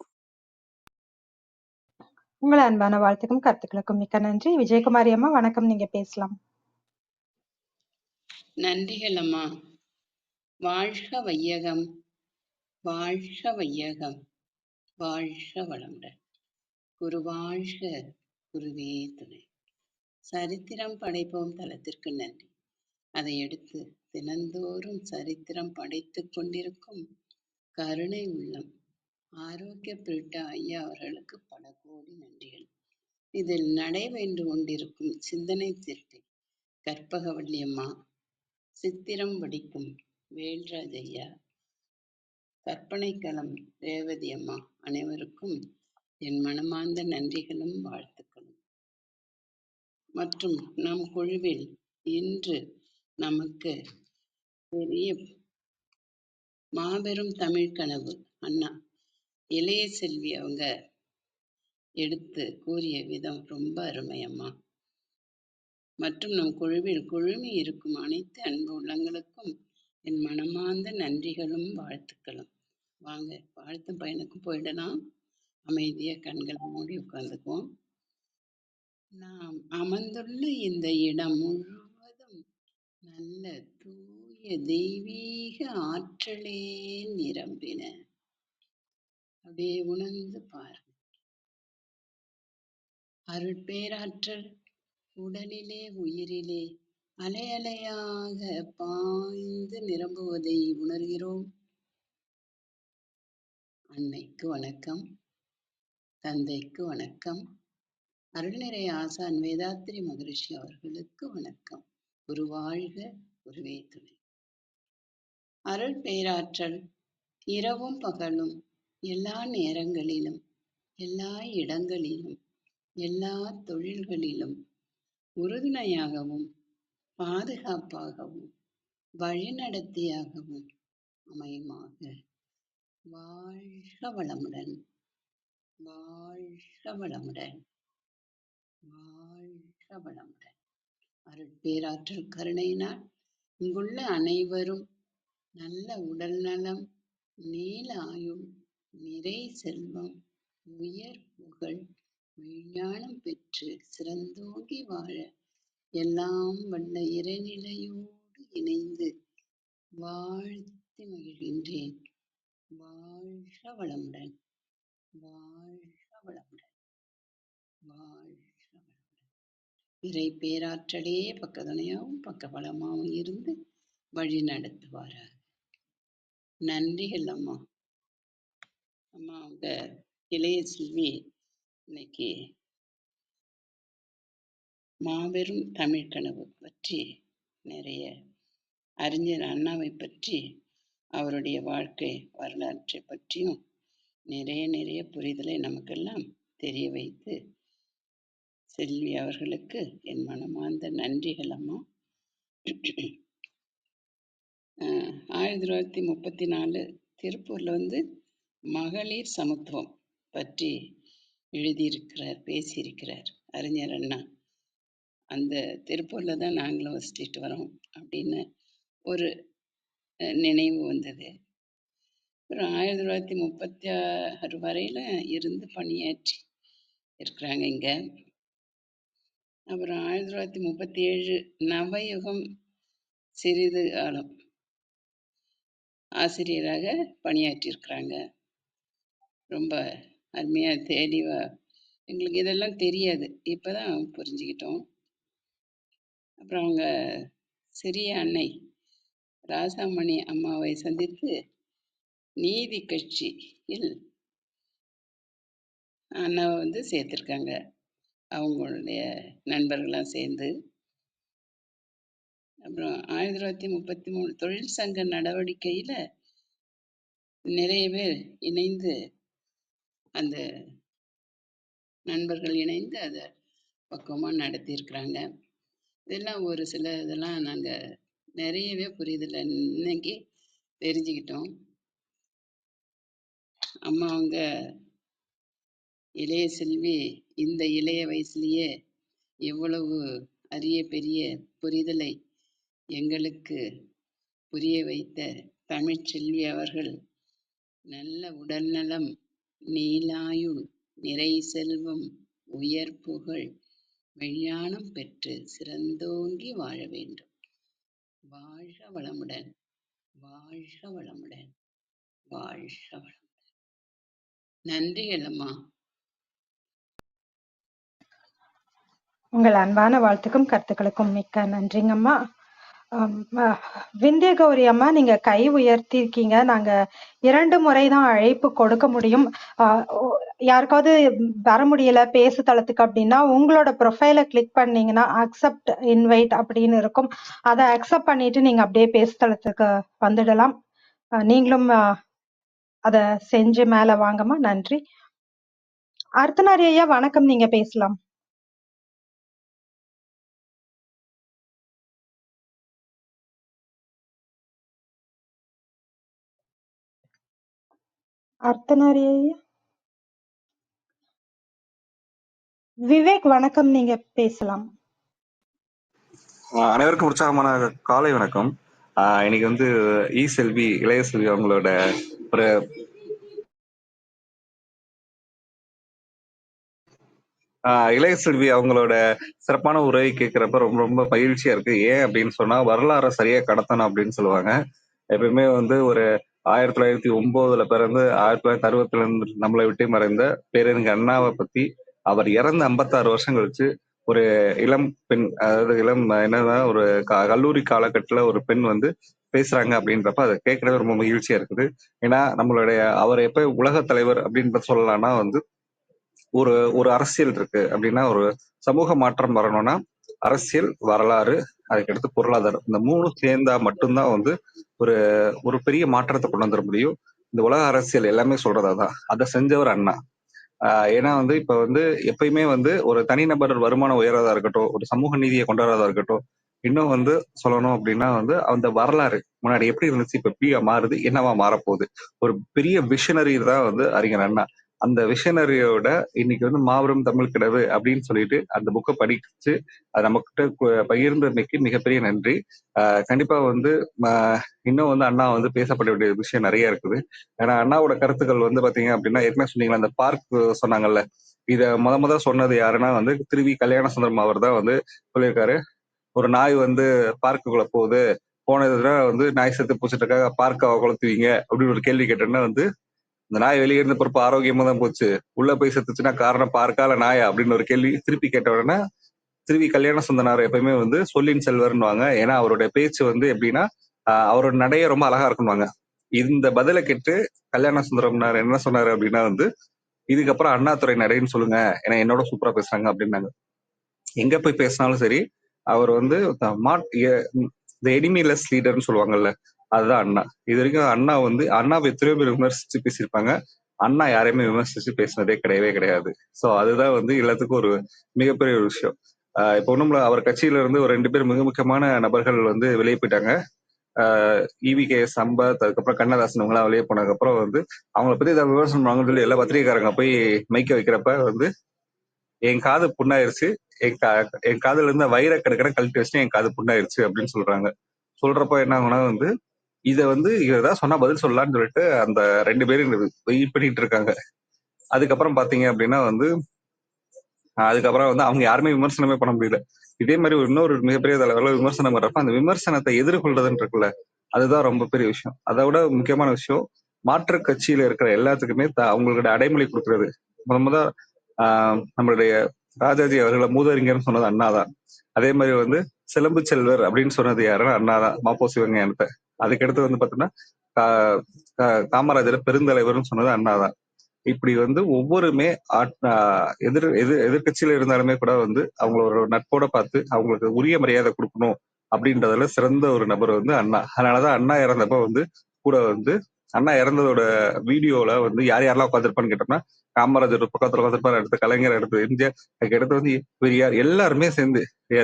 உங்கள் அன்பான வாழ்த்துக்கும் கருத்துக்களுக்கும் மிக்க நன்றி. விஜயகுமாரி அம்மா வணக்கம், நீங்க பேசலாம். நன்றிகள் அம்மா. வாழ்க வையகம், வாழ்க வையகம், வாழ்க வளமுடன். குரு வாழ்க, குருவே துணை. சரித்திரம் படைப்போம் தளத்திற்கு நன்றி. அதை எடுத்து தினந்தோறும் சரித்திரம் படைத்துக் கொண்டிருக்கும் கருணை உள்ளம் ஆரோக்கிய பிரிட்ட ஐயா அவர்களுக்கு பல கோடி நன்றிகள். இதில் நடைபெற்று கொண்டிருக்கும் சிந்தனை சிற்பி கற்பகவள்ளி அம்மா, சித்திரம் வடிக்கும் வேல்ராஜ் ஐயா, கற்பனைக்களம் ரேவதி அம்மா அனைவருக்கும் என் மனமார்ந்த நன்றிகளும் வாழ்த்துக்களும். மற்றும் நம் குழுவில் இன்று நமக்கு பெரிய மாபெரும் தமிழ் கனவு அண்ணா இளைய செல்வி அவங்க எடுத்து கூறிய விதம் ரொம்ப அருமையம்மா. மற்றும் நம் குழுவில் குழுமி இருக்கும் அனைத்து அன்பு உள்ளங்களுக்கும் என் மனமார்ந்த நன்றிகளும் வாழ்த்துக்களும். வாங்க வாழ்த்தும் பயனுக்கு போயிடலாம். அமைதியா கண்களை மூடி உட்கார்ந்துக்குவோம். நாம் அமர்ந்துள்ள இந்த இடம் முழுவதும் நல்ல தூய தெய்வீக ஆற்றலே நிரம்பின. அப்படியே உணர்ந்து பாருங்க. அருட்பேராற்றல் உடலிலே உயிரிலே அலை அலையாக பாய்ந்து நிரம்புவதை உணர்கிறோம். அன்னைக்கு வணக்கம், தந்தைக்கு வணக்கம், அருள்நிறை ஆசான் வேதாத்திரி மகரிஷி அவர்களுக்கு வணக்கம். குருவாழ்க, குருவே துணை. அருள் பேராற்றல் இரவும் பகலும் எல்லா நேரங்களிலும் எல்லா இடங்களிலும் எல்லா தொழில்களிலும் உறுதுணையாகவும் பாதுகாப்பாகவும் வழிநடத்தியாகவும் அமையுமாக. வாழ்க வளமுடன், வாழ்க வளமுடன், வாழ்க வளமுடன். அருட்பேராற்றல் கருணையினால் இங்குள்ள அனைவரும் நல்ல உடல் நலம், நீல ஆயுள், நிறை செல்வம், உயர் புகழ், விஞ்ஞானம் பெற்று சிறந்தோங்கி வாழ எல்லாம் வல்ல இறைநிலையோடு இணைந்து வாழ்த்தி மகிழ்கின்றேன். வாழ்க வளமுடன், வாழ்க வளமுடன், வாழ்க வளமுடன். இறை பேராற்றலே பக்கத்துணையாகவும் பக்கபலமாகவும் இருந்து வழி நடத்துவாராக. நன்றிகள் அம்மா. அம்மா அவங்க இளைய செல்வி இன்னைக்கு மாபெரும் தமிழ் கனவு பற்றி நிறைய அறிஞர் அண்ணாவை பற்றி அவருடைய வாழ்க்கை வரலாற்றை பற்றியும் நிறைய புரிதலை நமக்கெல்லாம் தெரிய வைத்து செல்வி அவர்களுக்கு என் மனமார்ந்த நன்றிகள் அம்மா. 1934 திருப்பூர்ல மகளிர் சமத்துவம் பற்றி எழுதியிருக்கிறார், பேசியிருக்கிறார் அறிஞர் அண்ணா. அந்த திருப்பூர்ல தான் நாங்களும் வசிச்சுட்டு வரோம் அப்படின்னு ஒரு நினைவு வந்தது. அப்புறம் 1936 வரையில இருந்து பணியாற்றி இருக்கிறாங்க இங்க. அப்புறம் 1937 நவயுகம் சிறிது காலம் ஆசிரியராக பணியாற்றியிருக்கிறாங்க. ரொம்ப அருமையா தெளிவா, எங்களுக்கு இதெல்லாம் தெரியாது, இப்பதான் புரிஞ்சுக்கிட்டோம். அப்புறம் அவங்க சிறிய அன்னை ராசாமணி அம்மாவை சந்தித்து நீதி கட்சியில் அண்ணாவை சேர்த்திருக்காங்க அவங்களுடைய நண்பர்களாம் சேர்ந்து. அப்புறம் 1933 தொழிற்சங்க நடவடிக்கையில நிறைய பேர் இணைந்து, அந்த நண்பர்கள் இணைந்து அதை பக்குவமா நடத்தியிருக்கிறாங்க. இதெல்லாம் ஒரு சில இதெல்லாம் நாங்க நிறையவே புரிதல இன்னைக்கு தெரிஞ்சுக்கிட்டோம். அம்மா அவங்க இளைய செல்வி இந்த இளைய வயசுலயே எவ்வளவு அரிய பெரிய புரிதலை எங்களுக்கு புரிய வைத்த தமிழ்ச்செல்வி அவர்கள் நல்ல உடல்நலம், நீலாயுள், நிறை செல்வம், உயர் புகழ், மெய்ஞானம் பெற்று சிறந்தோங்கி வாழ வேண்டும். வாழ்க வளமுடன், வாழ்க வளமுடன், வாழ்க வளமுடன். நன்றிகள் அம்மா. உங்கள் அன்பான வாழ்த்துக்கும் கருத்துக்களுக்கும் மிக்க நன்றிங்கம்மா. விந்திய கௌரி அம்மா, நீங்க கை உயர்த்திருக்கீங்க. நாங்க 2 முறை தான் அழைப்பு கொடுக்க முடியும். யாருக்காவது வர முடியல பேசு தளத்துக்கு அப்படின்னா உங்களோட ப்ரொஃபைலை கிளிக் பண்ணீங்கன்னா அக்செப்ட் இன்வைட் அப்படின்னு இருக்கும். அதை அக்செப்ட் பண்ணிட்டு நீங்க அப்படியே பேசு தளத்துக்கு வந்துடலாம். நீங்களும் அதை செஞ்சு மேல வாங்கம்மா. நன்றி. அர்த்தநாரி ஐயா வணக்கம், நீங்க பேசலாம். அர்த்தநாரி ஐயா. விவேக் வணக்கம், நீங்க பேசலாம். அனைவருக்கும் உற்சாகமான காலை வணக்கம். இன்னைக்கு இ செல்வி, இளைய செல்வி அவங்களோட ஒரு இளைய செல்வி அவங்களோட சிறப்பான உரையை கேட்கிறப்ப ரொம்ப ரொம்ப மகிழ்ச்சியா இருக்கு. ஏன் அப்படின்னு சொன்னா, வரலாறை சரியா கடத்தணும் அப்படின்னு சொல்லுவாங்க. எப்பயுமே ஒரு 1909 பிறந்து 1960 நம்மளை விட்டு மறைந்த பேரறிஞர் அண்ணாவை பத்தி, அவர் இறந்து 56 வருஷம் கழிச்சு ஒரு இளம் பெண், அதாவது என்னதான் ஒரு கல்லூரி காலகட்டத்துல ஒரு பெண் பேசுறாங்க அப்படின்றப்ப அதை கேட்கறது ரொம்ப மகிழ்ச்சியா இருக்குது. ஏன்னா நம்மளுடைய அவர் எப்ப உலக தலைவர் அப்படின்னு சொல்லலாம்னா ஒரு ஒரு அரசியல் இருக்கு அப்படின்னா, ஒரு சமூக மாற்றம் வரணும்னா அரசியல், வரலாறு, அதுக்கடுத்து பொருளாதாரம், இந்த 3 சேர்ந்தா மட்டும்தான் ஒரு ஒரு பெரிய மாற்றத்தை கொண்டு வந்துட முடியும். இந்த உலக அரசியல் எல்லாமே சொல்றதாதான். அதை செஞ்சவர் அண்ணா. ஏன்னா இப்ப எப்பயுமே ஒரு தனிநபர் வருமானம் உயர்றதா இருக்கட்டும், ஒரு சமூக நீதியை கொண்டு வரதா இருக்கட்டும், இன்னும் சொல்லணும் அப்படின்னா அந்த வரலாறு முன்னாடி எப்படி இருந்துச்சு, இப்ப எப்படியா மாறுது, என்னவா மாறப்போகுது, ஒரு பெரிய விஷனரி தான் அறிஞர் அண்ணா. அந்த விஷனரியோட இன்னைக்கு மாபெரும் தமிழ் கிடவு அப்படின்னு சொல்லிட்டு அந்த புக்கை படிச்சு அது நம்மகிட்ட பகிர்ந்தமைக்கு மிகப்பெரிய நன்றி. கண்டிப்பா இன்னும் அண்ணா பேசப்பட வேண்டிய விஷயம் நிறைய இருக்குது. ஏன்னா அண்ணாவோட கருத்துக்கள் பாத்தீங்க அப்படின்னா, ஏற்கனவே சொன்னீங்களா அந்த பார்க் சொன்னாங்கல்ல, இத முத சொன்னது யாருன்னா திருவி கல்யாண சுந்தரம் அவர் தான் சொல்லியிருக்காரு. ஒரு நாய் பார்க்குக்குள்ள போகுது, போனதுல நாய் செத்து போச்சுட்டுக்காக பார்க்க கொளுத்துவீங்க அப்படின்னு ஒரு கேள்வி கேட்டோன்னா இந்த நாய் வெளியே இருந்த பொறுப்பு ஆரோக்கியமா தான் போச்சு, உள்ள போய் செத்துச்சுன்னா காரணம் பார்க்கா இல்ல நாயா அப்படின்னு ஒரு கேள்வி திருப்பி கேட்ட உடனே திருவி கல்யாண சுந்தனார் எப்பயுமே வந்து சொல்லின் செல்வர்னுவாங்க. ஏன்னா அவருடைய பேச்சு வந்து எப்படின்னா அவரோட நடைய ரொம்ப அழகா இருக்குன்னுவாங்க. இந்த பதிலை கேட்டு கல்யாண சுந்தரம்னார் என்ன சொன்னாரு அப்படின்னா வந்து, இதுக்கப்புறம் அண்ணாதுரை நடைன்னு சொல்லுங்க, ஏன்னா என்னோட சூப்பரா பேசுறாங்க அப்படின்னாங்க. எங்க போய் பேசினாலும் சரி, அவர் வந்து எனிமிலெஸ் லீடர்னு சொல்லுவாங்கல்ல, அதுதான் அண்ணா. இது வரைக்கும் அண்ணா வந்து அண்ணாவை எத்தனையோ பேர் விமர்சிச்சு பேசியிருப்பாங்க. அண்ணா யாரையுமே விமர்சிச்சு பேசினதே கிடையவே கிடையாது. சோ அதுதான் வந்து எல்லாத்துக்கும் ஒரு மிகப்பெரிய ஒரு விஷயம். இப்போ ஒண்ணுமில்ல, அவர் கட்சியில இருந்து ஒரு 2 பேர் மிக முக்கியமான நபர்கள் வந்து வெளியே போயிட்டாங்க. இவிகே சம்பத், அதுக்கப்புறம் கண்ணதாசன் இவங்கலாம் வெளியே போனதுக்கு அப்புறம் வந்து அவங்கள பத்தி ஏதாவது விமர்சனம் பண்ணாங்கன்னு சொல்லி எல்லா பத்திரிகைக்காரங்க போய் மைக்க வைக்கிறப்ப வந்து என் காது புண்ணாயிருச்சு, என் காதுல இருந்த வைர கடுக்கனை கழட்டி வச்சு என் காது புண்ணாயிருச்சு அப்படின்னு சொல்றாங்க. சொல்றப்ப என்ன ஆகும்னா வந்து இத வந்து இதான் சொன்னா பதில் சொல்லலாம்னு சொல்லிட்டு அந்த 2 பேரும் வெயிட் பண்ணிட்டு இருக்காங்க. அதுக்கப்புறம் பாத்தீங்க அப்படின்னா வந்து அதுக்கப்புறம் வந்து அவங்க யாருமே விமர்சனமே பண்ண முடியல. இதே மாதிரி இன்னொரு மிகப்பெரிய தலைவர்கள் விமர்சனம் வர்றப்ப அந்த விமர்சனத்தை எதிர்கொள்றதுன்னு இருக்குல்ல, அதுதான் ரொம்ப பெரிய விஷயம். அதை விட முக்கியமான விஷயம், மாற்று கட்சியில இருக்கிற எல்லாத்துக்குமே அவங்களோட அடைமொழி கொடுக்கறது. முத நம்மளுடைய ராஜாஜி அவர்களை மூதறிஞர்னு சொன்னது அண்ணாதான். அதே மாதிரி வந்து சிலம்பு செல்வர் அப்படின்னு சொன்னது யாருன்னா அண்ணாதான், மாப்போ சிவஞானத்தை. அதுக்கடுத்து வந்து பாத்தீங்கன்னா காமராஜர் பெருந்தலைவர்னு சொன்னது அண்ணாதான். இப்படி வந்து ஒவ்வொருமே எதிர்கட்சியில இருந்தாலுமே கூட வந்து அவங்களோட நட்போட பார்த்து அவங்களுக்கு உரிய மரியாதை கொடுக்கணும் அப்படின்றதுல சிறந்த ஒரு நபர் வந்து அண்ணா. அதனாலதான் அண்ணா இறந்தப்ப வந்து கூட வந்து அண்ணா இறந்ததோட வீடியோல வந்து யார் யாரெல்லாம் உட்காந்துருப்பான்னு கேட்டோம்னா, காமராஜர் பக்கத்துல உட்காந்துருப்பாரு, அடுத்து கலைஞர், அடுத்து எம்ஜிஆர், அதுக்கு அடுத்து வந்து பெரியார், எல்லாருமே சேர்ந்து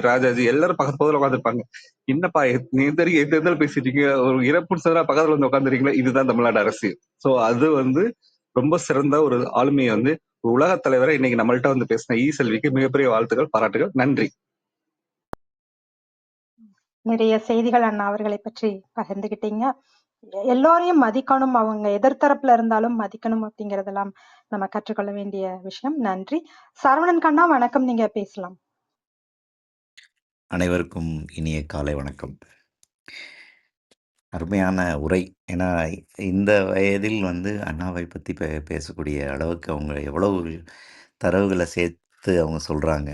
ராஜாஜி எல்லாரும் பக்கத்து பக்கத்துல உட்காந்துருப்பாங்க. என்னப்பா நீ எந்த பேசிட்டீங்க, ஒரு இறப்பு சொன்னா பக்கத்துல வந்து உட்காந்துருக்கீங்களா, இதுதான் தமிழ்நாடு அரசியல். சோ அது வந்து ரொம்ப சிறந்த ஒரு ஆளுமையை வந்து உலக தலைவரை இன்னைக்கு நம்மள்ட்ட வந்து பேசின செல்விக்கு மிகப்பெரிய வாழ்த்துக்கள், பாராட்டுகள், நன்றி. நிறைய செய்திகள் அண்ணா அவர்களை பற்றி பகிர்ந்துகிட்டீங்க. எல்லோரையும் மதிக்கணும், அவங்க எதிர்த்தரப்புல இருந்தாலும் மதிக்கணும் அப்படிங்கறதெல்லாம் நம்ம கற்றுக்கொள்ள வேண்டிய விஷயம். நன்றி. சரவணன் கண்ணா வணக்கம், நீங்க பேசலாம். அனைவருக்கும் இனிய காலை வணக்கம். அருமையான உரை. ஏன்னா இந்த வயதில் வந்து அண்ணாவை பற்றி பேசக்கூடிய அளவுக்கு அவங்க எவ்வளவு தரவுகளை சேர்த்து அவங்க சொல்கிறாங்க.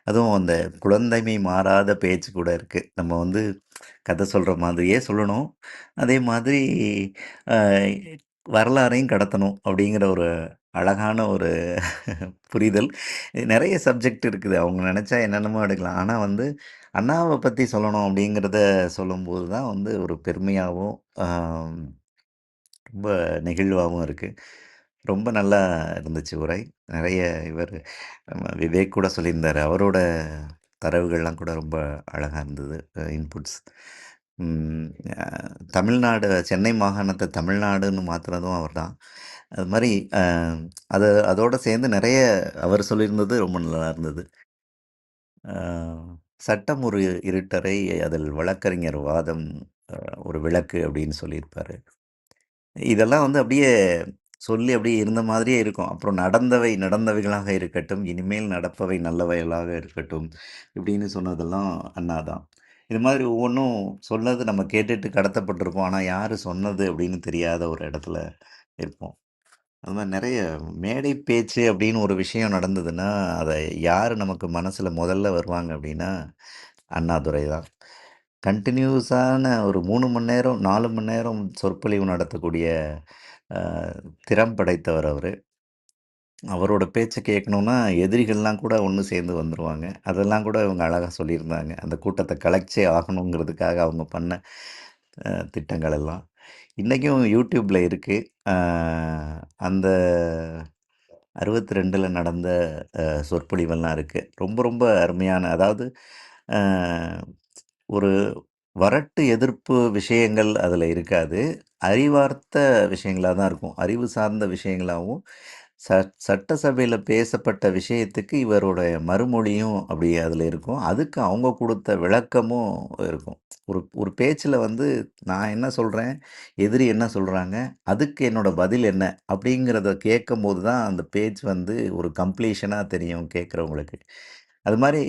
அதுவும் அந்த குழந்தைமை மாறாத பேச்சு கூட இருக்குது. நம்ம வந்து கதை சொல்கிற மாதிரியே சொல்லணும், அதே மாதிரி வரலாறையும் கடத்தணும் அப்படிங்கிற ஒரு அழகான ஒரு புரிதல். நிறைய சப்ஜெக்ட் இருக்குது, அவங்க நினச்சா என்னென்னமோ எடுக்கலாம். ஆனால் வந்து அண்ணாவை பற்றி சொல்லணும் அப்படிங்கிறத சொல்லும்போது தான் வந்து ஒரு பெருமையாகவும் ரொம்ப நெகிழ்வாகவும் இருக்குது. ரொம்ப நல்லா இருந்துச்சு உரை. நிறைய இவர் விவேக் கூட சொல்லியிருந்தார், அவரோட தரவுகள்லாம் கூட ரொம்ப அழகாக இருந்தது, இன்புட்ஸ். தமிழ்நாடு, சென்னை மாகாணத்தை தமிழ்நாடுன்னு மாற்றுறதும் அவர் தான். அது மாதிரி அதோடு சேர்ந்து நிறைய அவர் சொல்லியிருந்தது ரொம்ப நல்லா இருந்தது. சட்டம் ஒரு இருட்டறை, அதில் வழக்கறிஞர் வாதம் ஒரு விளக்கு அப்படின்னு சொல்லியிருப்பார். இதெல்லாம் வந்து அப்படியே சொல்லி அப்படியே இருந்த மாதிரியே இருக்கும். அப்புறம் நடந்தவைகளாக இருக்கட்டும், இனிமேல் நடப்பவை நல்லவைகளாக இருக்கட்டும் இப்படின்னு சொன்னதெல்லாம் அண்ணா தான். இது மாதிரி ஒவ்வொன்றும் சொன்னது நம்ம கேட்டுட்டு கடத்தப்பட்டிருப்போம், ஆனால் யார் சொன்னது அப்படின்னு தெரியாத ஒரு இடத்துல இருப்போம். அது மாதிரி நிறைய மேடை பேச்சு அப்படின்னு ஒரு விஷயம் நடந்ததுன்னா, அதை யார் நமக்கு மனசில் முதல்ல வருவாங்க அப்படின்னா அண்ணாதுரை தான். கண்டினியூஸான ஒரு 3 மணி நேரம் 4 மணி நேரம் சொற்பொழிவு நடத்தக்கூடிய திறம் படைத்தவர் அவர். அவரோட பேச்சை கேட்கணுன்னா எதிரிகள்லாம் கூட ஒன்று சேர்ந்து வந்துடுவாங்க. அதெல்லாம் கூட இவங்க அழகாக சொல்லியிருந்தாங்க. அந்த கூட்டத்தை கலைச்சே ஆகணுங்கிறதுக்காக அவங்க பண்ண திட்டங்கள் எல்லாம் இன்றைக்கும் யூடியூப்பில் இருக்குது. அந்த 62ல் நடந்த சொற்பொழிவெல்லாம் இருக்குது. ரொம்ப ரொம்ப அருமையான, அதாவது ஒரு வரட்டு எதிர்ப்பு விஷயங்கள் அதில் இருக்காது. அறிவார்த்த விஷயங்களாக தான் இருக்கும். அறிவு சார்ந்த விஷயங்களாகவும், சட்டசபையில் பேசப்பட்ட விஷயத்துக்கு இவரோட மறுமொழியும் அப்படி அதில் இருக்கும். அதுக்கு அவங்க கொடுத்த விளக்கமும் இருக்கும். ஒரு ஒரு பேச்சில் வந்து நான் என்ன சொல்கிறேன், எதிரி என்ன சொல்கிறாங்க, அதுக்கு என்னோட பதில் என்ன அப்படிங்கிறத கேட்கும்போது தான் அந்த பேச்சு வந்து ஒரு கம்ப்ளீஷனாக தெரியும் கேட்குறவங்களுக்கு. அது மாதிரி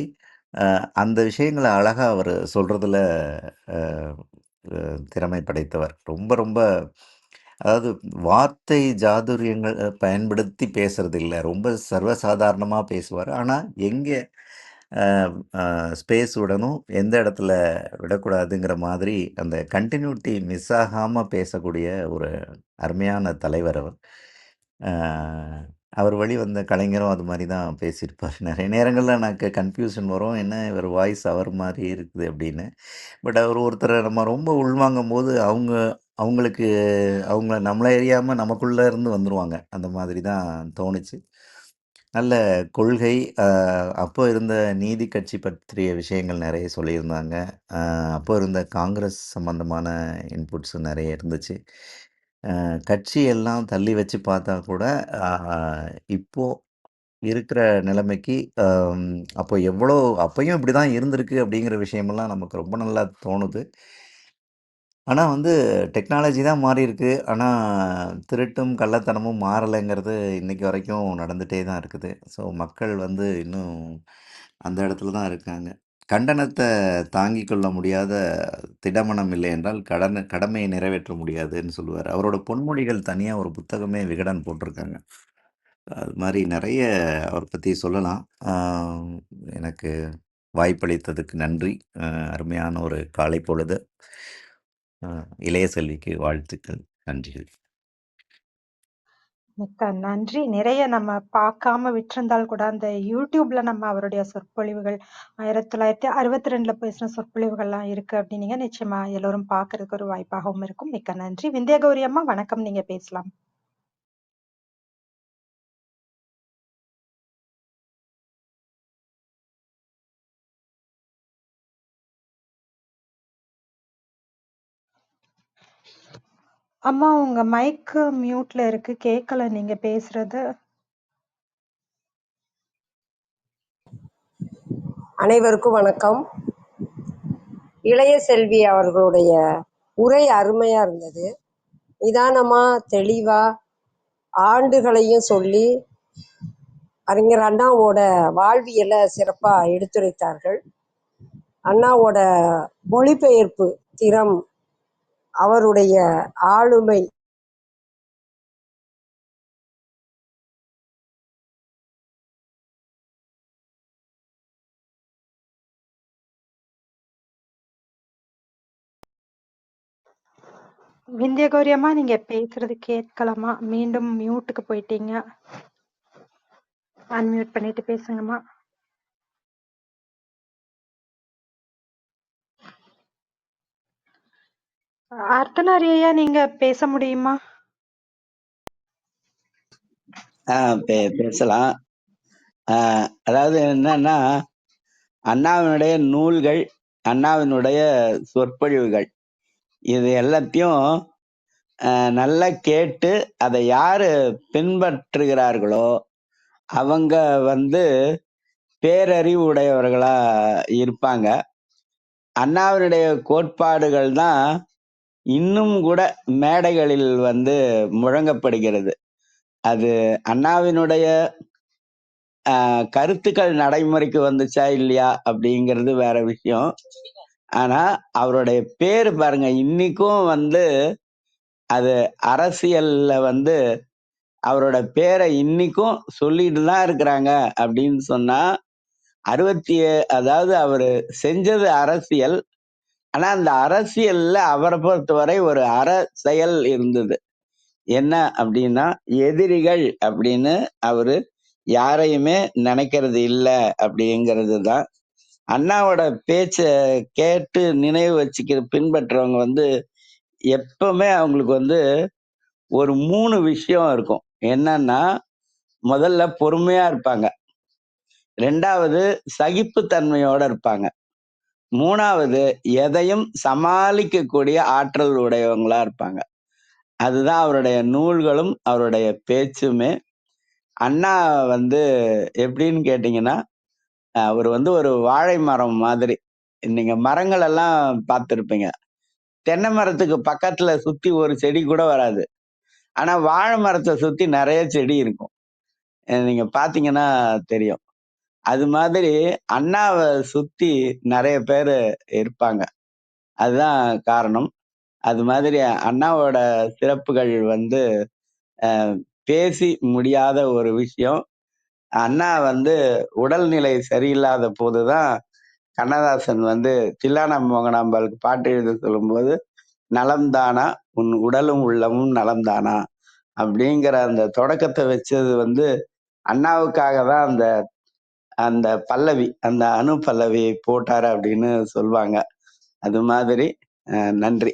அந்த விஷயங்களை அழகாக அவர் சொல்கிறதுல திறமை படைத்தவர். ரொம்ப ரொம்ப, அதாவது வார்த்தை ஜாதுரியங்கள் பயன்படுத்தி பேசுறது இல்லை, ரொம்ப சர்வசாதாரணமாக பேசுவார். ஆனால் எங்கே ஸ்பேஸ் விடணும், எந்த இடத்துல விடக்கூடாதுங்கிற மாதிரி அந்த கன்டின்யூட்டி மிஸ் ஆகாம பேசக்கூடிய ஒரு அருமையான தலைவர் அவர். அ அவர் வழி வந்த கலைஞரும் அது மாரி தான் பேசியிருப்பார். நெறைய நேரங்கள்ல எனக்கு கன்ஃப்யூஷன் வரும். என்ன இவர் வாய்ஸ் அவர் மாரி இருக்குது அப்படின்னு. பட் அவர் ஒருத்தர நம்ம ரொம்ப உள்வாங்கும்போது, அவங்களுக்கு அவங்கள நம்மள அறியாம நமக்குள்ள இருந்து வந்துருவாங்க. அந்த மாதிரி தான் தோணுச்சு. நல்ல கொள்கை, அப்போ இருந்த நீதி கட்சி பற்றிய விஷயங்கள் நெறைய சொல்லியிருந்தாங்க. அப்போ இருந்த காங்கிரஸ் சம்பந்தமான இன்புட்ஸும் நெறைய இருந்துச்சு. கட்சி எல்லாம் தள்ளி வச்சு பார்த்தா கூட, அ இப்போ இருக்கிற நிலைமைக்கு, அம் அப்போ எவ்வளோ அப்பயும் இப்படிதான் இருந்திருக்கு அப்படிங்கிற விஷயமெல்லாம் நமக்கு ரொம்ப நல்லா தோணுது. ஆனா வந்து டெக்னாலஜி தான் மாறியிருக்கு. ஆனா திருட்டும், கள்ளத்தனமும் மாறலைங்கிறது இன்னைக்கு வரைக்கும் நடந்துட்டே தான் இருக்குது. ஸோ மக்கள் வந்து இன்னும் அந்த இடத்துல தான் இருக்காங்க. கண்டனத்த தாங்கிக் கொள்ள முடியாத திடமனம் இல்லை என்றால் கடமையை நிறைவேற்ற முடியாதுன்னு சொல்லுவாரு. அவரோட பொன்மொழிகள் தனியா ஒரு புத்தகமே விகடன் போட்டிருக்காங்க. அது மாரி நெறைய அவர பத்தி சொல்லலாம். ஆ எனக்கு வாய்ப்பளித்ததுக்கு நன்றி. அருமையான ஒரு காலை பொழுது. இளைய செல்விக்கு வாழ்த்துக்கள். நன்றிகள். மிக்க நன்றி. நிறைய நம்ம பார்க்காம விட்டிருந்தால் கூட, அந்த YouTubeல நம்ம அவருடைய சொற்பொழிவுகள் 1962ல பேசின சொற்பொழிவுகள்லாம் இருக்கு அப்படின்னீங்க. நிச்சயமா எல்லோரும் பார்க்கறதுக்கு ஒரு வாய்ப்பாகவும் இருக்கும். மிக்க நன்றி. விந்தியா கௌரி அம்மா வணக்கம். நீங்க பேசலாம். அம்மா உங்க மைக் மியூட்ல இருக்கு. கேட்கல நீங்க பேசுறது. அனைவருக்கும் வணக்கம். இளைய செல்வி அவர்களுடைய உரை அருமையா இருந்தது. நிதானமா தெளிவா ஆண்டுகளையும் சொல்லி அறிஞர் அண்ணாவோட வாழ்வியலை சிறப்பா எடுத்துரைத்தார்கள். அண்ணாவோட மொழிபெயர்ப்பு திறம், அவருடைய ஆளுமை, விந்தியா கௌரி அம்மா நீங்க பேசுறது கேட்கலாமா? மீண்டும் மியூட்டுக்கு போயிட்டீங்க. அன்மியூட் பண்ணிட்டு பேசுங்கம்மா. அர்த்தநாரி ஐயா நீங்க பேச முடியுமா? பேசலாம். அதாவது என்னன்னா, அண்ணாவினுடைய நூல்கள், அண்ணாவினுடைய சொற்பொழிவுகள், இது எல்லாத்தையும் நல்லா கேட்டு அதை யாரு பின்பற்றுகிறார்களோ அவங்க வந்து பேரறிவு உடையவர்களா இருப்பாங்க. அண்ணாவினுடைய கோட்பாடுகள் தான் இன்னும் கூட மேடைகளில் வந்து முழங்கப்படுகிறது. அது அண்ணாவினுடைய கருத்துக்கள் நடைமுறைக்கு வந்துச்சா இல்லையா அப்படிங்கிறது வேற விஷயம். ஆனா அவருடைய பேரு பாருங்க, இன்னைக்கும் வந்து அது அரசியல்ல வந்து அவரோட பேரை இன்னைக்கும் சொல்லிட்டு தான் இருக்கிறாங்க. அப்படின்னு சொன்னா அதாவது அவரு செஞ்சது அரசியல். ஆனா அந்த அரசியல்ல அவரை பொறுத்தவரை ஒரு செயல் இருந்தது. என்ன அப்படின்னா, எதிரிகள் அப்படின்னு அவரு யாரையுமே நினைக்கிறது இல்லை அப்படிங்கிறது தான். அண்ணாவோட பேச்ச கேட்டு நினைவு வச்சுக்கிற பின்பற்றவங்க வந்து எப்பவுமே அவங்களுக்கு வந்து ஒரு 3 விஷயம் இருக்கும். என்னன்னா, முதல்ல பொறுமையா இருப்பாங்க, 2வது சகிப்புத்தன்மையோட இருப்பாங்க, 3வது எதையும் சமாளிக்கக்கூடிய ஆற்றல் உடையவங்களா இருப்பாங்க. அதுதான் அவருடைய நூல்களும் அவருடைய பேச்சுமே. அண்ணா வந்து எப்படின்னு கேட்டீங்கன்னா, அவர் வந்து ஒரு வாழை மரம் மாதிரி. நீங்க மரங்கள் எல்லாம் பார்த்திருப்பீங்க. தென்னை மரத்துக்கு பக்கத்துல சுத்தி ஒரு செடி கூட வராது. ஆனா வாழை மரத்தை சுத்தி நிறைய செடி இருக்கும். நீங்க பாத்தீங்கன்னா தெரியும். அது மாதிரி அண்ணாவை சுத்தி நிறைய பேரு இருப்பாங்க. அதுதான் காரணம். அது மாதிரி அண்ணாவோட சிறப்புகள் வந்து பேசி முடியாத ஒரு விஷயம். அண்ணா வந்து உடல்நிலை சரியில்லாத போதுதான் கண்ணதாசன் வந்து தில்லானா மோகனாம்பாளுக்கு பாட்டு எழுத சொல்லும்போது, நலம்தானா உன் உடலும் உள்ளமும் நலம்தானா அப்படிங்கிற அந்த தொடக்கத்தை வச்சது வந்து அண்ணாவுக்காக தான் அந்த அந்த பல்லவி, அந்த அணு பல்லவி போட்டாரு அப்படின்னு சொல்லுவாங்க. அது மாதிரி நன்றி.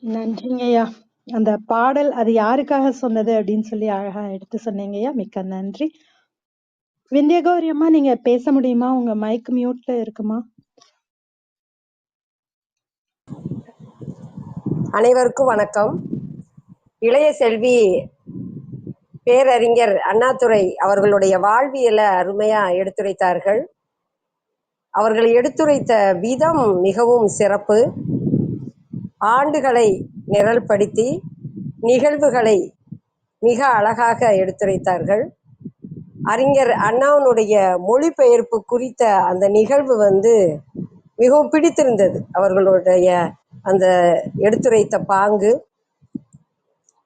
நன்றிங்கய்யா. அந்த பாடல் அது யாருக்காக சொன்னது அப்படின்னு சொல்லி அழகா எடுத்து சொன்னீங்கய்யா. மிக்க நன்றி. விந்தியகௌரி அம்மா, நீங்க பேச முடியுமா? உங்க மைக் மியூட்ல இருக்குமா? அனைவருக்கும் வணக்கம். இளைய செல்வி பேரறிஞர் அண்ணாதுரை அவர்களுடைய வாழ்வியலை அருமையா எடுத்துரைத்தார்கள். அவர்கள் எடுத்துரைத்த விதம் மிகவும் சிறப்பு. ஆண்டுகளை நிரல்படுத்தி நிகழ்வுகளை மிக அழகாக எடுத்துரைத்தார்கள். அறிஞர் அண்ணாவினுடைய மொழிபெயர்ப்பு குறித்த அந்த நிகழ்வு வந்து மிகவும் பிடித்திருந்தது. அவர்களுடைய அந்த எடுத்துரைத்த பாங்கு,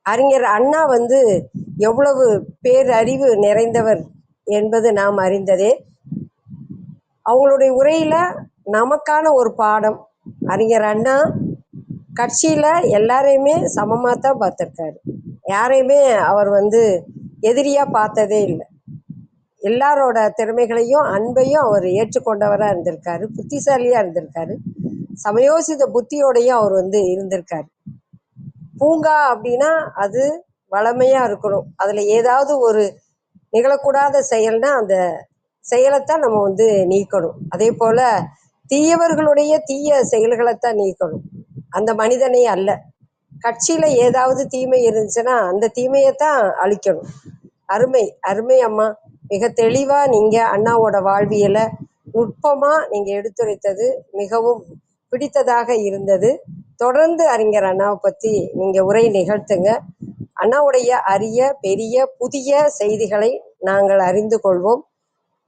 அறிஞர் அண்ணா வந்து எவ்வளவு பேரறிவு நிறைந்தவர் என்பது நாம் அறிந்ததே. அவங்களுடைய உரையில் நமக்கான ஒரு பாடம். அறிஞர் அண்ணா கட்சியில் எல்லாரையுமே சமமாக தான் பார்த்துருக்காரு. யாரையுமே அவர் வந்து எதிரியாக பார்த்ததே இல்லை. எல்லாரோட திறமைகளையும் அன்பையும் அவர் ஏற்றுக்கொண்டவராக இருந்திருக்காரு. புத்திசாலியாக இருந்திருக்காரு. சமயோசித புத்தியோடையும் அவர் வந்து இருந்திருக்காரு. பூங்கா அப்படின்னா அது வளமையாக இருக்கணும். அதில் ஏதாவது ஒரு நிகழக்கூடாத செயல்னா அந்த செயலைத்தான் நம்ம வந்து நீக்கணும். அதே போல் தீயவர்களுடைய தீய செயல்களைத்தான் நீக்கணும், அந்த மனிதனே அல்ல. கட்சியில் ஏதாவது தீமை இருந்துச்சுன்னா அந்த தீமையைத்தான் அழிக்கணும். அருமை அருமை அம்மா. மிக தெளிவாக நீங்கள் அண்ணாவோட வாழ்வியலை நுட்பமாக நீங்கள் எடுத்துரைத்தது மிகவும் பிடித்ததாக இருந்தது. தொடர்ந்து அறிஞர் அண்ணாவை பற்றி நீங்கள் உரை நிகழ்த்துங்க. அண்ணாவுடைய அரிய பெரிய புதிய செய்திகளை நாங்கள் அறிந்து கொள்வோம்.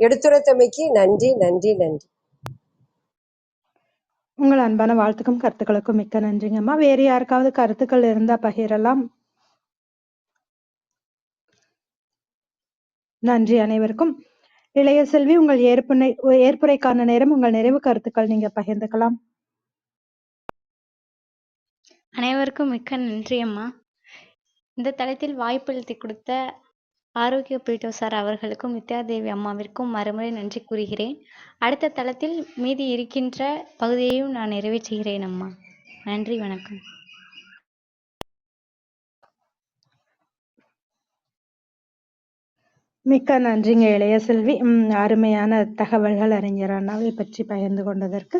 எடுத்துரைத்தமைக்கு நன்றி நன்றி நன்றி. உங்கள் அன்பான வாழ்த்துக்கும் கருத்துக்களுக்கும் மிக்க நன்றிங்கம்மா. வேறு யாருக்காவது கருத்துக்கள் இருந்தா பகிரலாம். நன்றி அனைவருக்கும். இளைய செல்வி, உங்கள் ஏற்புரைக்கான நேரம். உங்கள் நிறைவு கருத்துக்கள் நீங்க பகிர்ந்துக்கலாம். அனைவருக்கும் மிக்க நன்றி அம்மா. இந்த தளத்தில் வாய்ப்பளித்து கொடுத்த ஆரோக்கிய பீட்டோ சார் அவர்களுக்கும் வித்யாதேவி அம்மாவிற்கும் மறுமுறை நன்றி கூறுகிறேன். அடுத்த தளத்தில் மீதி இருக்கின்ற பகுதியையும் நான் நிறைவேற்றுகிறேன் அம்மா. நன்றி, வணக்கம். மிக்க நன்றிங்க இளைய செல்வி. அருமையான தகவல்கள் அறிஞர் அண்ணாவை பற்றி பகிர்ந்து கொண்டதற்கு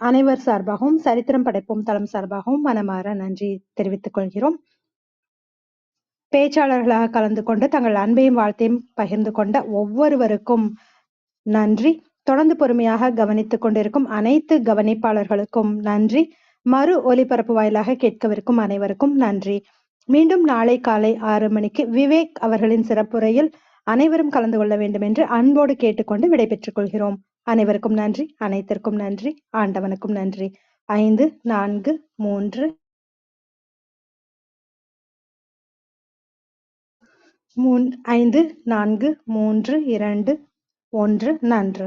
அனைவர் சார்பாகவும் சரித்திரம் படைப்போம் தளம் சார்பாகவும் மனமாற நன்றி தெரிவித்துக் கொள்கிறோம். பேச்சாளர்களாக கலந்து கொண்டு தங்கள் அன்பையும் வாழ்த்தையும் பகிர்ந்து கொண்ட ஒவ்வொருவருக்கும் நன்றி. தொடர்ந்து பொறுமையாக கவனித்துக் கொண்டிருக்கும் அனைத்து கவனிப்பாளர்களுக்கும் நன்றி. மறு ஒலிபரப்பு வாயிலாக கேட்கவிருக்கும் அனைவருக்கும் நன்றி. மீண்டும் நாளை காலை 6 மணிக்கு விவேக் அவர்களின் சிறப்புரையில் அனைவரும் கலந்து கொள்ள வேண்டும் என்று அன்போடு கேட்டுக்கொண்டு விடைபெற்றுக் கொள்கிறோம். அனைவருக்கும் நன்றி, அனைத்திற்கும் நன்றி, ஆண்டவனுக்கும் நன்றி. 5 4 3 5 4 3 2 1 நன்று.